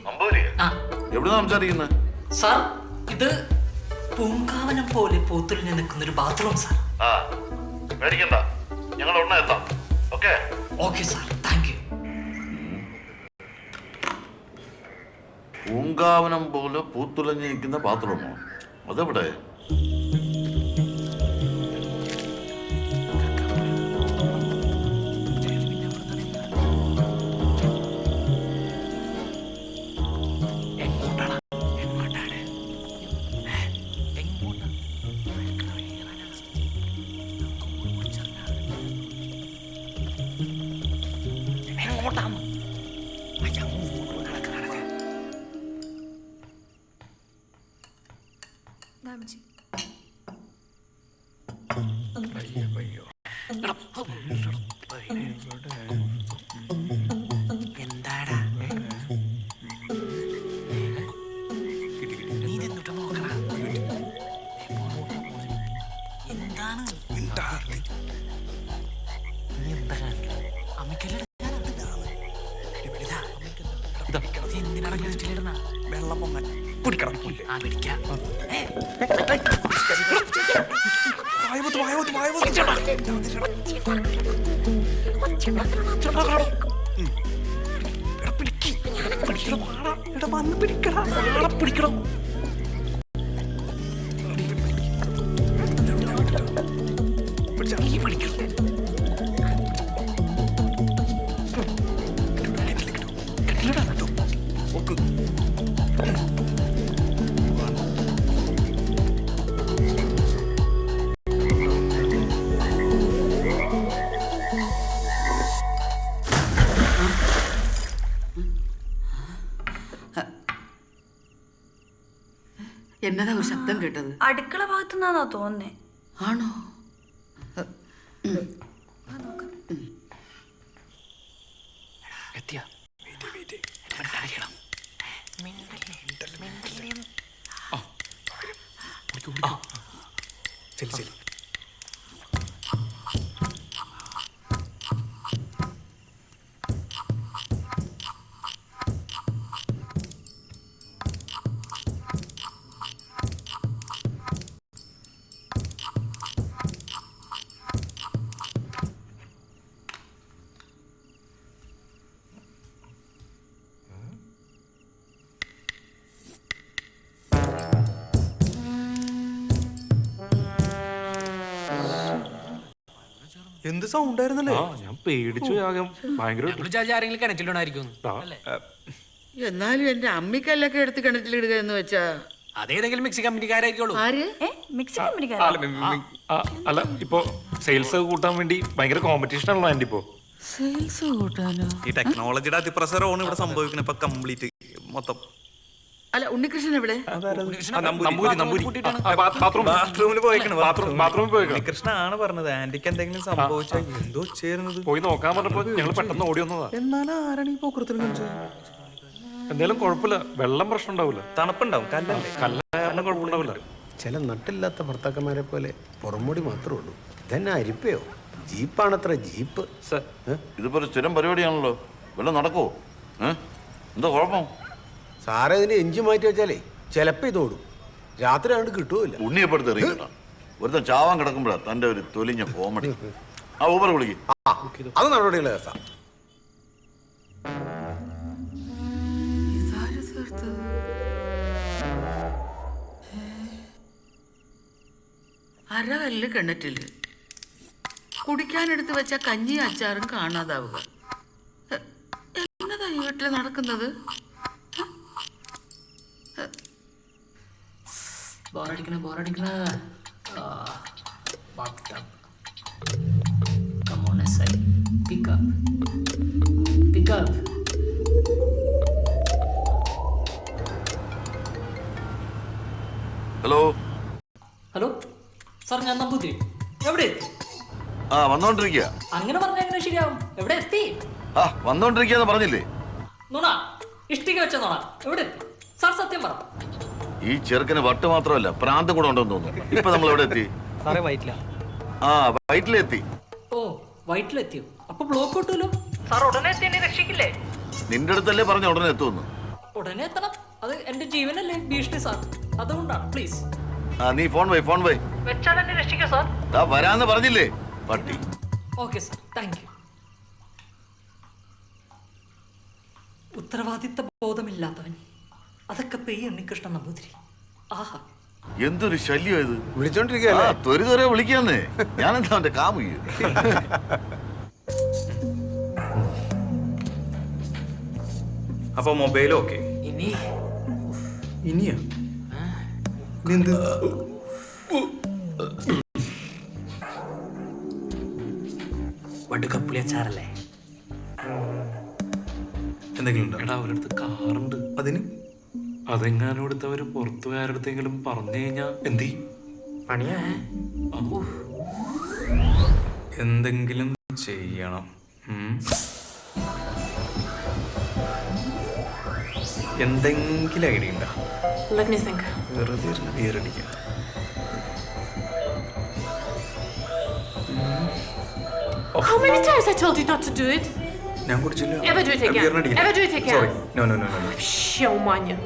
ആ എവിടുന്നാ സംസാരിക്കുന്നത്? സാർ, ഇത് പൂങ്കാവനം പോലെ പൂത്തുലിഞ്ഞ് നിൽക്കുന്ന ഒരു ബാത്റൂം സാർ. പേടിക്കണ്ട, ഞങ്ങൾ ഉടനെ എത്താം. Okay okay sir, thank you. പൂങ്കാവനം പോലെ പൂത്തുലഞ്ഞ് നിൽക്കുന്ന ബാത്റൂമോ? അതെവിടെ? എന്താടാ വെള്ളം പൊങ്ങാൻ പിടിക്കണം. ആ പിടിക്കാം. പിടിക്കണം. എന്നതാ ഒരു ശബ്ദം കേട്ടത്? അടുക്കള ഭാഗത്തുനിന്നാണോ തോന്നുന്നേ? ആണോ? എത്തിയാ ശരി ശരി. എന്ത് സൗണ്ട് ആയിരുന്നല്ലേ? ഞാൻ പേടിച്ചു ആകെ ഭയങ്കര ആരെങ്കിലും കിണറ്റിലുണ്ടായിരിക്കും. എന്നാലും എന്റെ അമ്മിക്കല്ലൊക്കെ എടുത്ത് കിണറ്റിലിടുക എന്ന് വെച്ചാ അതേതെങ്കിലും മിക്സി കമ്പനിക്കാരായിരിക്കുള്ളൂ. ആര്? അല്ല ഇപ്പൊ സെയിൽസ് കൂട്ടാൻ വേണ്ടി ഭയങ്കര കോമ്പറ്റീഷൻ ആണല്ലോ ആന്റി ഇപ്പോ. സെയിൽസ് കൂട്ടാനോ? ഈ ടെക്നോളജിയുടെ അതിപ്രസരമാണ് ഇവിടെ സംഭവിക്കുന്നത് ഇപ്പൊ കംപ്ലീറ്റ് മൊത്തം. അല്ല ഉണ്ണികൃഷ്ണൻ എവിടെ? ബാത്റൂമിൽ പോയിക്കണം. കൃഷ്ണ ആണ് പറഞ്ഞത് ആന്റിക്ക് എന്തെങ്കിലും സംഭവിച്ചാൽ എന്തോ ചേരുന്നത് പോയി നോക്കാൻ പറഞ്ഞപ്പോ ഞങ്ങൾ പെട്ടെന്ന് ഓടി വന്നതാ. എന്നാലും ആരാണ് ഈ പോക്കൃത്തിന് എന്തായാലും കുഴപ്പമില്ല, വെള്ളം പ്രശ്നം ഉണ്ടാവില്ല. തണുപ്പുണ്ടാവും, കല്ലല്ലേ, കല്ലാണ് കുഴപ്പമുണ്ടാവില്ല. ചില നട്ടില്ലാത്ത ഭർത്താക്കന്മാരെ പോലെ പുറംമൂടി മാത്രമേ ഉള്ളൂ. ഇതന്നെ അരിപ്പയോ ജീപ്പാണത്ര ജീപ്പ്. ഇതിപ്പോ ഒരു സ്ഥിരം പരിപാടിയാണല്ലോ, വല്ലതും നടക്കുവോ? എന്താ കുഴപ്പം? സാറേ ഇതിന്റെ എഞ്ചിൻ മാറ്റി വെച്ചാലേ ചിലപ്പോ ഇതോടും, രാത്രി ആണ്ട് കിട്ടുമില്ല. ഉണ്ണിയപ്പെടുത്ത് എറിയിട്ടാ ഒരുത്തൻ ചാവാൻ കിടക്കുമ്പോഴാ തന്റെ ഒരു തൊലിഞ്ഞ കോമഡി. ആ ഊബർ വിളിക്കും. അത് നടപടിയുള്ള കേസാ. അരകല്ല് കിണറ്റില് കുടിക്കാനെടുത്ത് വെച്ച കഞ്ഞി അച്ചാറും കാണാതാവുക. എന്നതാ ഈ വീട്ടില് നടക്കുന്നത്? ബോറടിക്കണ Come on, SI. Pick up. Hello sir, ഞാൻ നമ്പൂതിരി. എവിടെ എത്തി? വന്നോണ്ടിരിക്കുക. അങ്ങനെ പറഞ്ഞാൽ എങ്ങനെ ശരിയാവും? എവിടെ എത്തി? വന്നോണ്ടിരിക്കാന്ന് പറഞ്ഞില്ലേ? നുണ, ഇഷ്ടിക വെച്ച നുണ. എവിടെ എത്തി സാർ? സത്യം പറ. ഈ ചെറുക്കന് വട്ട് മാത്രമല്ല പ്രാന്ത് കൂടെ ഉണ്ടെന്ന് തോന്നുന്നു. ഇപ്പൊ നമ്മൾ എവിടെ എത്തി? വൈറ്റിലെത്തി. ഓ, വൈറ്റിലെത്തിയോ? അപ്പൊ ബ്ലോക്ക് കിട്ടൂലോ സാർ. ഉടനെ എത്തി എന്നെ രക്ഷിക്കില്ലേ? നിന്റെ അടുത്തല്ലേ പറഞ്ഞ ഉടനെ എത്തുമെന്ന്. ഉടനെ എത്തണം, അത് എന്റെ ജീവനല്ലേ ഭീഷണി സാർ, അതുകൊണ്ടാണ്. പ്ലീസ് നീ ഫോൺ വൈ വെച്ചാൽ എന്നെ രക്ഷിക്കാം സാർ. വരാന്ന് പറഞ്ഞില്ലേ പട്ടി? Okay sir, thank U. ഉത്തരവാദിത്ത ബോധമില്ലാത്തവൻ, അതൊക്കെ പെയ്യ ഉണ്ണികൃഷ്ണൻ നമ്പൂതിരി. ആഹാ, എന്തൊരു ശല്യം ഇത്. വിളിച്ചോണ്ടിരിക്കല്ലേ? ത്വരെ വിളിക്കാന്നേ. ഞാനെന്താ അവന്റെ കാമുകി? അപ്പൊ മൊബൈലും ഓക്കെ. ഇനിയാ വടുക്കപ്പുളി അച്ചാറല്ലേ? എന്തെങ്കിലും ഉണ്ടോ? എടാ, അവരടുത്ത് കാറുണ്ട്. അതിന് അതെങ്ങാനും എടുത്തവര് പുറത്തു പോയാരടുത്തെങ്കിലും പറഞ്ഞു കഴിഞ്ഞാ എന്ത് പണിയാ? എന്തെങ്കിലും ചെയ്യണം. എന്തെങ്കിലും ഐഡിയ ഉണ്ടോ? Let me think. വെറുതെ ഇരുന്ന് ബിയറടിക്കുക. How many times I told you not to do it? ഞാൻ കുടിച്ചില്ല. Ever do it again? Ever do it again? Sorry. No. Вообще ума нет.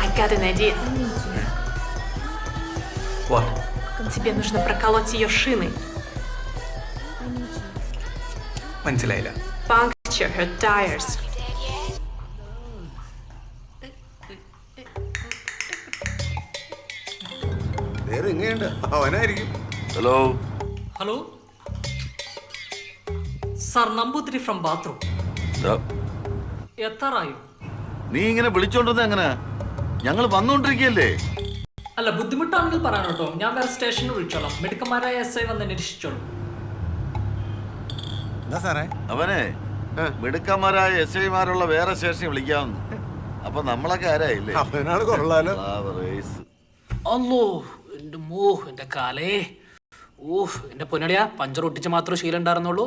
I got an idea. What? Тебе нужно проколоть ее шины. മനസ്സിലായില്ല. Puncture her tires. വേറെ ഇങ്ങനെയുണ്ട്, അവനായിരിക്കും. Hello sir, Namboothiri from bathroom. എത്താറായോ? നീ ഇങ്ങനെ വിളിച്ചോണ്ടെന്ന് എങ്ങനെ? ഞങ്ങൾ വന്നോണ്ടിരിക്കല്ലേ. അല്ല, ബുദ്ധിമുട്ടാണെങ്കിൽ പറയാൻ കേട്ടോ, ഞാൻ വേറെ സ്റ്റേഷനിൽ വിളിച്ചോളാം. മിടുക്കന്മാരായ SI വന്ന് നിരീക്ഷിച്ചോളൂ. അവനെ മിടുക്കന്മാരായ SI-മാരുള്ള വേറെ സ്റ്റേഷനിൽ വിളിക്കാവുന്നു. അപ്പൊ നമ്മളൊക്കെ ആരായില്ലേ? അവനാണ് കൊള്ളാലോ. അല്ലോ എന്റെ കാലേ. എന്റെ പൊന്നടിയാ, പഞ്ചർ ഒട്ടിച്ച് മാത്രമേ ശീലം ഉണ്ടായിരുന്നുള്ളൂ.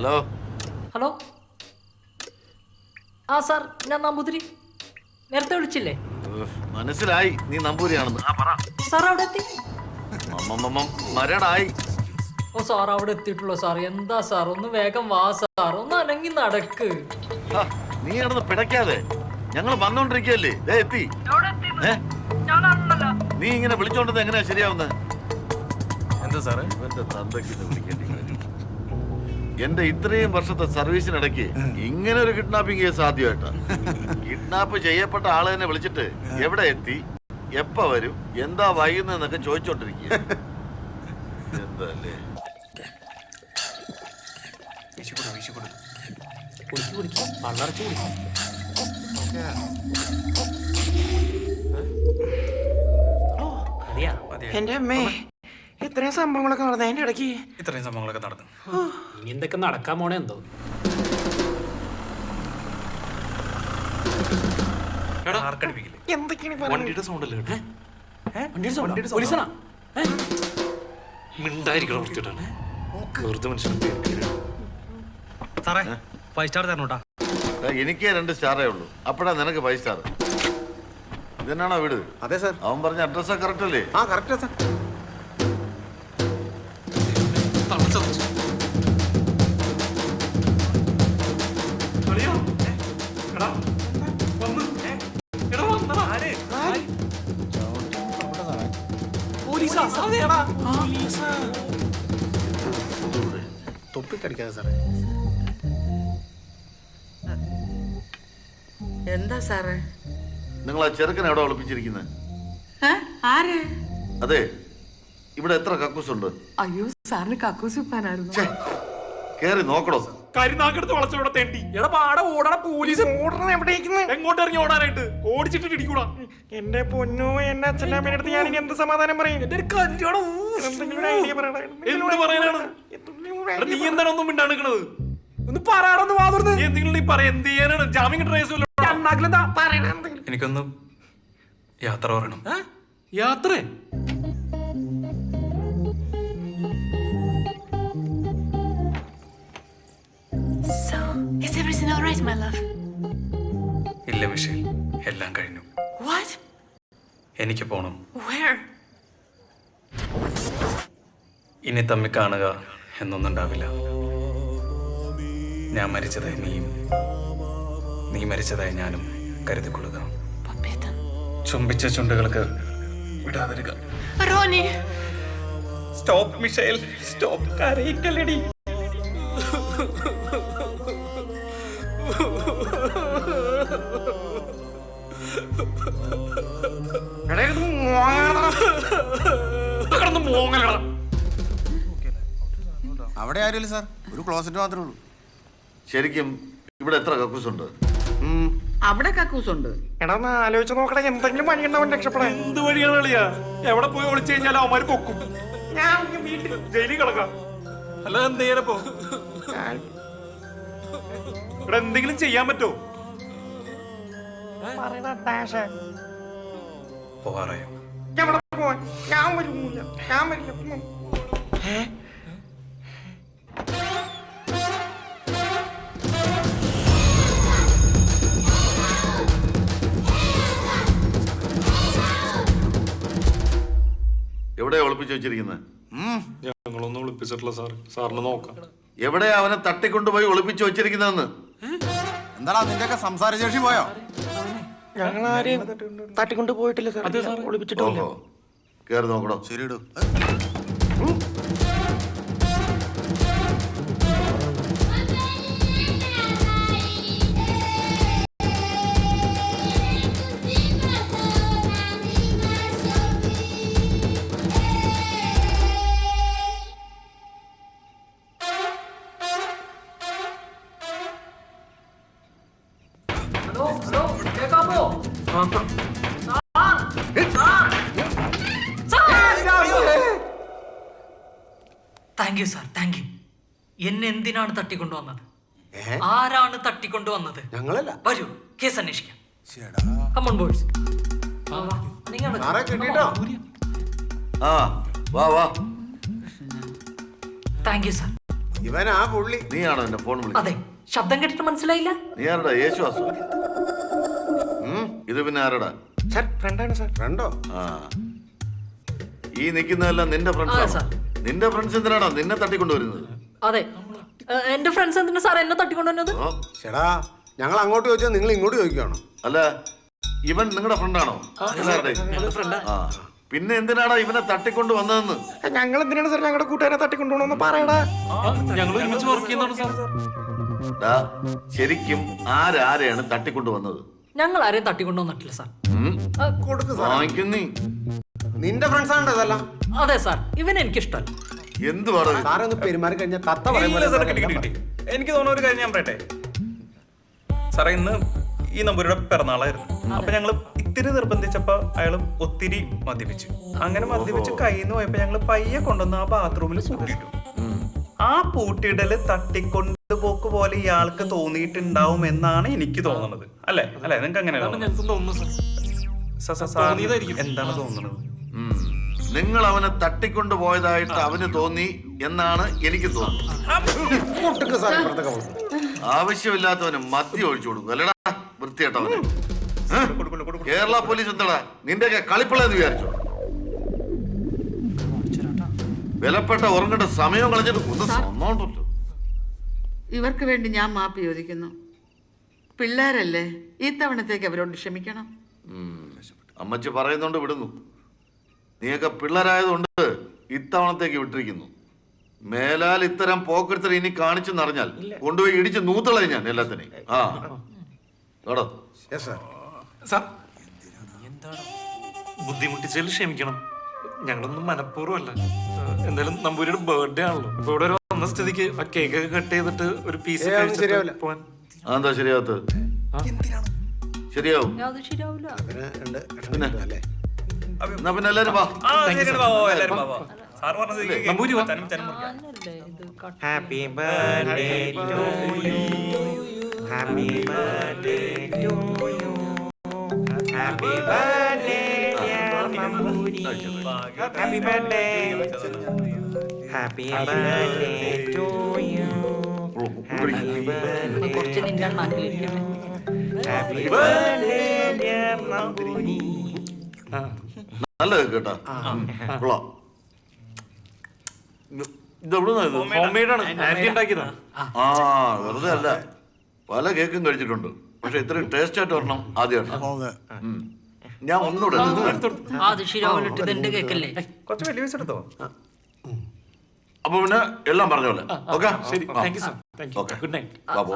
ഹലോ ഹലോ ആ സാർ ഞാൻ നമ്പൂതിരി നേരത്തെ വിളിച്ചില്ലേ? മനസ്സിലായി നീ നമ്പൂരിയാണെന്ന്. ആ പറ. സാർ അവിടെ എത്തി? മരണായി. ഓ സാർ അവിടെ എത്തിയിട്ടുള്ളൂ സാർ. എന്താ സാർ ഒന്ന് വേഗം വാ സാർ, ഒന്ന് അനങ്ങി നടക്ക്. നീ കിടന്ന് പിടയ്ക്കാതെ, ഞങ്ങൾ വന്നോണ്ടിരിക്കല്ലേ. എത്തി. നീ ഇങ്ങനെ വിളിച്ചോണ്ടത് എങ്ങനെയാ ശരിയാവുന്നത്? എന്താ സാറേ? ഇവന്റെ തന്തയ്ക്ക് വിളിക്കേണ്ടി കാര്യം. എന്റെ ഇത്രയും വർഷത്തെ സർവീസിനിടയ്ക്ക് ഇങ്ങനെ ഒരു കിഡ്നാപ്പിംഗ് കേസ് ആദ്യമായിട്ടാ. കിഡ്നാപ്പ് ചെയ്യപ്പെട്ട ആള് തന്നെ വിളിച്ചിട്ട് എവിടെ എത്തി, എപ്പ വരും, എന്താ വൈകുന്നതെന്നൊക്കെ ചോദിച്ചോണ്ടിരിക്കുക. എന്തല്ലേ എന്റെ അമ്മേ, ഇത്രയും സംഭവങ്ങളൊക്കെ നടന്നു അതിന്റെ ഇടയ്ക്ക്. ഇത്രയും സംഭവങ്ങളൊക്കെ നടന്നു. ഇനി എന്തൊക്കെ നടക്കാൻ പോണേ എന്തോ. വണ്ടിയുടെ സൗണ്ട് അല്ലേ കേട്ടോ? മിണ്ടായിരിക്കണം വൃത്തിയിട്ടാണ്. വെറുതെ മനുഷ്യൻ സാറേ 5 സ്റ്റാർ തരണോട്ടാ. എനിക്ക് 2 സ്റ്റാറേ ഉള്ളൂ. അപ്പഴാ നിനക്ക് 5 സ്റ്റാർ. ഇതെന്നാണോ വീട്? അതെ സാർ. അവൻ പറഞ്ഞ അഡ്രസ്സാ കറക്റ്റ് അല്ലേ? ആ കറക്റ്റാ സാർ. തൊപ്പിക്കടിക്കാതെ സാറേ. എന്താ സാറേ? നിങ്ങൾ ആ ചെറുക്കനെ എവിടെ ഒളിപ്പിച്ചിരിക്കുന്നത്? ആര്? അതെ, ഇവിടെ എത്ര കക്കൂസുണ്ട്? അയ്യോ സാറിന് കക്കൂസ് വെക്കാനായിരുന്നു. കേറി നോക്കണോ? കരിനാക്കെടുത്ത് വളച്ചോടെ തേണ്ടി. പോലീസ് എങ്ങോട്ട് ഇറങ്ങി ഓടാനായിട്ട്? ഓടിച്ചിട്ട് ഇടിക്കൂടാ. എന്റെ പൊന്നോ, എന്റെ അച്ഛൻ്റെ അമ്മേന്റെ അടുത്ത് ഞാൻ ഇനി എന്ത് സമാധാനം പറയും? എന്ത് പറയാനാണ്? നീ എന്താണ് ഒന്നും മിണ്ടാണിക്കണത്? ഒന്ന് പറയാറൊന്ന് വാതുർന്ന്. എന്തെങ്കിലും നീ പറ. എന്ത് ചെയ്യാനാണ്? ജാമ്യം കിട്ടുന്ന എനിക്കൊന്ന് യാത്ര പറയണം. യാത്ര? So, is everything all right, my love? ഇല്ല മിഷേൽ, എല്ലാം കഴിഞ്ഞു. What? എനിക്ക് പോണം. Where? ഇനി തമ്മിൽ കാണുക എന്നൊന്നും ഉണ്ടാവില്ല. ഞാൻ മരിച്ചതായി നീയും, നീ മരിച്ചതായി ഞാനും കരുതിക്കൊള്ളുക. ചുംബിച്ച ചുണ്ടുകൾക്ക് വിടാതിരുക. Ronnie! Stop Michelle, stop. കരയിക്കല്ലടി. അവിടെ ആരുമില്ല സാർ, ഒരു ക്ലോസറ്റ് മാത്രമേ ഉള്ളൂ. ശരിക്കും ഇവിടെ എത്ര കക്കൂസുണ്ട്? അവിടെ കക്കൂസുണ്ട്. എടാ ഒന്ന് ആലോചിച്ച് നോക്കണേ, എന്തെങ്കിലും വഴിയുണ്ടാവും രക്ഷപ്പെടാൻ. എന്ത് വഴിയാണ് കളിയാ? എവിടെ പോയി ഒളിച്ചു കഴിഞ്ഞാൽ അവന്മാര് കൊക്കും. ഞാൻ വീട്ടിൽ ജയിലിൽ കിടക്കാം. അല്ലാതെ എന്ത് ചെയ്യാനപ്പോ? ഇവിടെ എന്തെങ്കിലും ചെയ്യാൻ പറ്റോ? പോകാറായോ? ഞാൻ വരില്ല. എവിടെയാ ഒളിപ്പിച്ചു വെച്ചിരിക്കുന്നത്? ഞങ്ങളൊന്നും ഒളിപ്പിച്ചിട്ടില്ല സാർ. സാറിന് നോക്കാം. എവിടെയാ അവനെ തട്ടിക്കൊണ്ടുപോയി ഒളിപ്പിച്ചു വെച്ചിരിക്കുന്നതെന്ന്? എന്താടാ നിന്റെയൊക്കെ സംസാരശേഷി പോയോ? ഞങ്ങൾ ആരെയും തട്ടിക്കൊണ്ട് പോയിട്ടില്ല സാർ. ഒളിപ്പിച്ചിട്ടില്ല. കേറി നോക്കണോ? ശരിയിടൂ. Thank you sir, thank you. എന്നെ എന്തിനാണ് തട്ടിക്കൊണ്ടുവന്നത്? ആരാണ് തട്ടിക്കൊണ്ടുവന്നത്? ഞങ്ങളല്ല. വരൂ, കേസ് അന്വേഷിക്കാം. Come on, boys. ആ വാ വാ. Thank you sir. ഇവൻ ആ പുള്ളി. നീയാണോ എന്റെ ഫോൺ വിളിച്ചത്? അതെ, ശബ്ദം കേട്ടിട്ട് മനസ്സിലായില്ല. നീ ആരടാ? യേശുവാസു? ഇത് പിന്നെ ആരടാ? ഫ്രണ്ടാണ് സാർ. ഫ്രണ്ടോ? ആ, ഈ നിൽക്കുന്നതെല്ലാം നിന്റെ ഫ്രണ്ട്സ്. നിന്റെ ഫ്രണ്ട്സ് എന്തിനാണോ നിന്നെ തട്ടിക്കൊണ്ടുവരുന്നത്? അതെ, എന്റെ ഫ്രണ്ട്സ് എന്തിനാ സാർ എന്നെ തട്ടിക്കൊണ്ടുവന്നത്? ചേടാ, ഞങ്ങൾ അങ്ങോട്ട് ചോദിച്ചാൽ നിങ്ങൾ ഇങ്ങോട്ട് ചോദിക്കുകയാണോ? അല്ല, ഇവൻ നിങ്ങളുടെ ഫ്രണ്ടാണോ? ആ, പിന്നെ എന്തിനാടാ ഇവനെ തട്ടിക്കൊണ്ട് വന്നതെന്ന്? ഞങ്ങൾ എന്തിനാണ് സാർ ഞങ്ങളുടെ കൂട്ടുകാരെ തട്ടിക്കൊണ്ടുപോകണമെന്ന് പറയടാ. ഞങ്ങൾ ഒരുമിച്ച് വർക്ക് ചെയ്യുന്നതാണ് സാർ. ഡാ, ശരിക്കും ആരാരെയാണ് തട്ടിക്കൊണ്ട് വന്നത്? ഞങ്ങൾ ആരെയും തട്ടിക്കൊണ്ടുവന്നിട്ടില്ല സാർ. വാങ്ങിക്കുന്നീ നിന്റെ ഫ്രണ്ട്സ് ആണോ ഇതെല്ലാം? അതെ സാർ, ഇവൻ എനിക്കിഷ്ടമല്ല. എന്ത് പാടാ സാറേ ഒന്ന് പെരുമാറി കഴിഞ്ഞാൽ തത്ത എനിക്ക് തോന്നുന്ന ഒരു കാര്യം ഞാൻ പറയട്ടെ സാറേ. ഇന്ന് ഈ നമ്പൂരിയുടെ പിറന്നാളായിരുന്നു. അപ്പൊ ഞങ്ങള് ഇത്തിരി നിർബന്ധിച്ചപ്പോ അയാള് ഒത്തിരി മദ്യപിച്ചു. അങ്ങനെ മദ്യപിച്ച് കയ്യിൽ നിന്ന് പോയപ്പോ ഞങ്ങള് പയ്യെ കൊണ്ടുവന്ന് ആ ബാത്റൂമിൽ പൂട്ടിയിട്ടു. ആ പൂട്ടിയിടല് തട്ടിക്കൊണ്ടുപോക്ക് പോലെ ഇയാൾക്ക് തോന്നിയിട്ടുണ്ടാവും എന്നാണ് എനിക്ക് തോന്നുന്നത്. അല്ലേ അല്ലെ? നിങ്ങൾക്ക് അങ്ങനെ എന്താണ് തോന്നുന്നത്? നിങ്ങൾ അവനെ തട്ടിക്കൊണ്ടു പോയതായിട്ട് അവന് തോന്നി എന്നാണ് എനിക്ക് തോന്നുന്നത്. ആവശ്യമില്ലാത്തവന് മദ്യം ഒഴിച്ചു കൊടുക്കും അല്ലടാ വൃത്തിയായിട്ടവന്. കേരള പോലീസ് എന്താടാ നിന്റെയൊക്കെ കളിപ്പിള്ളെന്ന് വിചാരിച്ചോ? വിലപ്പെട്ട ഉറങ്ങേണ്ട സമയം കളഞ്ഞിട്ട് ഒന്നുണ്ടല്ലോ. ഇവർക്ക് വേണ്ടി ഞാൻ മാപ്പ് ചോദിക്കുന്നു. പിള്ളേരല്ലേ, ഈ തവണത്തേക്ക് അവരോട് ക്ഷമിക്കണം. അമ്മച്ചി പറയുന്നോണ്ട് വിടുന്നു. നീയൊക്കെ പിള്ളേരായതുകൊണ്ട് ഇത്തവണത്തേക്ക് വിട്ടിരിക്കുന്നു. മേലാൽ ഇത്തരം പോക്കെടുത്തൽ ഇനി കാണിച്ചെന്നറിഞ്ഞാൽ കൊണ്ടുപോയി ഇടിച്ച് നൂത്തളെ ഞാൻ എല്ലാത്തിനെയും. ആ കേട്ടോ സാർ, ബുദ്ധിമുട്ടിച്ചതിൽ ക്ഷമിക്കണം. ഞങ്ങളൊന്നും മനഃപൂർവ്വമല്ല. എന്തായാലും നമ്പൂരിയുടെ ബർത്ത്ഡേ ആണല്ലോ. ഇപ്പൊ ഇവിടെ വന്ന സ്ഥിതിക്ക് ആ കേക്ക് ഒക്കെ കട്ട് ചെയ്തിട്ട് ഒരു പീസ് പോവാൻ. അതെന്താ ശരിയാവത്തത്? ശരിയാവും. എന്നാ പിന്നെ എല്ലാരും വാ. Happy birthday to you, happy birthday to you, happy birthday Namboori, happy birthday, happy birthday to you, happy birthday, happy birthday Namboori. നല്ല കേട്ടാ കൊള്ളാം. ആ വെറുതെ അല്ല, പല കേക്കും കഴിച്ചിട്ടുണ്ട്. പക്ഷെ ഇത്രയും ടേസ്റ്റ് ആയിട്ട് വരണം ആദ്യമായിട്ട്. ഞാൻ ഒന്നുകൂടെ കുറച്ച് വലിയ പൈസ എടുത്തോ. അപ്പൊ പിന്നെ എല്ലാം പറഞ്ഞ പോലെ. ഓക്കെ,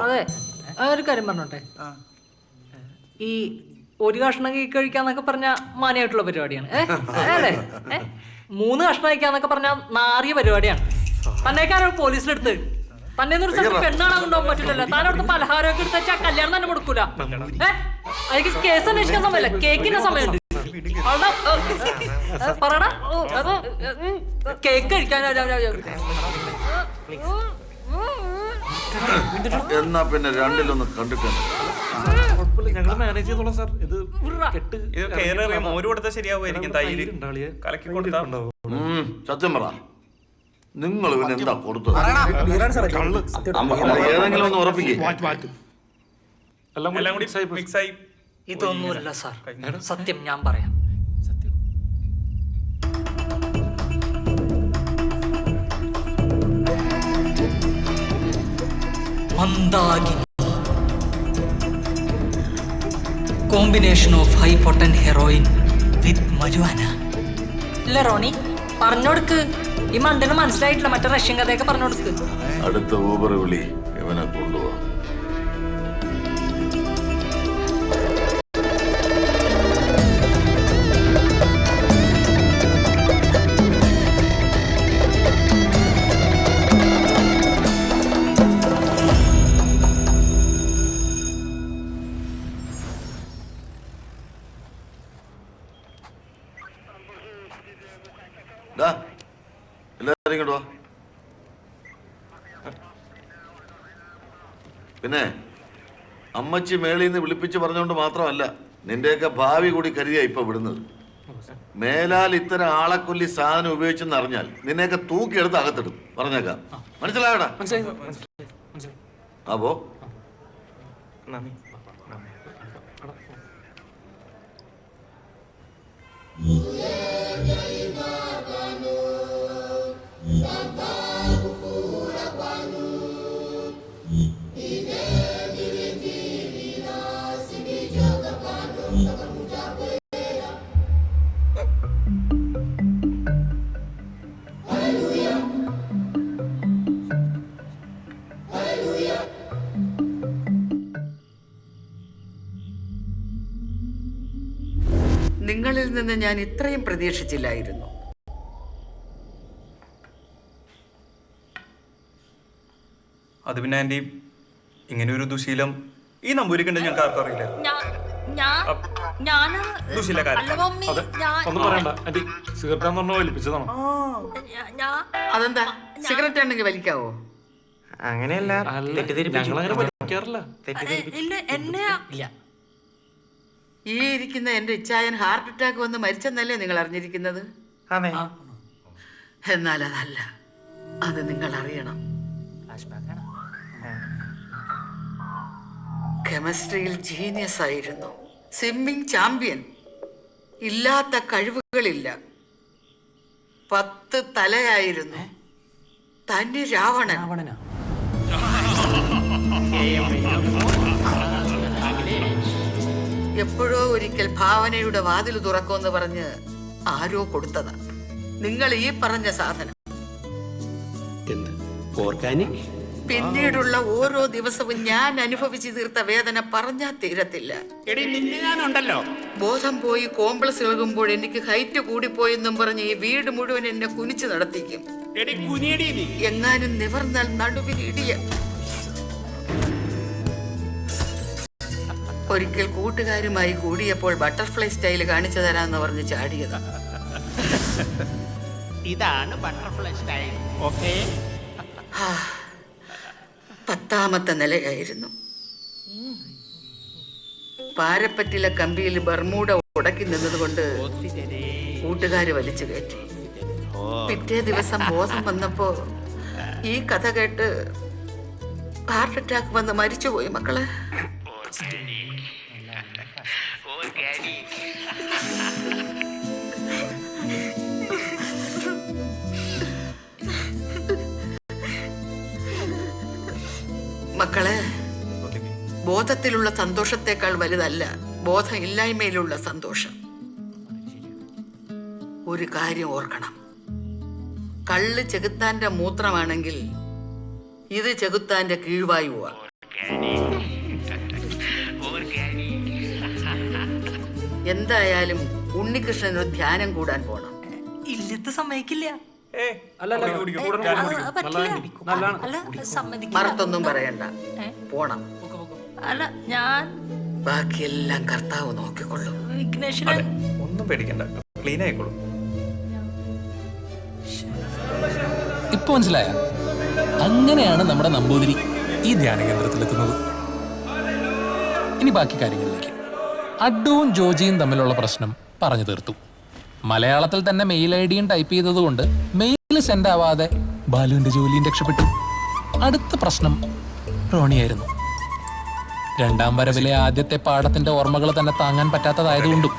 അതെ, ഒരു കാര്യം പറഞ്ഞോട്ടെ. ഈ ഒരു കഷ്ണം കേക്ക് കഴിക്കാന്നൊക്കെ പറഞ്ഞ മാന്യമായിട്ടുള്ള പരിപാടിയാണ്. അല്ലേ? 3 കഷ്ണം കഴിക്കാന്നൊക്കെ പറഞ്ഞ നാറിയ പരിപാടിയാണ്. തന്നേക്കാരോ പോലീസിലെടുത്ത് തന്നെ ഒരു സ്ഥലത്ത് പെണ്ണാണാൻ കൊണ്ടുപോകാൻ പറ്റില്ലല്ലോ. താൻ അവിടുത്തെ പലഹാരമൊക്കെ എടുത്ത് വെച്ചാൽ കല്യാണം തന്നെ കൊടുക്കൂല. അതിക്ക് കേസ് അന്വേഷിക്കാൻ സമയമല്ല, കേക്കിന്റെ സമയമുണ്ട്. പറയടാ, കേക്ക് കഴിക്കാൻ എന്നാ പിന്നെ രണ്ടിലൊന്ന് കണ്ടിട്ടുണ്ട്. ഞങ്ങൾ മാനേജ് ചെയ്തോളാം സാർ. ഇത് മോര് കൊടുത്താൽ ശരിയാവുമായിരിക്കും. തൈര് കലക്കി കൊടുത്താൽ. സത്യം പറ, നിങ്ങൾ പിന്നെ എന്താ കൊടുത്തത്? ഏതെങ്കിലും ഒന്ന് ഉറപ്പിക്കേ. എല്ലാം കൂടി മിക്സായി. ഇതൊന്നുമല്ല സാർ, സത്യം ഞാൻ പറയാം. Mandakini, combination of high potent heroin with marijuana. ഇല്ല റോണി, പറഞ്ഞോടുക്ക്. ഈ മണ്ടന് മനസ്സിലായിട്ടില്ല, മറ്റേ റഷ്യൻ കഥയൊക്കെ പറഞ്ഞോടുക്ക്. അടുത്ത ഊബർ വിളി, ഇവനെ കൊണ്ടുപോവാ. എല്ലാരും ഇങ്ങോട്ട് വാ. പിന്നെ അമ്മച്ചി മേളിൽ നിന്ന് വിളിപ്പിച്ച് പറഞ്ഞുകൊണ്ട് മാത്രമല്ല, നിന്റെയൊക്കെ ഭാവി കൂടി കരുതിയാ ഇപ്പൊ വിടുന്നത്. മേലാൽ ഇത്തരം ആളെക്കൊല്ലി സാധനം ഉപയോഗിച്ചെന്ന് അറിഞ്ഞാൽ നിന്നെയൊക്കെ തൂക്കിയെടുത്ത് അകത്തിടും. പറഞ്ഞേക്കാം. മനസ്സിലായടാ? അപ്പോ നിങ്ങളിൽ നിന്ന് ഞാൻ ഇത്രയും പ്രതീക്ഷിച്ചില്ലായിരുന്നു. അത് പിന്നെ ആന്റി, ഇങ്ങനെ ഒരു ദുശീലം ഈ നമ്പൂരിക്കുണ്ട് ഞങ്ങൾക്ക് ആർക്കും അറിയില്ല. ഒന്നും പറയണ്ട ആന്റി, സിഗരറ്റ് എന്ന് പറഞ്ഞാൽ വലിപ്പിച്ചതാണ്. അതെന്താ സിഗരറ്റ് ഉണ്ടെങ്കിൽ വലിക്കാവോ? അങ്ങനെയല്ല, ഞങ്ങളങ്ങനെ വലിക്കാറില്ല. ഈ ഇരിക്കുന്ന എന്റെ ഇച്ചായൻ ഹാർട്ട് അറ്റാക്ക് വന്ന് മരിച്ചെന്നല്ലേ നിങ്ങൾ അറിഞ്ഞിരിക്കുന്നത്? എന്നാൽ അതല്ല, അത് നിങ്ങൾ അറിയണം. കെമിസ്ട്രിയിൽ ജീനിയസ് ആയിരുന്നു, സ്വിമ്മിംഗ് ചാമ്പ്യൻ, ഇല്ലാത്ത കഴിവുകളില്ല, 10 തലയായിരുന്നു, തനി രാവണൻ. എപ്പോഴോ ഒരിക്കൽ ഭാവനയുടെ വാതിൽ തുറക്കുമെന്ന് പറഞ്ഞ് ആരോ കൊടുത്തതാ നിങ്ങൾ ഈ പറഞ്ഞ സാധനം. പിന്നീടുള്ള ഓരോ ദിവസവും ഞാൻ അനുഭവിച്ചു തീർത്ത വേദന പറഞ്ഞാൽ തീരത്തില്ല. ബോധം പോയി കോംപ്ലക്സ് ഇളകുമ്പോൾ എനിക്ക് ഹൈറ്റ് കൂടിപ്പോയെന്നും പറഞ്ഞ് ഈ വീട് മുഴുവൻ എന്നെ കുനിച്ചു നടത്തിക്കും. എങ്ങാനും നിവർന്നാൽ നടുവിൽ ഇടിയ. ഒരിക്കൽ കൂട്ടുകാരുമായി കൂടിയപ്പോൾ ബട്ടർഫ്ലൈ സ്റ്റൈൽ കാണിച്ചു തരാന്ന് പറഞ്ഞ് ചാടിയതാ. ഇതാണ് ബട്ടർഫ്ലൈ സ്റ്റൈൽ. ഓക്കേ, 10ാമത്തെ നിലയായിരുന്നു. പാരപ്പറ്റിലെ കമ്പിയിൽ ബർമൂഡ ഉടക്കി നിന്നതുകൊണ്ട് കൂട്ടുകാര് വലിച്ചു കയറ്റി. പിറ്റേ ദിവസം ബോധം വന്നപ്പോ ഈ കഥ കേട്ട് ഹാർട്ട് അറ്റാക്ക് വന്ന് മരിച്ചുപോയി മക്കളെ. മക്കളെ, ബോധത്തിലുള്ള സന്തോഷത്തെക്കാൾ വലുതല്ല ബോധമില്ലായ്മയിലുള്ള സന്തോഷം. ഒരു കാര്യം ഓർക്കണം, കള്ള് ചെകുത്താന്റെ മൂത്രമാണെങ്കിൽ ഇത് ചെകുത്താന്റെ കീഴ്വായുവാ. എന്തായാലും ഉണ്ണികൃഷ്ണൻ ഒരു ധ്യാനം കൂടാൻ പോണം. ഇല്ലത്ത് സമ്മതിക്കില്ല. മറത്തൊന്നും പറയണ്ട, പോണം. അല്ല, ഞാൻ ബാക്കിയെല്ലാം കർത്താവ് നോക്കിക്കൊള്ളും. ഒന്നും പേടിക്കണ്ട, ക്ലീൻ ആയിക്കോളൂ. ഇപ്പൊ മനസ്സിലായ? അങ്ങനെയാണ് നമ്മുടെ നമ്പൂതിരി ഈ ധ്യാന കേന്ദ്രത്തിലെത്തുന്നത്. ഇനി ബാക്കി കാര്യങ്ങളിലേക്ക്. അഡ്ഡുവും ജോജിയും തമ്മിലുള്ള പ്രശ്നം പറഞ്ഞു തീർത്തു. മലയാളത്തിൽ തന്നെ മെയിൽ ഐഡിയും ടൈപ്പ് ചെയ്തതുകൊണ്ട് മെയിൽ സെൻഡ് ആവാതെ ബാലുവിന്റെ ജോലിയും രക്ഷപ്പെട്ടു. അടുത്ത പ്രശ്നം റോണിയായിരുന്നു. 2ാം വരവിലെ ആദ്യത്തെ പാഠത്തിന്റെ ഓർമ്മകൾ തന്നെ താങ്ങാൻ പറ്റാത്തതായതുകൊണ്ടും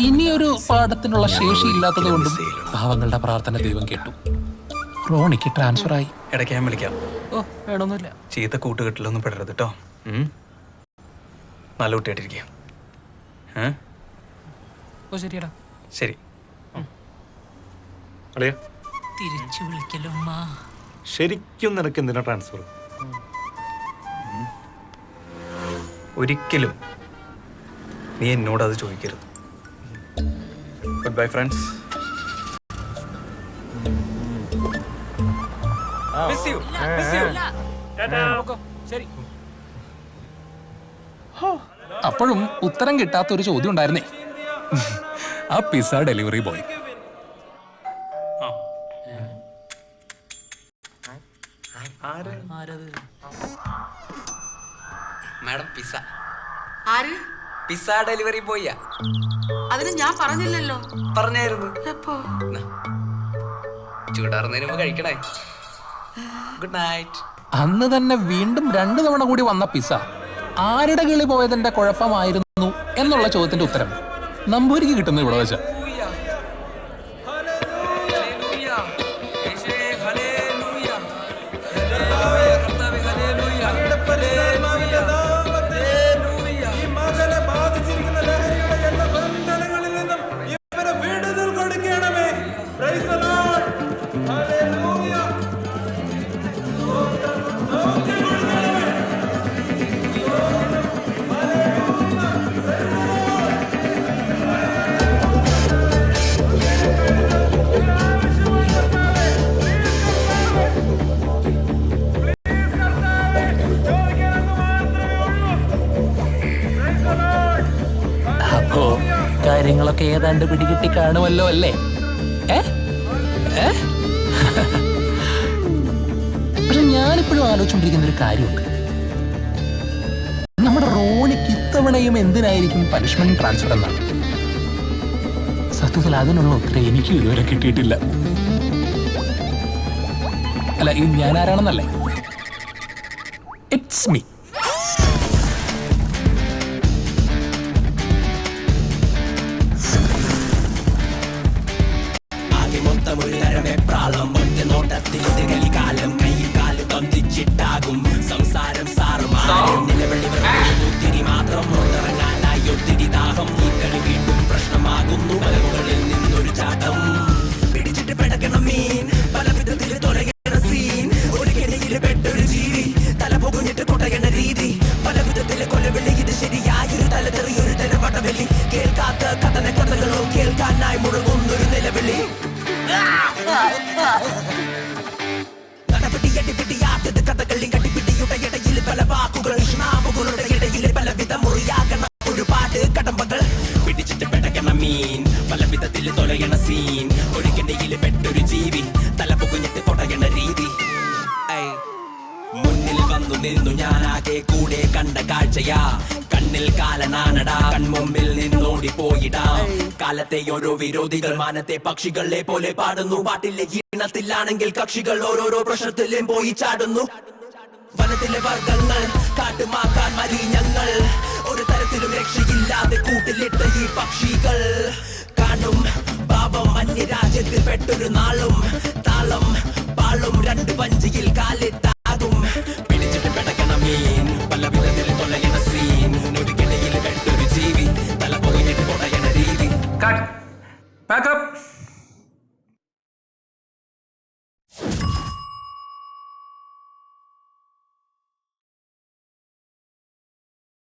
ഇനിയൊരു പാഠത്തിനുള്ള ശേഷി ഇല്ലാത്തതുകൊണ്ടും പാവങ്ങളുടെ പ്രാർത്ഥന ദൈവം കേട്ടു. റോണിക്ക് ട്രാൻസ്ഫർ ആയി. ഇടയ്ക്ക് ഞാൻ വിളിക്കാം. ഓ, വേണമെന്നില്ല. ചീത്ത കൂട്ടുകെട്ടിലൊന്നും പെടരുത് കേട്ടോ. നല്ല കുട്ടിയായിട്ടിരിക്കുക. ഓ, ശരിയടാ. ശരി. തിരിച്ചു വിളിക്കല്ലോ. ശരിക്കും നിനക്ക് എന്തിനാ ട്രാൻസ്ഫർ? ഒരിക്കലും നീ എന്നോട് അത് ചോദിക്കരുത്. Goodbye friends. അപ്പോഴും ഉത്തരം കിട്ടാത്ത ഒരു ചോദ്യം ഉണ്ടായിരുന്നേ. ആ pizza delivery boy. Madam pizza. ആര്? പിസ്സ ഡെലിവറി ബോയ്യാ. അതിന് ഞാൻ പറഞ്ഞില്ലല്ലോ. പറഞ്ഞായിരുന്നു. എപ്പോ? ചൂടാറുന്നതിന് മുമ്പ് കഴിക്കണേ. Good night. അന്ന് തന്നെ വീണ്ടും 2 തവണ കൂടി വന്ന പിസ്സ ആരുടെ കിളി പോയതിന്റെ കുഴപ്പമായിരുന്നു എന്നുള്ള ചോദ്യത്തിന്റെ ഉത്തരം നമ്പൂരിക്ക് കിട്ടുന്നത് ഇവിടെ വെച്ച. അപ്പോ കാര്യങ്ങളൊക്കെ ഏതാണ്ട് പിടികിട്ടി കാണുമല്ലോ അല്ലേ? പക്ഷെ ഞാനിപ്പോഴും ആലോചിച്ചുകൊണ്ടിരിക്കുന്ന ഒരു കാര്യമുണ്ട്. നമ്മുടെ റോണിക്ക് ഇത്തവണയും എന്തിനായിരിക്കും പനിഷ്മെന്റ് ട്രാൻസ്ഫർ എന്നാണ്. സത്യത്തിൽ അതിനുള്ള ഉത്തരം എനിക്ക് ഇതുവരെ കിട്ടിയിട്ടില്ല. അല്ല, ഈ ഞാൻ ആരാണെന്നല്ലേ? It's me. സംസാരം സാറുമാരും നിലവിളി ഒത്തിരി മാത്രം പുറത്തിറങ്ങാനായി ഒത്തിരി ദാഹം. ഈ കളി വീണ്ടും പ്രശ്നമാകുന്നു. മലമുകളിൽ നിന്നൊരു ചാട്ടം പിടിച്ചിട്ട് പെടക്കണം മീൻ. പല വിധത്തിൽ തൊലയണ സീൻ. ഒരു കെണിയിൽ പെട്ടൊരു ജീവി തല പൊകുഞ്ഞിട്ട് കൊട്ടയണ രീതി. പല വിധത്തിൽ കൊലവിളി. ഇത് ശരിയായൊരു തലതെറിയൊരു തലവടവെളി. കേൾക്കാത്ത കഥന കഥകളോ കേൾക്കാനായി മുഴങ്ങുന്നൊരു നിലവിളി. നടപിടിയടിപിടിയാത്തത് കഥകളിൽ കടിപിടിയുടെ ഇടയിൽ പല വാക്കുകൾ. നാവുകളുടെ ഇടയിൽ പലവിധ മുറിയാകണ ഒരുപാട് കടമ്പകൾ. പിടിച്ചിട്ട് പെടകണ മീൻ. പല വിധത്തിൽ തൊലയണ സീൻ. ഒരു കിണയിൽ പെട്ടൊരു ജീവി തല പൊകുഞ്ഞിട്ട് കൊടയണ രീതി. മുന്നിൽ വന്നു നിന്നു ഞാനാകെ കൂടെ കണ്ട കാഴ്ചയാ. കണ്ണിൽ കാലനാണടാ. കൺമുമ്പിൽ നിന്നോടി പോയിടാം. കാലത്തെ ഓരോ വിരോധികൾ മാനത്തെ പക്ഷികളെ പോലെ പാടുന്നു. പാട്ടിലെ ഈണത്തിലാണെങ്കിൽ കക്ഷികൾ ഓരോരോ പ്രശ്നത്തിലും പോയി ചാടുന്നു. വനത്തിലെ വർഗങ്ങൾ കാട്ടുമാക്കാൻ മരീഞ്ഞങ്ങൾ. ഒരു തരത്തിലും രക്ഷയില്ലാതെ കൂട്ടിലിട്ട ഈ പക്ഷികൾ കാണും പാപം. അന്യരാജ്യത്തിൽ പെട്ടൊരു നാളും താളം പാളും. 2 വഞ്ചിയിൽ കാലിട്ടാകും. പിടിച്ചിട്ട് പെടക്കണ മീൻ. പല വിധത്തിൽ തൊലയണ സീൻ. ഒരു കിടയിൽ പെട്ടൊരു ജീവി തല പോയിട്ട് കൊടയണ രീതി. പാക്കപ്പ്.